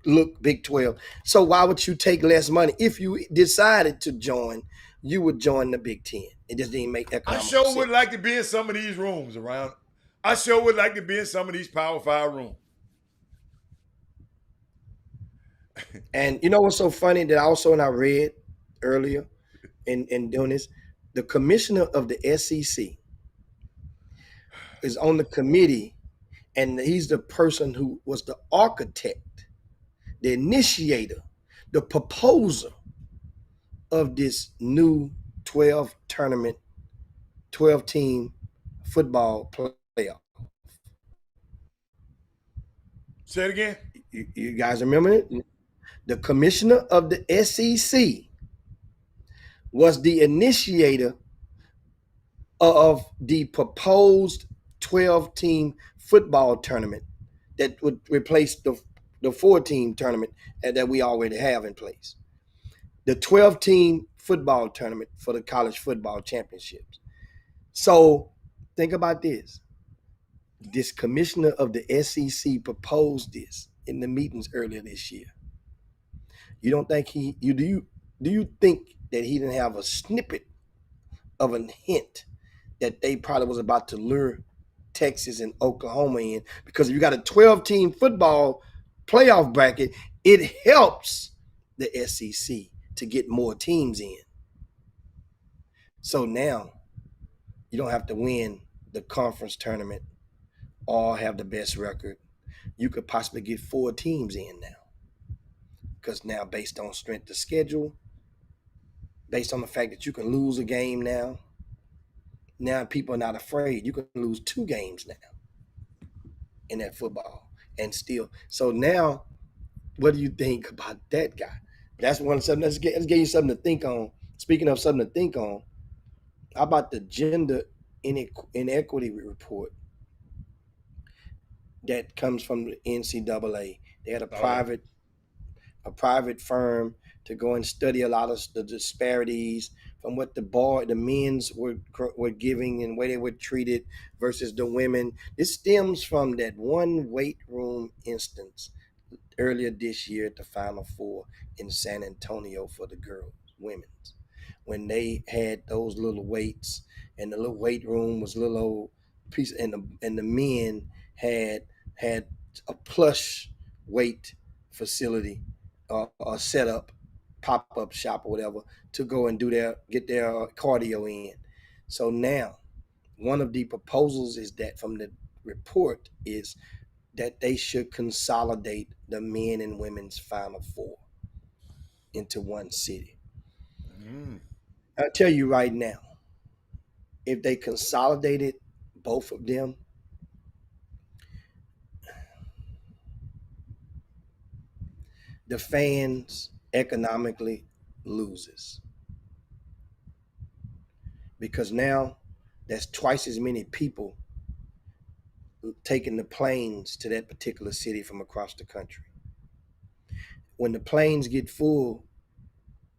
look Big 12. So why would you take less money? If you decided to join, you would join the Big Ten. It just didn't make economic sense. I sure would like to be in some of these rooms around. I sure would like to be in some of these Power 5 rooms. And you know what's so funny that I read earlier in doing this? The commissioner of the SEC is on the committee, and he's the person who was the architect, the initiator, the proposer of this new 12-team football playoff. Say it again. You guys remember it? The commissioner of the SEC was the initiator of the proposed 12-team football tournament that would replace the 4-team tournament that we already have in place. The 12-team football tournament for the college football championships. So think about this. This commissioner of the SEC proposed this in the meetings earlier this year. You don't think do you think that he didn't have a snippet of a hint that they probably was about to lure Texas and Oklahoma in? Because if you got a 12-team football playoff bracket, it helps the SEC to get more teams in. So now you don't have to win the conference tournament or have the best record. You could possibly get 4 teams in now. Because now, based on strength of schedule, based on the fact that you can lose a game now people are not afraid. You can lose 2 games now in that football and still. So now, what do you think about that guy? That's one something. Let's give you something to think on. Speaking of something to think on, how about the gender inequity report that comes from the NCAA? They had a private firm to go and study a lot of the disparities from what the men's were giving and way they were treated versus the women. This stems from that one weight room instance earlier this year at the Final Four in San Antonio for the women's, when they had those little weights and the little weight room was a little old piece, and the men had a plush weight facility or set up, pop-up shop or whatever, to go and get their cardio in. So now, one of the proposals is that from the report is that they should consolidate the men and women's Final Four into one city. I'll tell you right now, if they consolidated both of them, the fans economically loses, because now there's twice as many people taking the planes to that particular city from across the country. When the planes get full,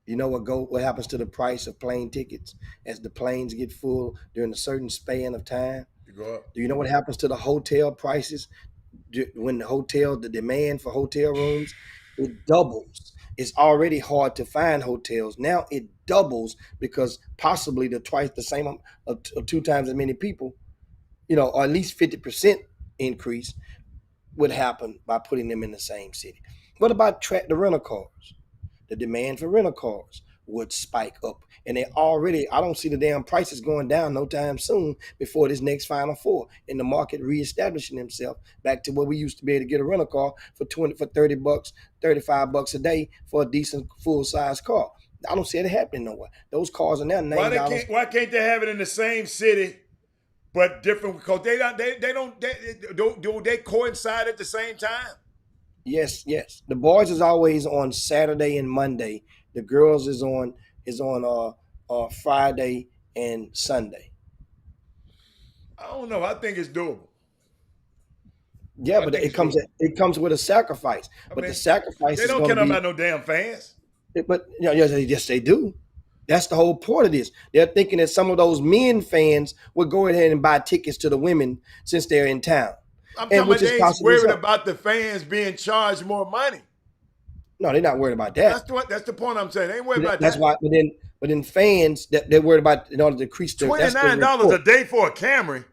you know what happens to the price of plane tickets as the planes get full during a certain span of time? You go up. Do you know what happens to the hotel prices when the demand for hotel rooms? It doubles. It's already hard to find hotels. Now it doubles because possibly twice the same or 2 times as many people, or at least 50% increase would happen by putting them in the same city. What about the rental cars? The demand for rental cars would spike up. And I don't see the damn prices going down no time soon before this next Final Four and the market reestablishing himself back to where we used to be able to get a rental car for $30, $35 a day for a decent full-size car. I don't see it happening nowhere. Those cars are now $9. Why can't they have it in the same city but different? Because they coincide at the same time. Yes. The boys is always on Saturday and Monday. The girls is on Friday and Sunday. I don't know. I think it's doable. Yeah, I but think it comes with a sacrifice. I But mean, the sacrifice They is don't going care to be. about no damn fans. But yes, they do. That's the whole point of this. They're thinking that some of those men fans would go ahead and buy tickets to the women since they're in town. I'm And talking which about is they ain't possibly worried so. about the fans being charged more money. No, they're not worried about that. That's the point I'm saying. They ain't worried about That's that. why. But then fans that they're worried about in order to increase their. That's the $29 a report. day for a Camry.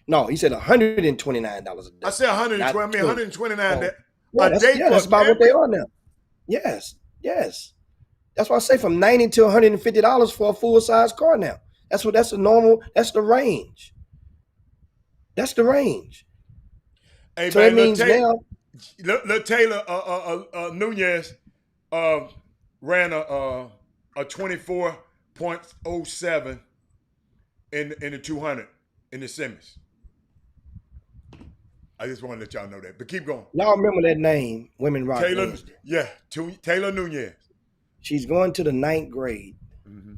No, he said $129 a day. I said 120. Not I mean 129 Oh. a day. That's about what they are now. Yes. That's why I say from $90 to $150 for a full size car now. That's the normal. That's the range. That's the range. Hey, So man, that means now. Lil Taylor Nunez ran a 24.07 in the 200 in the semis. I just want to let y'all know that. But keep going. Y'all remember that name, Women Rock Wednesday. Taylor Nunez. She's going to the 9th grade, Mm-hmm.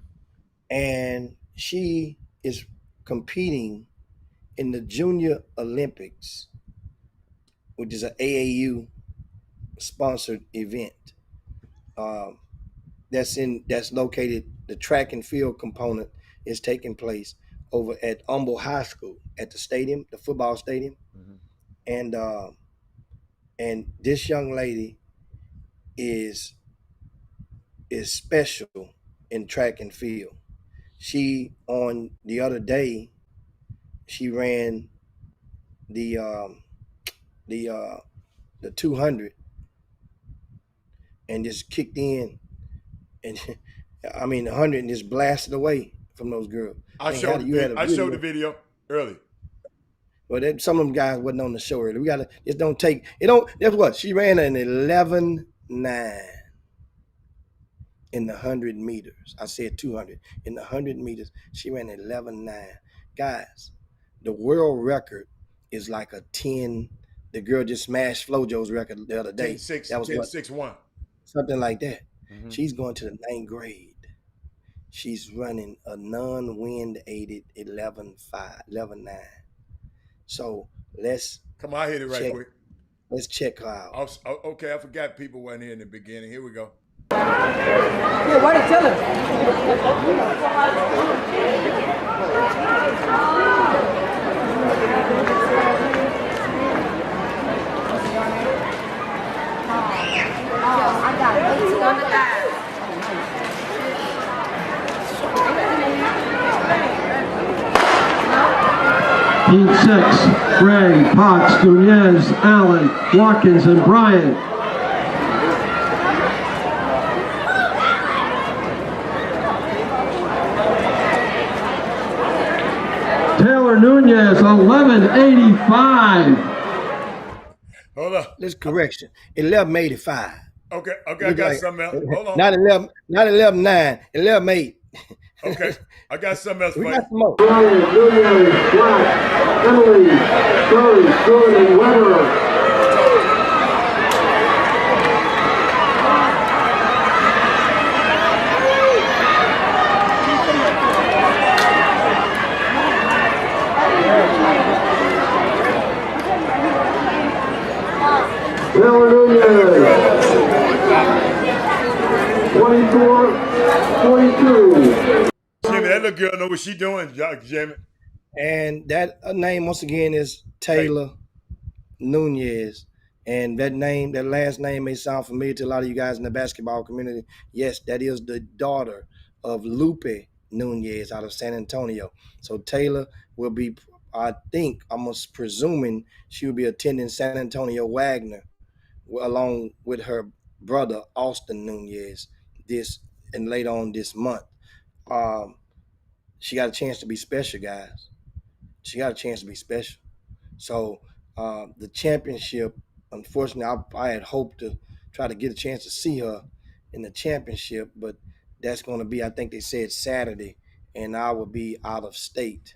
and she is competing in the Junior Olympics, which is an AAU sponsored event. That's located. The track and field component is taking place over at Humble High School at the stadium, the football stadium, and this young lady is special in track and field. She on the other day, she ran the 200 and just kicked in, and I mean 100 and just blasted away from those girls. I showed the video early. But some of them guys wasn't on the show early. We gotta just don't take it. Don't. That's what she ran an 11.9 in the 100 meters. I said 200 in the 100 meters. She ran 11.9. Guys, the world record is like a 10. The girl just smashed FloJo's record the other day. 10-6, that was 10-6-1. Something like that. Mm-hmm. She's going to the 9th grade. She's running a non-wind aided 11.9. So let's come on, I hit it right quick. Let's check her out. Okay, I forgot people weren't here in the beginning. Here we go. Yeah, why did tell her? I got 18 on the dial. Team 6, Ray, Potts, Nunez, Allen, Watkins, and Bryant. Taylor Nunez, 1185. Hold on. This correction. 1185. Okay, I got something else. Hold on. Not 11.9, 11.8. Okay, I got something else for We you. got some more. Bryant, Nunez, Black, Emily, Curry, Good, and Weber. Taylor Nunez, 24-22. Jimmy, that little girl know what she doing, Jimmy. And that name, once again, is Taylor Nunez. And that last name may sound familiar to a lot of you guys in the basketball community. Yes, that is the daughter of Lupe Nunez out of San Antonio. So Taylor will be, I think, almost presuming she will be attending San Antonio Wagner along with her brother, Austin Nunez, later on this month. She got a chance to be special, guys. She got a chance to be special. So the championship, unfortunately, I had hoped to try to get a chance to see her in the championship, but that's going to be, I think they said Saturday, and I will be out of state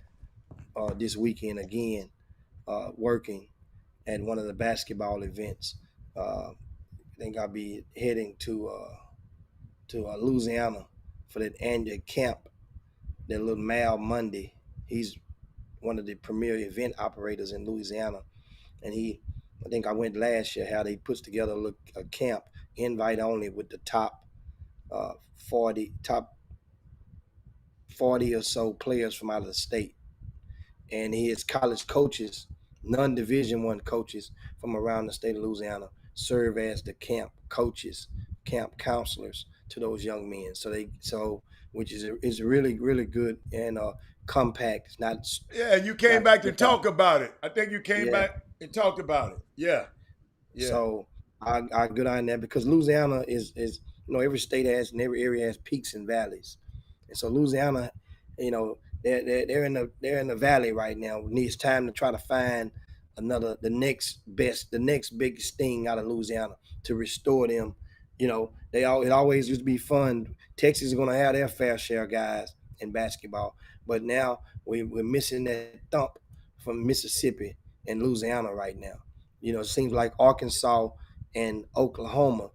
this weekend again, working at one of the basketball events. I think I'll be heading to Louisiana for that annual camp that little Mal Monday. He's one of the premier event operators in Louisiana, and I think I went last year. How they puts together a camp, invite only, with the top 40 or so players from out of the state, and he has college coaches, non-Division I coaches from around the state of Louisiana, serve as the camp coaches, camp counselors to those young men. So which is really, really good and compact. It's not. Yeah, and you came back to talk about it. I think you came back and talked about it. Yeah. So I good on that, because Louisiana is every state has and every area has peaks and valleys, and so Louisiana, they're in the valley right now. It's time to try to find the next biggest thing out of Louisiana to restore them. It always used to be fun. Texas is going to have their fair share of guys in basketball, but now we're missing that thump from Mississippi and Louisiana right now. It seems like Arkansas and Oklahoma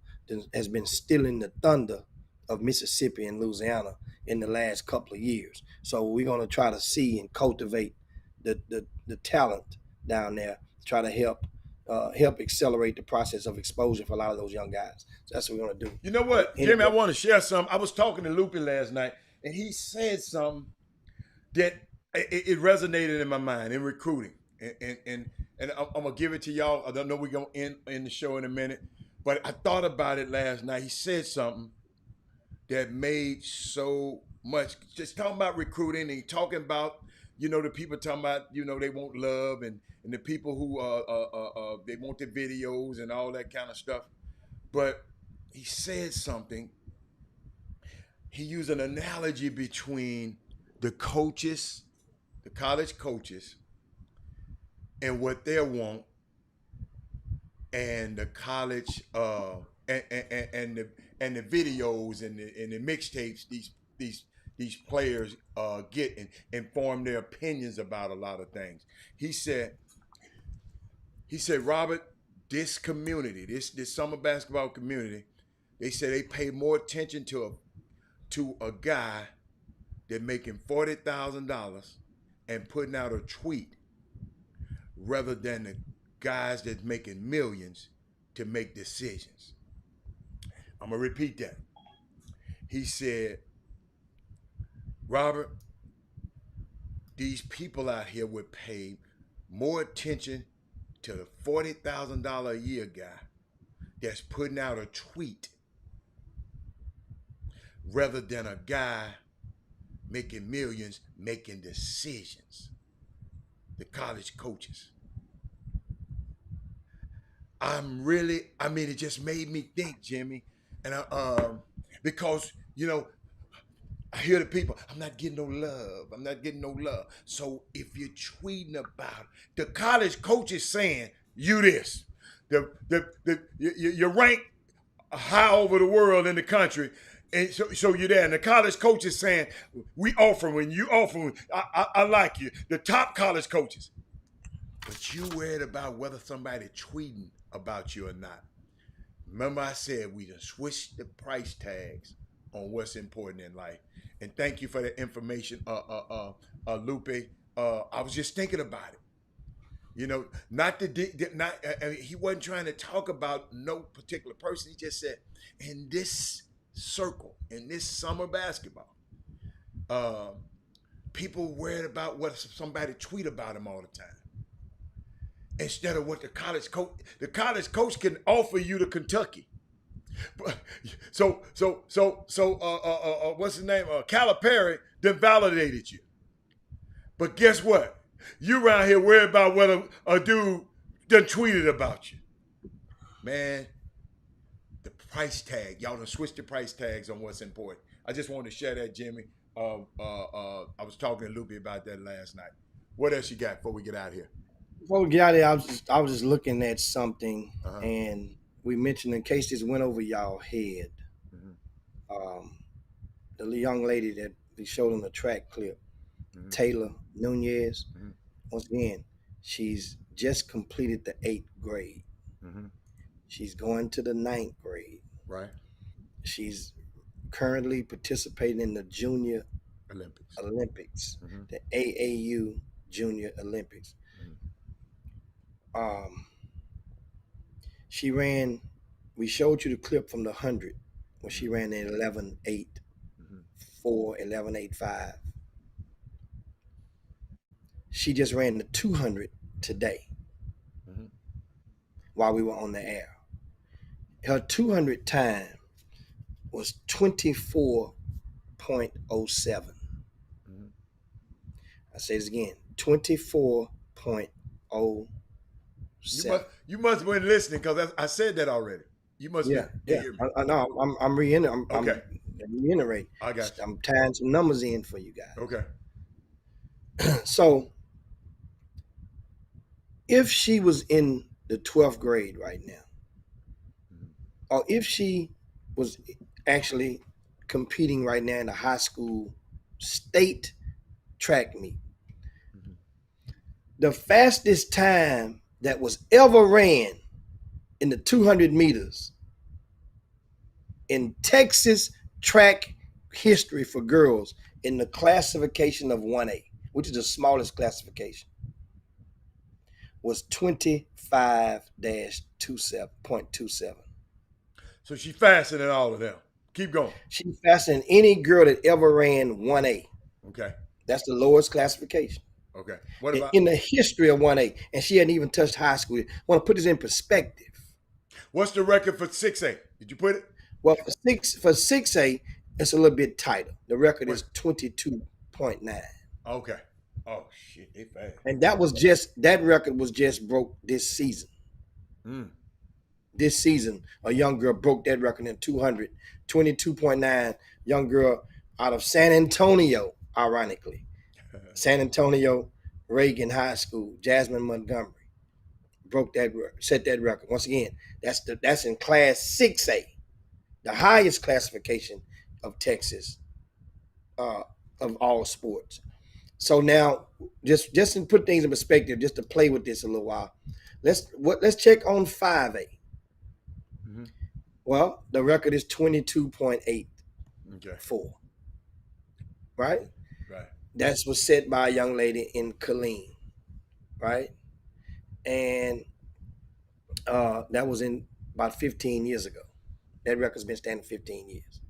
has been stealing the thunder of Mississippi and Louisiana in the last couple of years. So we're going to try to see and cultivate the talent down there, try to help accelerate the process of exposure for a lot of those young guys. So that's what we're going to do. You know what, Jimmy, I want to share something. I was talking to Lupe last night, and he said something that it resonated in my mind in recruiting. And I'm going to give it to y'all. I don't know we're going to end the show in a minute, but I thought about it last night. He said something that made so much, just talking about recruiting, and he talking about, the people talking about, they want love, and the people who they want the videos and all that kind of stuff. But he said something. He used an analogy between the coaches, the college coaches, and what they want, and the college and the videos and the mixtapes these players get and form their opinions about a lot of things. He said, Robert, this community, this summer basketball community, they say they pay more attention to a guy that making $40,000 and putting out a tweet rather than the guys that's making millions to make decisions. I'm going to repeat that. He said, Robert, these people out here would pay more attention to the $40,000 a year guy that's putting out a tweet rather than a guy making millions, making decisions. The college coaches. It just made me think, Jimmy, and because I hear the people, I'm not getting no love. So if you're tweeting about it, the college coach is saying you this, you're ranked high over the world in the country, and so you're there. And the college coach is saying I like you. The top college coaches, but you worried about whether somebody tweeting about you or not. Remember I said we just switched the price tags on what's important in life. And thank you for the information, Lupe. I was just thinking about it. He wasn't trying to talk about no particular person. He just said, in this circle, in this summer basketball, people worried about what somebody tweet about them all the time. Instead of what the college coach can offer you to Kentucky. So what's his name? Calipari then validated you. But guess what? You around here worried about whether a dude done tweeted about you. Man, the price tag. Y'all done switch the price tags on what's important. I just wanted to share that, Jimmy. I was talking to Lupe about that last night. What else you got before we get out of here? Before we get out of here, I was just looking at something, and we mentioned, in case this went over y'all head, the young lady that we showed on the track clip, Taylor Nunez. Once again, she's just completed the 8th grade. She's going to the 9th grade. Right. She's currently participating in the junior Olympics, Mhm. the AAU Junior Olympics. She ran. We showed you the clip from the 100 when she ran in 11.8, 4, 11.85. She just ran the 200 today while we were on the air. Her 200 time was 24.07. I say this again, 24.07. You must have been listening because I said that already. You must Yeah. hear me. I know. I'm reiterating. I got you. I'm tying some numbers in for you guys. Okay. So, if she was in the 12th grade right now, or if she was actually competing right now in the high school state track meet, the fastest time that was ever ran in the 200 meters in Texas track history for girls in the classification of 1A, which is the smallest classification, was 25-27.27. So she's faster than all of them. Keep going. She's faster than any girl that ever ran 1A. Okay. That's the lowest classification. Okay. What about in the history of 1A? And she hadn't even touched high school. I want to put this in perspective. what's the record for 6A? Did you put it? Well, for 6A, it's a little bit tighter. The record is 22.9. Okay. Oh shit, they fast. And that record was just broke this season. This season, a young girl broke that record in 200, 22.9. Young girl out of San Antonio, ironically. San Antonio Reagan High School, Jasmine Montgomery, set that record. Once again, that's in class 6A, the highest classification of Texas of all sports. So now, just to put things in perspective, just to play with this a little while, let's check on 5A. Well, the record is 22.84. Okay. Right? Right. That's was set by a young lady in Killeen, right? And that was in about 15 years ago. That record's been standing 15 years.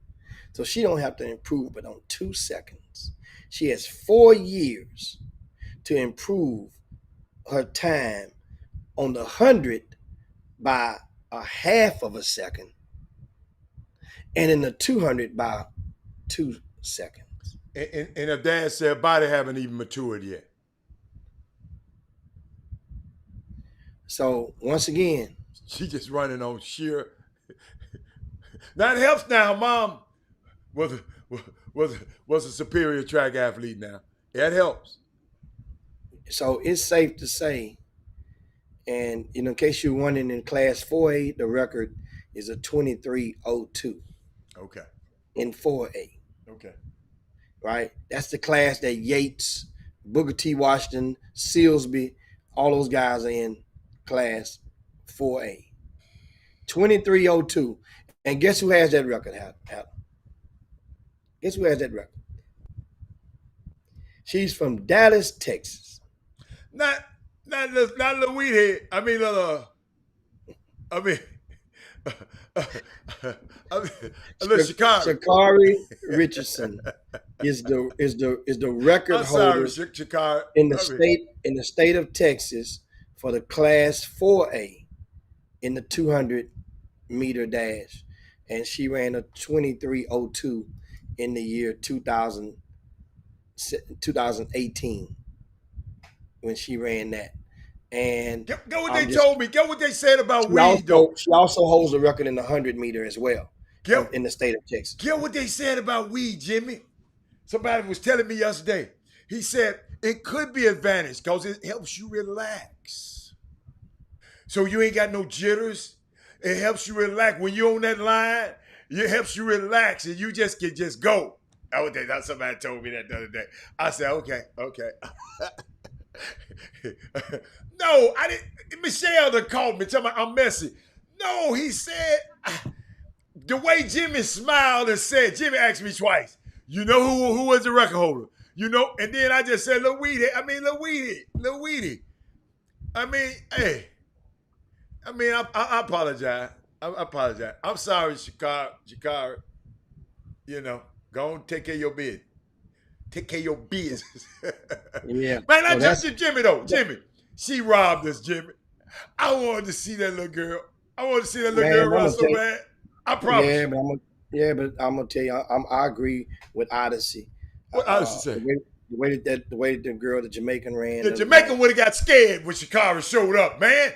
So she don't have to improve but on 2 seconds. She has 4 years to improve her time on the 100 by a half of a second, and in the 200 by 2 seconds. And her dad said her body haven't even matured yet. So once again, she just running on sheer. That helps now. Mom was a superior track athlete now. That helps. So it's safe to say, and in case you're wondering, in class 4A, the record is a 23:02. Okay. In 4A. Okay. Right? That's the class that Yates, Booker T. Washington, Silsby, all those guys are in class 4A. 23:02. And guess who has that record, Hal? Guess who has that record? She's from Dallas, Texas. Not little weedhead. I mean, Sha'Carri Richardson is the record holder in the state of Texas for the class 4A in the 200 meter dash, and she ran a 23:02 in the year 2018 when she ran that. And get what they told me. Get what they said about weed, though. She also holds the record in the 100 meter as well in the state of Texas. Get what they said about weed, Jimmy. Somebody was telling me yesterday. He said it could be an advantage because it helps you relax. So you ain't got no jitters. It helps you relax. When you're on that line, it helps you relax and you just can just go. Somebody told me that the other day. I said, okay. No, I didn't. Michelle done called me, tell me I'm messy. No, he said, the way Jimmy smiled and said, Jimmy asked me twice, You know who was the record holder? You know, and then I just said Lil Weedy. Lil Weedy. I mean, hey. I mean, I apologize. I apologize. I'm sorry, Shakari. You know, go on, take care of your business. Take care of your business. Yeah. Man, I just Jimmy though. Jimmy, she robbed us, Jimmy. I wanted to see that little girl. I wanted to see that little girl run so bad. I promise. Yeah, but I'm gonna tell you, I agree with Odyssey. What Odyssey say? The way that the girl, the Jamaican ran. The Jamaican would have got scared when Shakari showed up, man.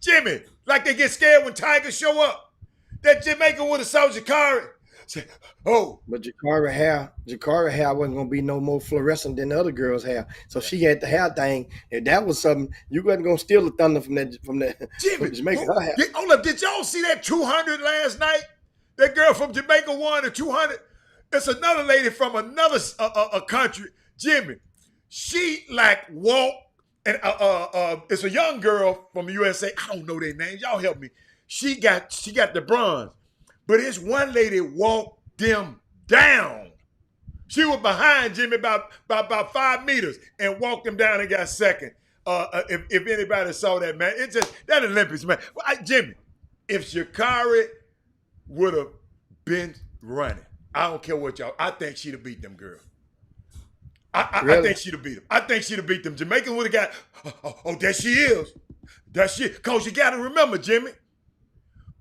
Jimmy, like they get scared when tigers show up. That Jamaican would have saw Shakari. Say, oh. But Jakara hair wasn't gonna be no more fluorescent than the other girls' hair. So she had the hair thing. If that was something, you wasn't gonna steal the thunder from Jimmy, Jamaican hair. Hold up, did y'all see that 200 last night? That girl from Jamaica won the 200. It's another lady from another country. Jimmy, she like walked, and it's a young girl from the USA. I don't know their names. Y'all help me. She got the bronze. But this one lady walked them down. She was behind Jimmy about 5 meters and walked them down and got second. If anybody saw that, man, it's just that Olympics, man. Jimmy, if Shakari would have been running, I don't care what y'all. I think she'd have beat them girls. I think she'd have beat them. I think she'd have beat them. Jamaican would have got. Oh, there she is. There she. Cause you got to remember, Jimmy.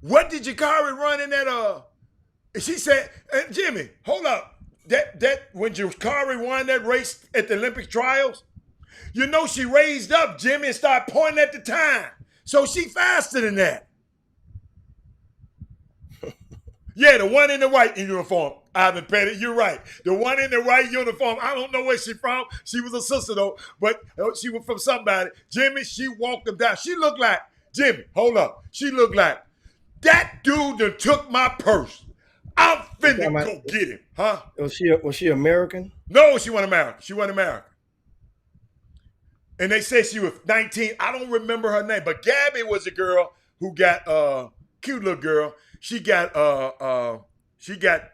What did Shakari run in that? She said, Jimmy, hold up. That when Shakari won that race at the Olympic trials, you know she raised up, Jimmy, and started pointing at the time. So she faster than that. Yeah, the one in the white uniform, Ivan Petty, you're right. The one in the white uniform, I don't know where she from. She was a sister though, but she was from somebody. Jimmy, she walked them down. She looked like, Jimmy, hold up. She looked like, that dude that took my purse. I'm finna go get him, huh? Was she American? No, she wasn't American. She wasn't American. And they said she was 19. I don't remember her name, but Gabby was a girl who got cute little girl. She got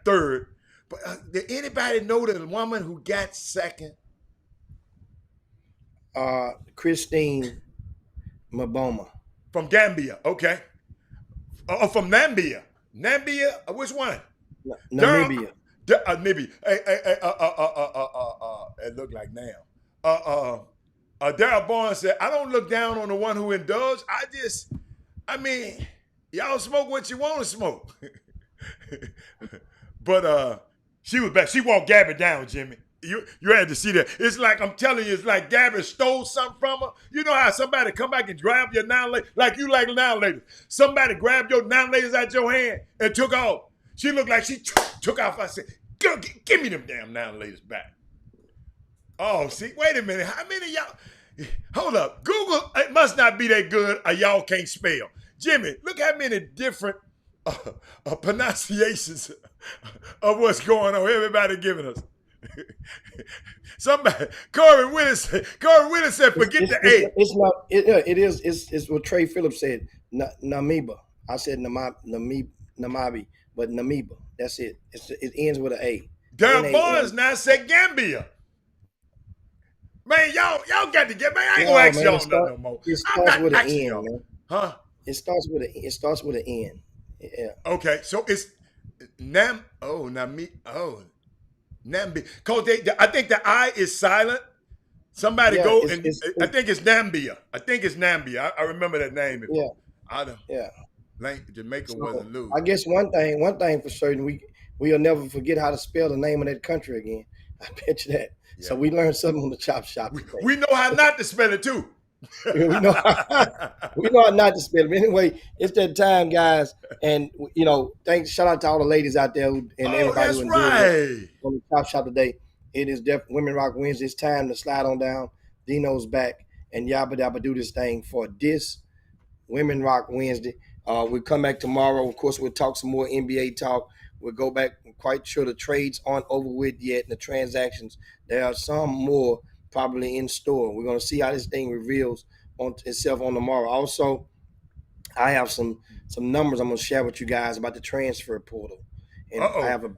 third. But did anybody know the woman who got second? Christine Mboma. From Gambia, okay. From Namibia. Namibia, which one? Namibia. Namibia. It looked like now. Darryl Barnes said, I don't look down on the one who indulged. I mean, y'all smoke what you want to smoke. But she was back. She walked Gabby down, Jimmy. You had to see that. It's like, I'm telling you, it's like Gabby stole something from her. You know how somebody come back and grab your 9 ladies, like you like 9 ladies. Somebody grabbed your 9 ladies out your hand and took off. She looked like she took off. I said, girl, give me them damn 9 ladies back. Oh, see, wait a minute. How many of y'all? Hold up. Google, it must not be that good or y'all can't spell. Jimmy, look how many different pronunciations of what's going on. Everybody giving us. Somebody, Corey Willis said, forget the A. It's not. It is. It's what Trey Phillips said. Namiba. I said Namabi, but Namiba. That's it. It ends with an A. Darryl Barnes now said Gambia. Man, y'all got to get. Man, I ain't gonna ask y'all nothing no more. It starts with an N, man. Huh? It starts with an N. Yeah. Okay, so it's Nambi. Cause I think the I is silent. Somebody I think it's Nambia. I remember that name. Jamaica wasn't lose. I guess one thing for certain, we'll never forget how to spell the name of that country again. I bet you that. Yeah. So we learned something on the Chop Shop today. We know how not to spell it too. we know how not to spell it. Anyway, it's that time, guys. And shout out to all the ladies out there and everybody who enjoyed on the Chop Shop today. It is definitely Women Rock Wednesday. It's time to slide on down. Dino's back and yabba dabba do this thing for this Women Rock Wednesday. We'll come back tomorrow. Of course, we'll talk some more NBA talk. We'll go back. I'm quite sure the trades aren't over with yet. And the transactions, there are some more probably in store. We're going to see how this thing reveals on itself on tomorrow. Also, I have some numbers I'm going to share with you guys about the transfer portal. And I have a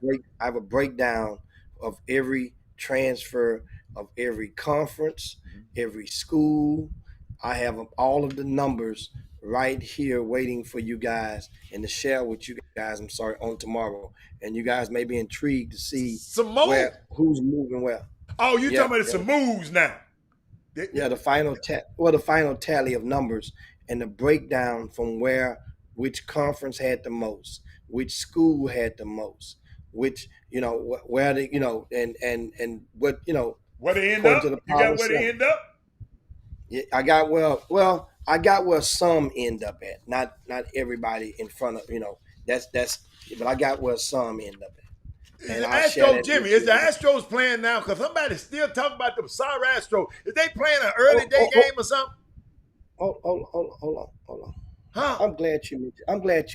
breakdown of every transfer of every conference, every school. I have all of the numbers right here waiting for you guys and to share with you guys. I'm sorry, on tomorrow, and you guys may be intrigued to see Some more? who's moving where. Oh, you Yeah, talking about some moves now? Yeah, the final tally of numbers and the breakdown from which conference had the most, which school had the most, which where they and what Where they end according up? to the You Power got where they Seven. end up? Yeah, I got where some end up at. Not everybody in front of that's but I got where some end up at. And I'll share Astro that Jimmy, with is you. the Astros playing now? Because somebody's still talking about them sorry Astros. Is they playing an early day game or something? Hold on. Huh? I'm glad you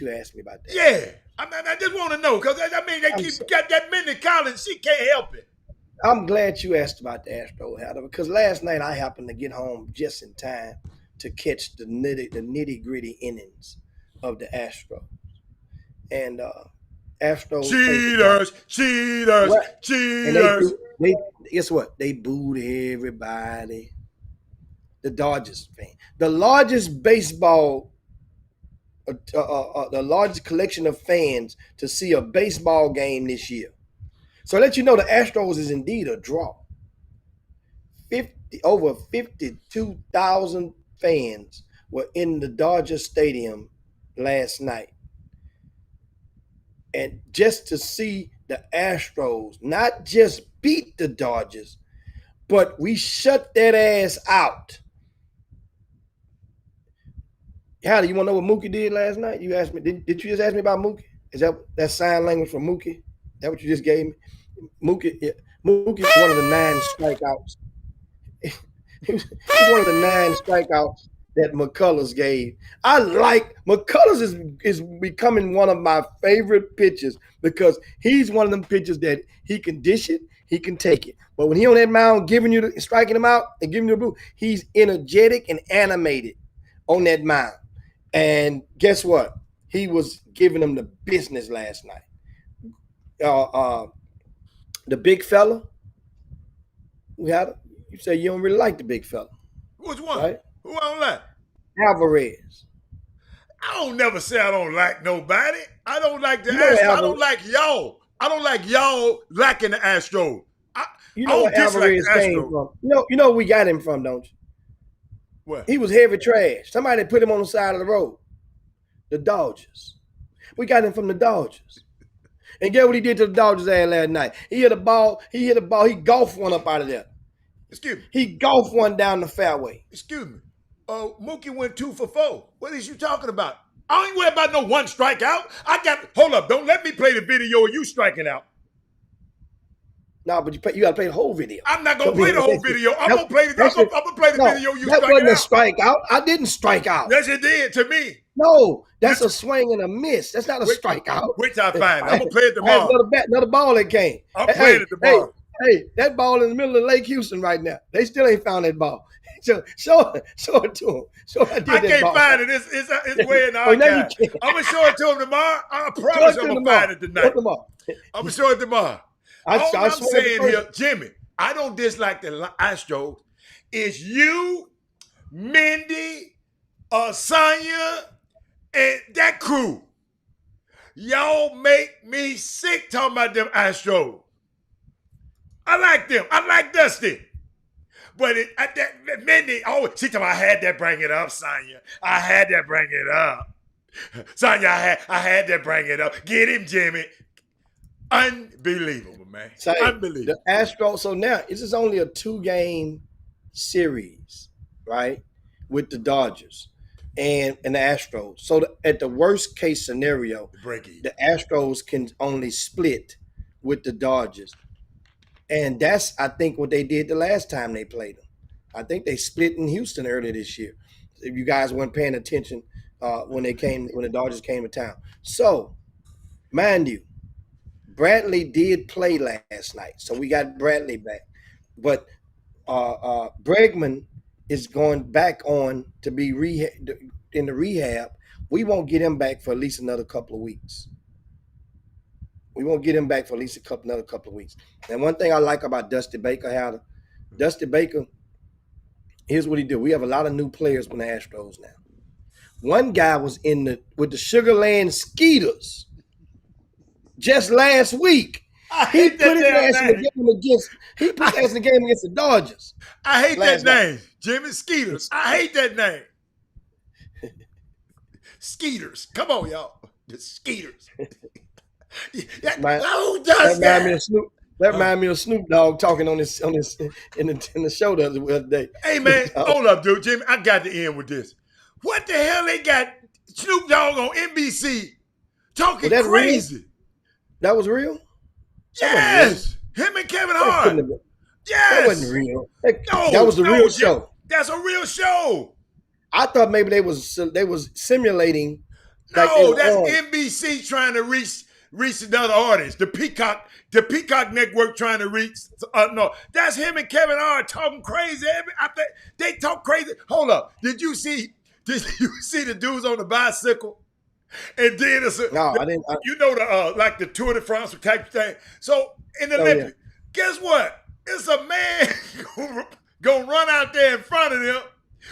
asked me about that. Yeah. I just want to know because they keep got that Minnie Collins. She can't help it. I'm glad you asked about the Astros, Heather, because last night I happened to get home just in time to catch the nitty gritty innings of the Astros. And Astros Cheaters. and they guess what? They booed everybody. The Dodgers fan, the largest baseball, the largest collection of fans to see a baseball game this year. So let you know the Astros is indeed a draw. Over 52,000 fans were in the Dodger Stadium last night. And just to see the Astros not just beat the Dodgers, but we shut that ass out. How do you want to know what Mookie did last night? You asked me, did you just ask me about Mookie? Is that sign language for Mookie? Is that what you just gave me? Mookie's one of the 9 strikeouts. He's one of the 9 strikeouts that McCullers gave. I like McCullers is becoming one of my favorite pitchers because he's one of them pitchers that he can dish it, he can take it. But when he on that mound striking him out and giving you the blue, he's energetic and animated on that mound. And guess what? He was giving them the business last night. The big fella, you say you don't really like the big fella. Which one? Right? Who I don't like? Alvarez. I don't never say I don't like nobody. I don't like the You know Astros. I Alvarez- don't like y'all. I don't like y'all liking the Astros. You know where Alvarez came from. You know where we got him from, don't you? What? He was heavy trash. Somebody put him on the side of the road. The Dodgers. We got him from the Dodgers. And guess what he did to the Dodgers ass last night? He hit a ball. He golfed one up out of there. Excuse me. He golfed one down the fairway. Excuse me. Mookie went 2 for 4. What is you talking about? I ain't worried about no one strikeout. Hold up. Don't let me play the video of you striking out. No, but you got to play the whole video. I'm not gonna play the whole video. I'm gonna play the video you striking out. That wasn't a strikeout. I didn't strike out. Yes, it did to me. No, that's a swing and a miss. That's not a strikeout. Which I find. I'm gonna play it tomorrow. Another ball that came. I'm playing it tomorrow. Hey, that ball in the middle of Lake Houston right now. They still ain't found that ball. So show it to him. I can't find it. It's way in the archive. I'm gonna show it to him tomorrow. I promise I'm gonna find it tonight. I'm gonna show it tomorrow. All I'm saying here, Jimmy, I don't dislike the Astros. It's you, Mindy, Sonya, and that crew. Y'all make me sick talking about them Astros. I like them. I like Dusty. But Mindy, she told me I had to bring it up, Sonya. I had to bring it up. Sonya, I had to bring it up. Get him, Jimmy. Unbelievable, man. Unbelievable. The Astros, so now this is only a 2-game series, right? With the Dodgers and the Astros. So at the worst case scenario, the Astros can only split with the Dodgers. And that's, I think, what they did the last time they played them. I think they split in Houston earlier this year. If you guys weren't paying attention when the Dodgers came to town. So, mind you, Bradley did play last night, so we got Bradley back. But Bregman is going back on to be in the rehab. We won't get him back for at least another couple of weeks. We won't get him back for at least another couple of weeks. And one thing I like about Dusty Baker, Dusty Baker, here's what he did. We have a lot of new players on the Astros now. One guy was with the Sugar Land Skeeters just last week. He put his ass in the game against the Dodgers. I hate that name, Jimmy Skeeters. I hate that name. Skeeters. Come on, y'all. The Skeeters. Who does that? That reminds me of Snoop Dogg talking on this in the show the other day. Hey man, hold up, dude. Jimmy, I got to end with this. What the hell they got Snoop Dogg on NBC talking crazy? Real? That was real? Yes. Him and Kevin Hart. Yes. That wasn't real. That was a real show. That's a real show. I thought maybe they was simulating. No, that's NBC trying to reach another audience. The Peacock Network trying to reach. No, that's him and Kevin Hart talking crazy. I think they talk crazy. Hold up. Did you see the dudes on the bicycle? And then I didn't. Like the Tour de France type thing. So in the Olympics, guess what? It's a man gonna run out there in front of them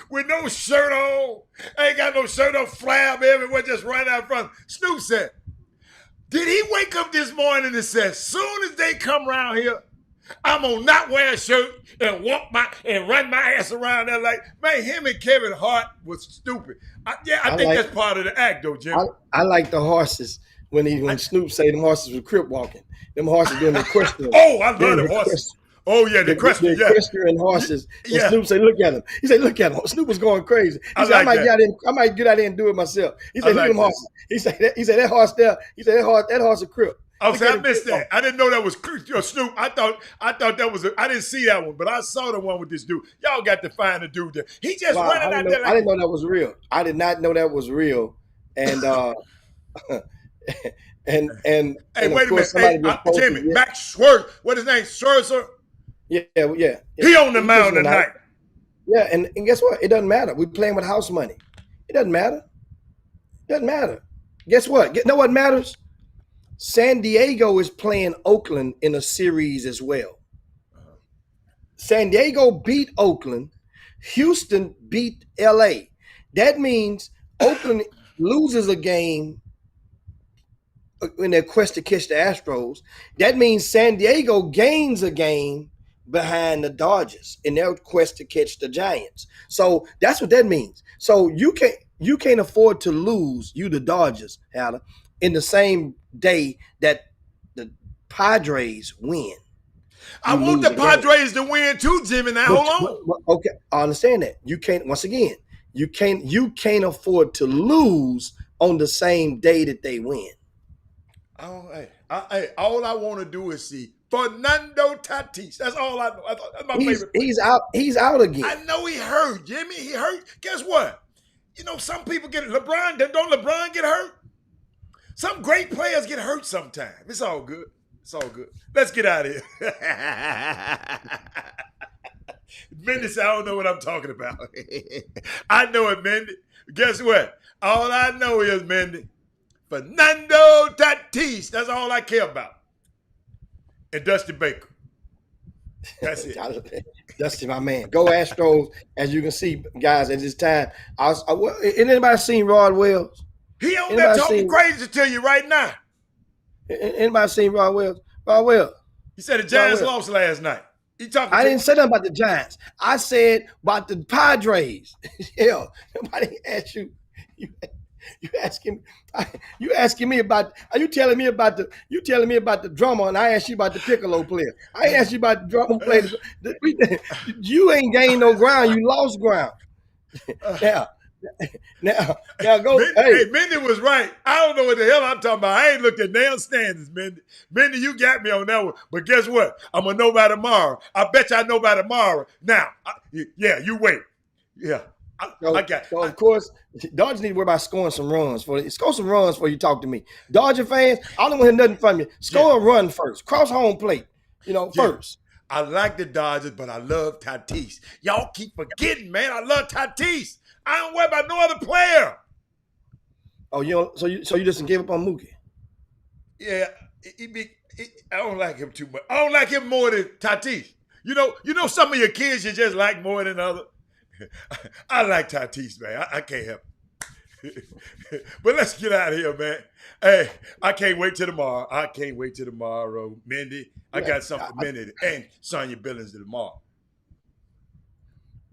with no shirt on. Ain't got no shirt on, flab everywhere, just right out front. Snoop said, did he wake up this morning and say, soon as they come around here, I'm gonna not wear a shirt and run my ass around there like, man, him and Kevin Hart was stupid. I think that's part of the act though, Jim. I like the horses when Snoop say them horses were crip walking. Them horses doing the equestrian. Oh, I love the horses. Oh yeah, the equestrian. The equestrian horses. And Snoop say, look at him. He said, look at him. Snoop was going crazy. He said, I might get out there and do it myself. He said, look at them horses. He said that horse there. He said that horse a crip. I missed that. I didn't know that was Snoop. I thought that was. I didn't see that one, but I saw the one with this dude. Y'all got to find the dude there. He just running out there. I didn't know that was real. I did not know that was real. And and hey, wait a minute, Jimmy, Max Scherzer. What his name? Scherzer. Yeah. He on the mound tonight. Yeah, and guess what? It doesn't matter. We're playing with house money. It doesn't matter. Guess what? You know what matters? San Diego is playing Oakland in a series as well. San Diego beat Oakland. Houston beat LA. That means Oakland loses a game in their quest to catch the Astros. That means San Diego gains a game behind the Dodgers in their quest to catch the Giants. So that's what that means. So you can't afford to lose, the Dodgers, Hannah, in the same day that the Padres win. I want the Padres to win too, Jimmy. Now hold on. Okay, I understand that. You can't afford to lose on the same day that they win. Oh, all I want to do is see Fernando Tatis. That's all I know. That's my favorite player. He's out again. I know he hurt, Jimmy. He hurt. Guess what? Some people get LeBron. Don't LeBron get hurt? Some great players get hurt sometime. It's all good. Let's get out of here. Mendy said, I don't know what I'm talking about. I know it, Mendy. Guess what? All I know is, Mendy, Fernando Tatis. That's all I care about. And Dusty Baker. That's it. Dusty, my man. Go Astros. As you can see, guys, at this time. Anybody seen Rod Wells? He on there talking crazy to you right now. Anybody seen Rod Wells? Rod Wells. He said the Giants lost last night. I didn't say nothing about the Giants. I said about the Padres. Hell, nobody asked you. You asking me about? Are you telling me about the drummer? And I asked you about the piccolo player. I asked you about the drummer player. You ain't gained no ground. You lost ground. Now go. Hey, Mendy was right. I don't know what the hell I'm talking about. I ain't looked at damn standards, Mendy. Mendy, you got me on that one. But guess what? I'm going to know by tomorrow. I bet you I know by tomorrow. Now, you wait. Yeah. I got So, of course, Dodgers need to worry about scoring some runs. Score some runs before you talk to me. Dodger fans, I don't want to hear nothing from you. Score a run first. Cross home plate, first. I like the Dodgers, but I love Tatis. Y'all keep forgetting, man. I love Tatis. I don't worry about no other player. Oh, so you just gave up on Mookie? Yeah, I don't like him too much. I don't like him more than Tatis. You know, some of your kids you just like more than others. I like Tatis, man. I can't help it. But let's get out of here, man. Hey, I can't wait till tomorrow. Mindy, I got something for Mindy and Sonya Billings tomorrow.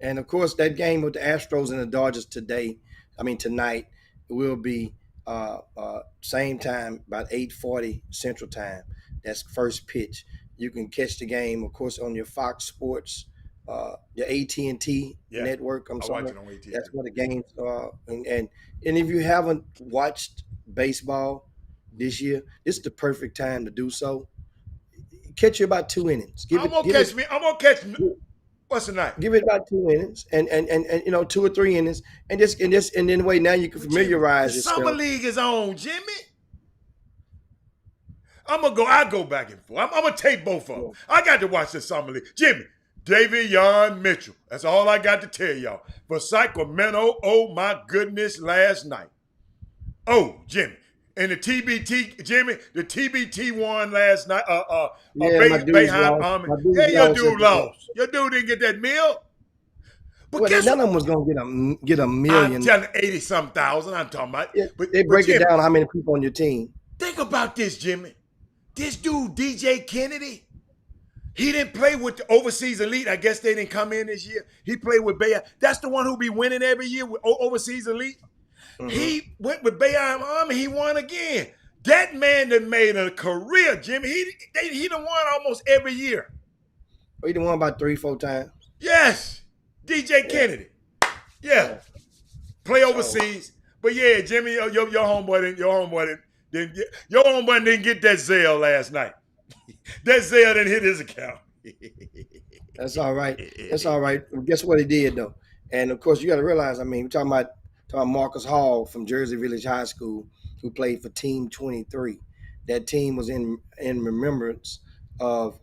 And of course, that game with the Astros and the Dodgers tonight, will be same time, about 8:40 Central Time. That's first pitch. You can catch the game, of course, on your Fox Sports, your AT&T network. I'm sorry, watch it on AT&T. That's where the games are. And if you haven't watched baseball this year, this is the perfect time to do so. Catch you about 2 innings. I'm gonna catch. What's the night? Give it about 2 innings, and 2 or 3 innings, and then wait. Now you can familiarize yourself. Summer League is on, Jimmy. I go back and forth. I'm gonna take both of them. I got to watch the Summer League. Jimmy, Davion Mitchell. That's all I got to tell y'all. For Sacramento, oh my goodness, last night. Oh, Jimmy. And the TBT won last night. Bayheim Army. Your dude lost. Your dude didn't get that meal. But none of them was gonna get a million. I'm telling 80-some thousand. I'm talking about. Yeah, they break it down how many people on your team. Think about this, Jimmy. This dude, DJ Kennedy, he didn't play with the Overseas Elite. I guess they didn't come in this year. He played with Bayheim. That's the one who be winning every year with Overseas Elite. Mm-hmm. He went with Bayheim Army. He won again. That man that made a career, Jimmy. He done won almost every year. Oh, he done won about 3-4 times. Yes, DJ Kennedy. Yeah, play overseas. But yeah, Jimmy, your homeboy didn't get that Zelle last night. That Zelle didn't hit his account. That's all right. That's all right. Guess what he did though? And of course, you got to realize. We're talking about Marcus Hall from Jersey Village High School, who played for Team 23. That team was in remembrance of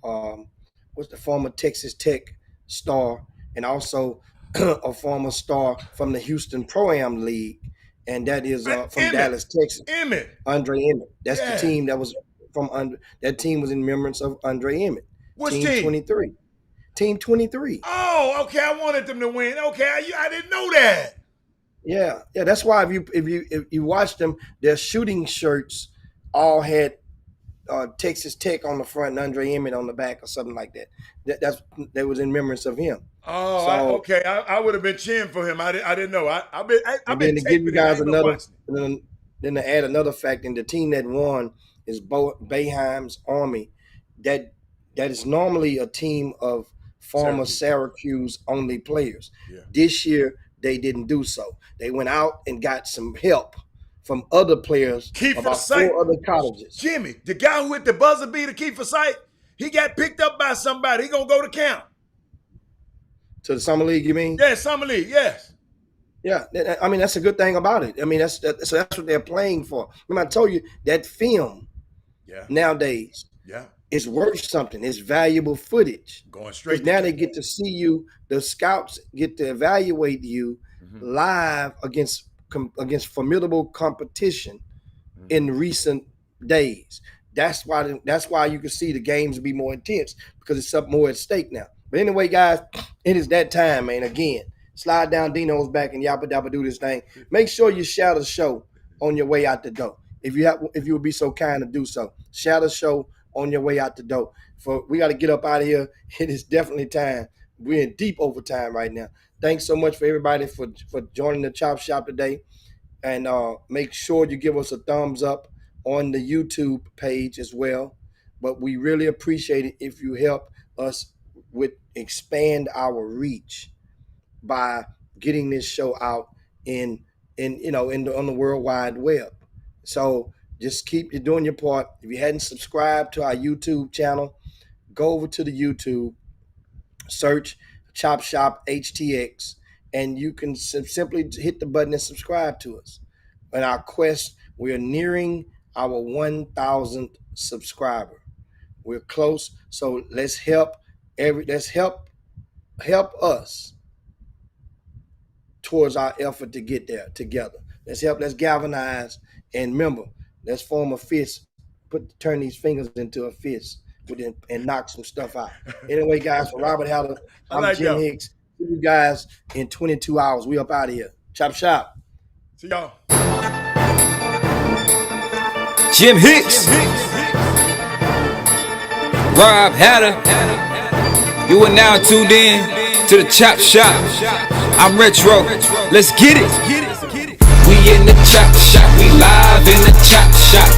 what's the former Texas Tech star, and also a former star from the Houston Pro-Am League, and that is from Emmett. Dallas, Texas. Andre Emmett. That's Yeah. the team that was that team was in remembrance of Andre Emmett. Which team? team? 23. Team 23. Oh, okay. I wanted them to win. Okay, I didn't know that. Yeah. That's why if you watch them, their shooting shirts all had Texas Tech on the front and Andre Emmett on the back or something like that. That was in remembrance of him. Oh, So- okay. I would have been cheering for him. I didn't know. I've And been then to give you taping it. I guys ain't been another, watching it. then to add another fact, and the team that won is Bayheim's Army. That is normally a team of former Syracuse only players. Yeah. This year they didn't do so. They went out and got some help from other players, Kiefer about Sykes. 4 other colleges. Jimmy, the guy who hit the buzzer beater, Kiefer Sykes, he got picked up by somebody. He gonna go to camp. To the summer league, you mean? Yeah, Summer League. Yes. Yeah, that's a good thing about it. That's what they're playing for. Remember, I told you that film Yeah. nowadays Yeah. is worth something. It's valuable footage. Going straight. Because now they get to see you. The scouts get to evaluate you live against formidable competition in recent days. That's why you can see the games be more intense, because it's something more at stake now. But anyway, guys, it is that time, man. Again, slide down Dino's back and yappa dabba do this thing. Make sure you share the show on your way out the door. If you would be so kind to do so, share the show on your way out the door. We got to get up out of here. It is definitely time. We're in deep overtime right now. Thanks so much for everybody for joining the Chop Shop today. And make sure you give us a thumbs up on the YouTube page as well. But we really appreciate it if you help us expand our reach by getting this show out on the World Wide Web. So just keep doing your part. If you hadn't subscribed to our YouTube channel, go over to the YouTube, search Chop Shop HTX, and you can simply hit the button and subscribe to us. In our quest, we are nearing our 1,000th subscriber. We're close, so let's help us towards our effort to get there together. Let's galvanize, and remember, let's form a fist turn these fingers into a fist and knock some stuff out. Anyway, guys, for Robert Haller, I'm Jim Hicks. See you guys in 22 hours. We up out of here. Chop shop. See y'all. Jim Hicks. Rob Hatter. You are now tuned in to the Chop Shop. I'm Retro. Let's get it. We in the Chop Shop. We live in the Chop Shop.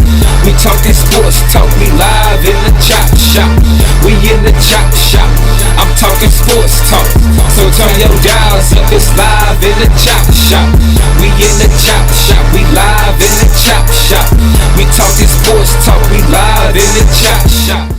We talking sports talk. We live in the Chop Shop. We in the Chop Shop. I'm talking sports talk. So turn your dials up. It's live in the Chop Shop. We in the Chop Shop. We live in the Chop Shop. We talking sports talk. We live in the Chop Shop.